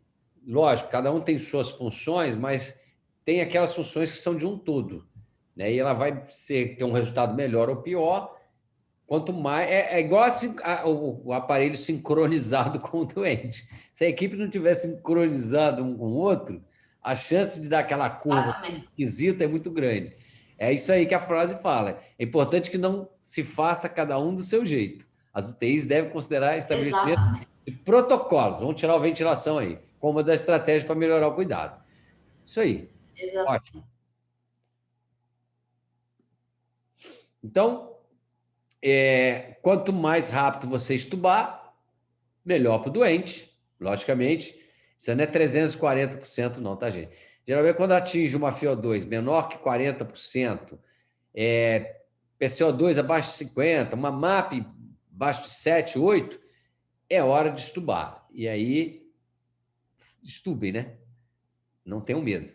[SPEAKER 1] lógico, cada um tem suas funções, mas tem aquelas funções que são de um todo, né? E ela vai ter um resultado melhor ou pior, quanto mais... É igual o aparelho sincronizado com o doente. Se a equipe não tiver sincronizado um com o outro, a chance de dar aquela curva esquisita é muito grande. É isso aí que a frase fala. É importante que não se faça cada um do seu jeito. As UTIs devem considerar estabelecimento de protocolos. Vamos tirar a ventilação aí, como uma das estratégias para melhorar o cuidado. Isso aí. Ótimo. Então, quanto mais rápido você estubar, melhor para o doente, logicamente. Isso não é 340% não, tá, gente? Geralmente, quando atinge uma FiO2 menor que 40%, PCO2 abaixo de 50%, uma MAP abaixo de 7, 8%, é hora de estubar. E aí, estubem, né? Não tenham medo.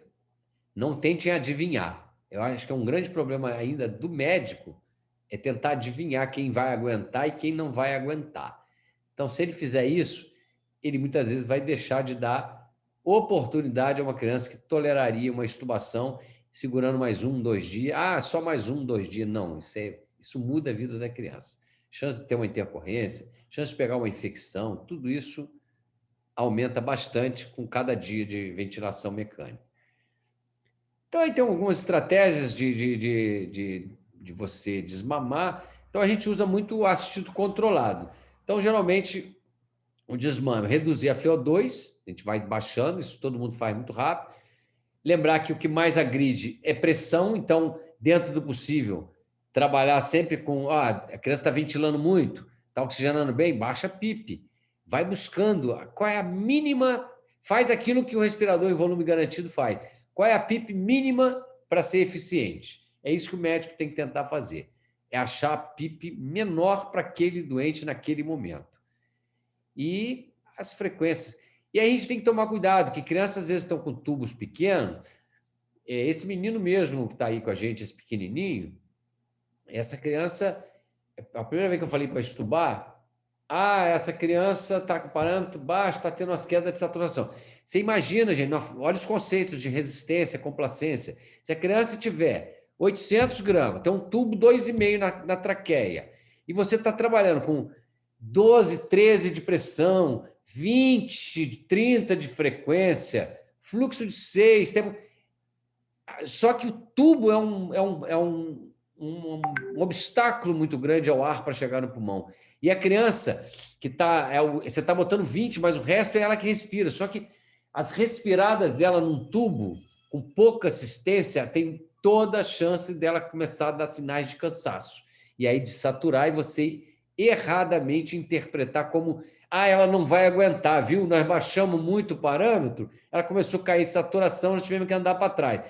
[SPEAKER 1] Não tentem adivinhar. Eu acho que é um grande problema ainda do médico é tentar adivinhar quem vai aguentar e quem não vai aguentar. Então, se ele fizer isso, ele muitas vezes vai deixar de dar oportunidade a uma criança que toleraria uma intubação segurando mais 1, 2 dias. Ah, só mais 1, 2 dias. Não, isso muda a vida da criança. Chance de ter uma intercorrência, chance de pegar uma infecção, tudo isso aumenta bastante com cada dia de ventilação mecânica. Então, aí tem algumas estratégias de você desmamar. Então, a gente usa muito o assistido controlado. Então, geralmente, o desmame, reduzir a FiO2, a gente vai baixando, isso todo mundo faz muito rápido. Lembrar que o que mais agride é pressão, então, dentro do possível, trabalhar sempre com... a criança está ventilando muito, está oxigenando bem, baixa a PIP. Vai buscando qual é a mínima... Faz aquilo que o respirador em volume garantido faz. Qual é a PIP mínima para ser eficiente? É isso que o médico tem que tentar fazer. É achar a PIP menor para aquele doente naquele momento. E as frequências. E aí a gente tem que tomar cuidado, que crianças às vezes estão com tubos pequenos. Esse menino mesmo que está aí com a gente, esse pequenininho, essa criança, a primeira vez que eu falei para estubar, essa criança está com parâmetro baixo, está tendo umas quedas de saturação. Você imagina, gente, olha os conceitos de resistência, complacência. Se a criança tiver 800 gramas, tem um tubo 2,5 na traqueia, e você está trabalhando com 12, 13 de pressão, 20, 30 de frequência, fluxo de 6, só que o tubo é um um obstáculo muito grande ao ar para chegar no pulmão. E a criança que você está botando 20, mas o resto é ela que respira. Só que as respiradas dela num tubo, com pouca assistência, tem toda a chance dela começar a dar sinais de cansaço. E aí de saturar e você erradamente interpretar como ela não vai aguentar, viu? Nós baixamos muito o parâmetro, ela começou a cair em saturação, nós tivemos que andar para trás.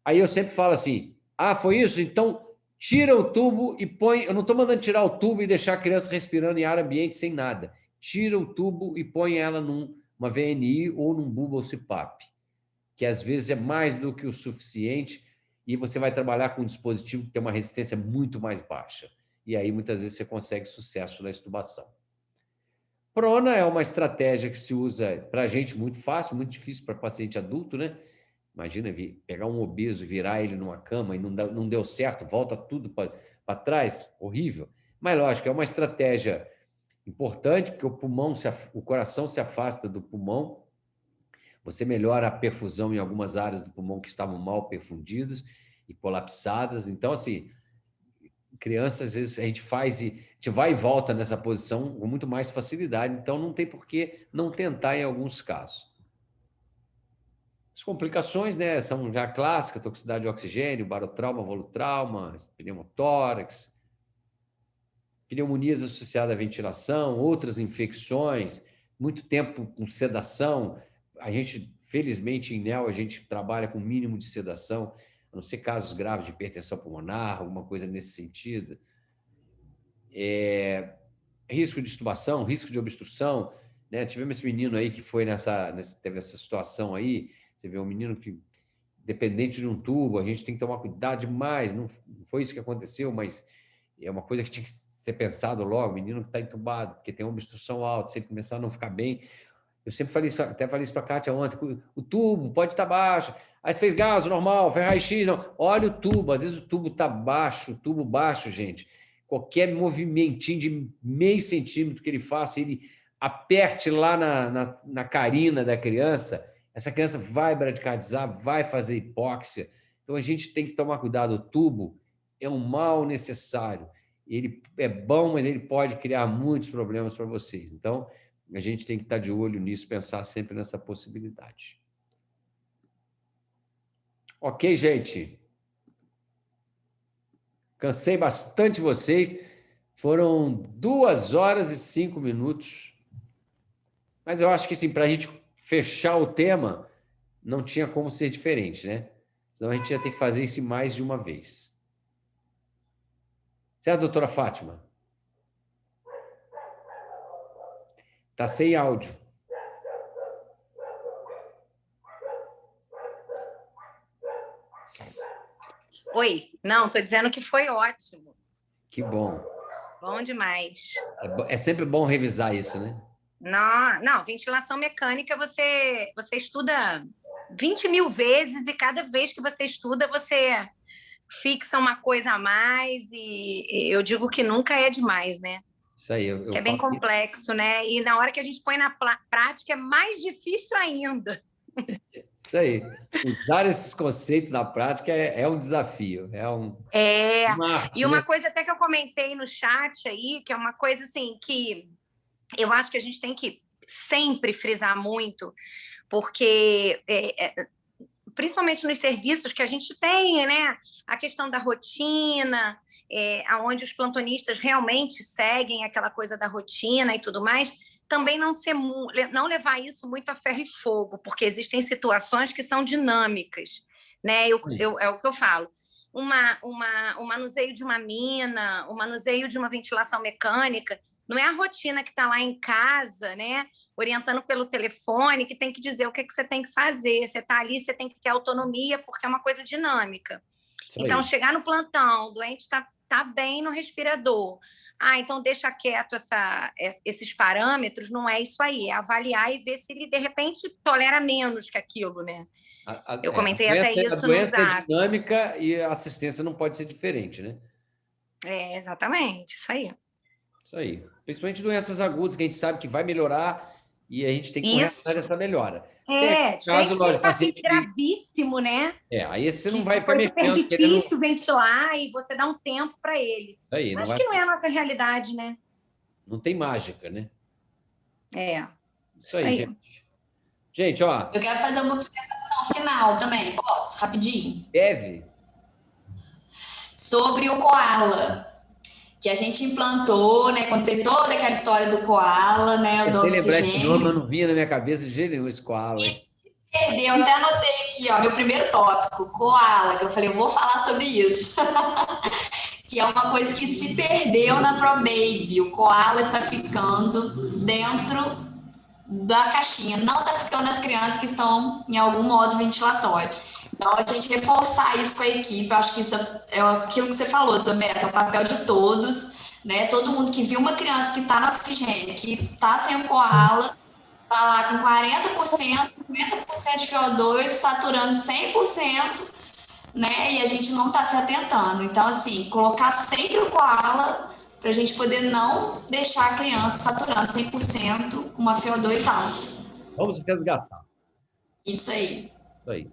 [SPEAKER 1] Aí eu sempre falo assim, foi isso? Então tira o tubo e põe... Eu não estou mandando tirar o tubo e deixar a criança respirando em ar ambiente sem nada. Tira o tubo e põe ela numa VNI ou num Bubble CPAP, que às vezes é mais do que o suficiente e você vai trabalhar com um dispositivo que tem uma resistência muito mais baixa. E aí, muitas vezes, você consegue sucesso na extubação. Prona é uma estratégia que se usa para a gente muito fácil, muito difícil para paciente adulto, né? Imagina pegar um obeso e virar ele numa cama e não deu certo, volta tudo para trás, horrível. Mas, lógico, é uma estratégia importante, porque o coração se afasta do pulmão, você melhora a perfusão em algumas áreas do pulmão que estavam mal perfundidas e colapsadas. Então, assim, crianças, às vezes, a gente vai e volta nessa posição com muito mais facilidade, então não tem por que não tentar em alguns casos. As complicações, né, são já clássicas, toxicidade de oxigênio, barotrauma, volutrauma, pneumotórax, pneumonias associadas à ventilação, outras infecções, muito tempo com sedação. A gente, felizmente, em NEL, a gente trabalha com mínimo de sedação, a não ser casos graves de hipertensão pulmonar, alguma coisa nesse sentido. Risco de extubação, risco de obstrução, né? Tivemos esse menino aí que foi teve essa situação aí, você vê um menino que, dependente de um tubo, a gente tem que tomar cuidado demais, não foi isso que aconteceu, mas é uma coisa que tinha que ser pensado logo, o menino que está entubado, porque tem uma obstrução alta, se ele começar a não ficar bem. Eu sempre falei isso, até falei isso para a Kátia ontem, o tubo pode estar baixo, aí você fez gaso normal, fez raio-x, não. Olha o tubo, às vezes o tubo está baixo, o tubo baixo, gente, qualquer movimentinho de meio centímetro que ele faça, ele aperte lá na carina da criança, essa criança vai bradicardizar, vai fazer hipóxia. Então, a gente tem que tomar cuidado. O tubo é um mal necessário. Ele é bom, mas ele pode criar muitos problemas para vocês. Então, a gente tem que estar de olho nisso, pensar sempre nessa possibilidade. Ok, gente? Cansei bastante vocês. Foram 2 horas e 5 minutos. Mas eu acho que, assim, para a gente fechar o tema, não tinha como ser diferente, né? Senão a gente ia ter que fazer isso mais de uma vez. Certo, doutora Fátima? Está sem áudio.
[SPEAKER 6] Oi, não, estou dizendo que foi ótimo.
[SPEAKER 1] Que bom.
[SPEAKER 6] Bom demais.
[SPEAKER 1] É sempre bom revisar isso, né?
[SPEAKER 6] Não, ventilação mecânica você estuda 20 mil vezes e cada vez que você estuda, você fixa uma coisa a mais e eu digo que nunca é demais, né?
[SPEAKER 1] Isso aí.
[SPEAKER 6] Que é bem complexo, né? E na hora que a gente põe na prática é mais difícil ainda.
[SPEAKER 1] Isso aí. Usar esses conceitos na prática é um desafio.
[SPEAKER 6] E uma coisa até que eu comentei no chat aí, que é uma coisa assim que eu acho que a gente tem que sempre frisar muito, porque principalmente nos serviços que a gente tem, né? A questão da rotina, onde os plantonistas realmente seguem aquela coisa da rotina e tudo mais, também não levar isso muito a ferro e fogo, porque existem situações que são dinâmicas, né? É o que eu falo. Um manuseio de uma mina, um manuseio de uma ventilação mecânica, não é a rotina que está lá em casa, né? Orientando pelo telefone, que tem que dizer o que você tem que fazer. Você está ali, você tem que ter autonomia, porque é uma coisa dinâmica. Então, chegar no plantão, o doente está bem no respirador. Então deixa quieto esses parâmetros, não é isso aí. É avaliar e ver se ele, de repente, tolera menos que aquilo, né? Eu comentei até isso no Zap.
[SPEAKER 1] A dinâmica e a assistência não pode ser diferente, né?
[SPEAKER 6] Exatamente, isso aí.
[SPEAKER 1] Isso aí. Principalmente doenças agudas, que a gente sabe que vai melhorar e a gente tem que correr atrás dessa melhora.
[SPEAKER 6] Diferente de um paciente gravíssimo, né?
[SPEAKER 1] Aí você não vai
[SPEAKER 6] ficar mexendo. É difícil ventilar e você dá um tempo para ele.
[SPEAKER 1] Aí,
[SPEAKER 6] acho que não é a nossa realidade, né?
[SPEAKER 1] Não tem mágica, né?
[SPEAKER 6] Isso
[SPEAKER 1] aí, gente. Gente, ó.
[SPEAKER 2] Eu quero fazer uma observação final também, posso? Rapidinho.
[SPEAKER 1] Deve.
[SPEAKER 2] Sobre o koala, que a gente implantou, né? Quando teve toda aquela história do koala, né? Do oxigênio.
[SPEAKER 1] Nome, não vinha na minha cabeça de jeito nenhum esse koala.
[SPEAKER 2] Perdeu, até anotei aqui, ó, meu primeiro tópico, koala, que eu falei, eu vou falar sobre isso. Que é uma coisa que se perdeu na ProBaby. O koala está ficando dentro da caixinha, não está ficando nas crianças que estão em algum modo ventilatório. Então, a gente reforçar isso com a equipe, eu acho que isso é aquilo que você falou, Beto, é o papel de todos, né? Todo mundo que viu uma criança que está no oxigênio, que está sem o koala, está lá com 40%, 50% de VO2, saturando 100%, né? E a gente não está se atentando. Então, assim, colocar sempre o koala para a gente poder não deixar a criança saturando 100% com uma VO2 alta.
[SPEAKER 1] Vamos resgatar.
[SPEAKER 2] Isso aí.
[SPEAKER 1] Isso aí.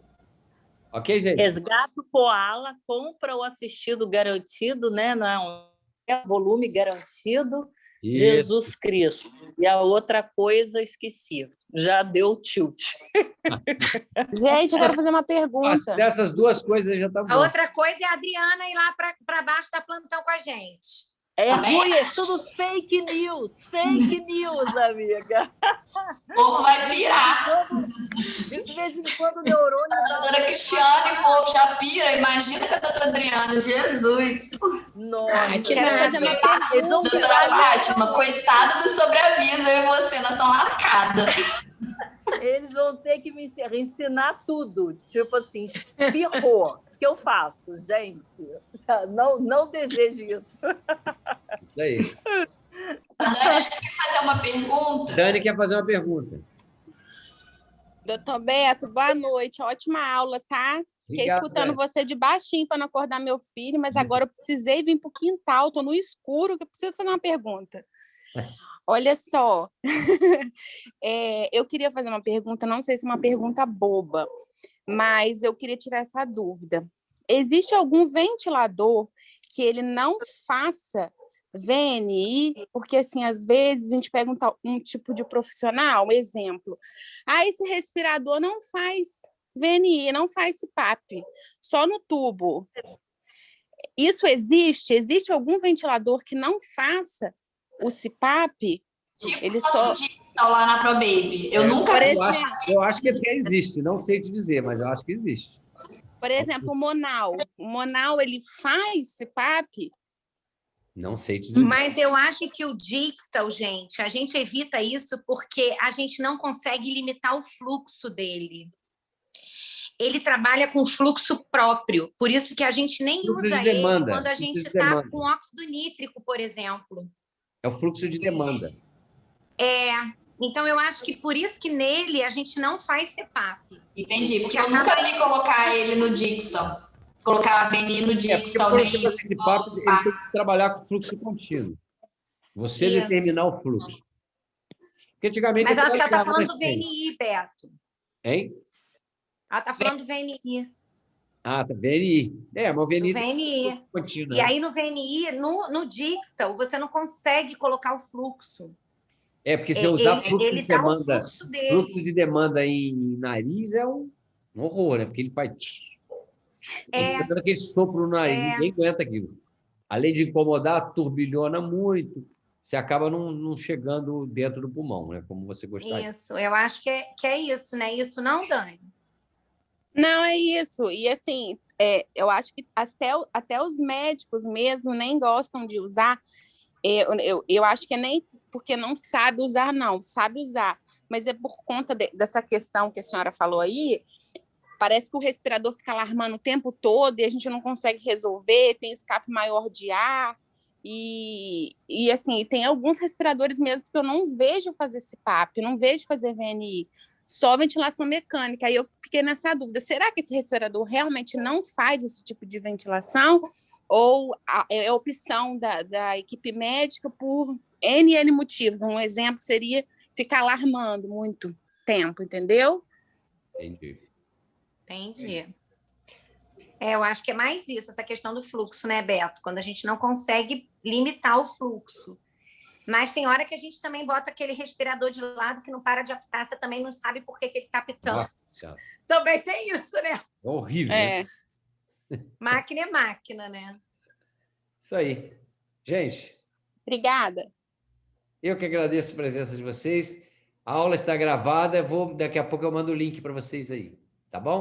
[SPEAKER 1] Ok, gente?
[SPEAKER 5] Resgata o koala, compra o assistido garantido, né? Não, é volume garantido. Isso. Jesus Cristo. E a outra coisa, esqueci. Já deu tilt.
[SPEAKER 7] Gente, eu quero fazer uma pergunta.
[SPEAKER 1] Dessas duas coisas já tá bom.
[SPEAKER 6] A outra coisa é a Adriana ir lá para baixo da plantão com a gente.
[SPEAKER 5] Rui, é tudo fake news, amiga.
[SPEAKER 2] O povo vai pirar.
[SPEAKER 5] De vez em quando o neurônio...
[SPEAKER 2] A doutora Cristiane, o povo já pira. Imagina com a doutora Adriana, Jesus.
[SPEAKER 5] Nossa,
[SPEAKER 7] quero fazer uma pergunta.
[SPEAKER 2] Doutora Fátima, coitada do sobreaviso, eu e você, nós estamos lascadas.
[SPEAKER 5] Eles vão ter que me ensinar tudo. Tipo assim, espirrou. O que eu faço, gente? Não desejo isso.
[SPEAKER 1] Isso aí.
[SPEAKER 2] A Dani, acho que quer fazer uma pergunta.
[SPEAKER 1] Dani quer fazer uma pergunta.
[SPEAKER 7] Doutor Beto, boa noite. Ótima aula, tá? Fiquei escutando você de baixinho para não acordar meu filho, mas agora eu precisei vir para o quintal, estou no escuro, que eu preciso fazer uma pergunta. Olha só, eu queria fazer uma pergunta, não sei se é uma pergunta boba, mas eu queria tirar essa dúvida. Existe algum ventilador que ele não faça VNI? Porque, assim, às vezes a gente pega um tipo de profissional, exemplo, esse respirador não faz VNI, não faz CPAP, só no tubo. Isso existe? Existe algum ventilador que não faça o CPAP?
[SPEAKER 2] Tipo
[SPEAKER 7] ele
[SPEAKER 2] só está lá na ProBaby. Eu nunca vi.
[SPEAKER 1] Eu acho que até existe, não sei te dizer, mas eu acho que existe.
[SPEAKER 7] Por exemplo, o Monal, ele faz CPAP?
[SPEAKER 1] Não sei te dizer.
[SPEAKER 6] Mas eu acho que o Dixtal, gente, a gente evita isso porque a gente não consegue limitar o fluxo dele. Ele trabalha com fluxo próprio, por isso que a gente nem usa ele quando a gente está com óxido nítrico, por exemplo.
[SPEAKER 1] É o fluxo de demanda.
[SPEAKER 6] Então eu acho que por isso que nele a gente não faz CPAP.
[SPEAKER 2] Entendi, porque eu nunca vi colocar ele no Dixtal. Colocar a VNI no Dixtal.
[SPEAKER 1] Ele tem que trabalhar com fluxo contínuo. Você determinar o fluxo. Porque antigamente...
[SPEAKER 6] Mas eu acho que ela está falando do VNI, Beto.
[SPEAKER 1] Hein?
[SPEAKER 6] Ela está falando do VNI.
[SPEAKER 1] Tá, VNI. Mas o VNI...
[SPEAKER 6] VNI.
[SPEAKER 1] Contínuo,
[SPEAKER 6] e aí no VNI, no Dixtal, você não consegue colocar o fluxo.
[SPEAKER 1] Porque se eu usar fluxo de demanda em nariz é um horror, né? Porque ele faz... Dando aquele sopro no nariz, ninguém aguenta aquilo. Além de incomodar, turbilhona muito. Você acaba não chegando dentro do pulmão, né? Como você gostaria.
[SPEAKER 6] Isso, eu acho que é isso, né? Isso não, Dani?
[SPEAKER 7] Não, é isso. E assim, eu acho que até os médicos mesmo nem gostam de usar. Eu acho que é nem porque não sabe usar, não. Sabe usar. Mas é por conta dessa questão que a senhora falou aí. Parece que o respirador fica alarmando o tempo todo e a gente não consegue resolver, tem escape maior de ar. E assim, tem alguns respiradores mesmo que eu não vejo fazer CPAP, não vejo fazer VNI, só ventilação mecânica. Aí eu fiquei nessa dúvida, será que esse respirador realmente não faz esse tipo de ventilação? Ou é a opção da equipe médica por N motivos? Um exemplo seria ficar alarmando muito tempo, entendeu?
[SPEAKER 6] Entendi. Eu acho que é mais isso, essa questão do fluxo, né, Beto? Quando a gente não consegue limitar o fluxo. Mas tem hora que a gente também bota aquele respirador de lado que não para de apitar, você também não sabe por que ele está apitando.
[SPEAKER 1] Nossa.
[SPEAKER 6] Também tem isso, né?
[SPEAKER 1] É horrível.
[SPEAKER 7] É.
[SPEAKER 1] Né?
[SPEAKER 6] Máquina é máquina, né?
[SPEAKER 1] Isso aí. Gente.
[SPEAKER 7] Obrigada.
[SPEAKER 1] Eu que agradeço a presença de vocês. A aula está gravada. Daqui a pouco eu mando o link para vocês aí. Tá bom?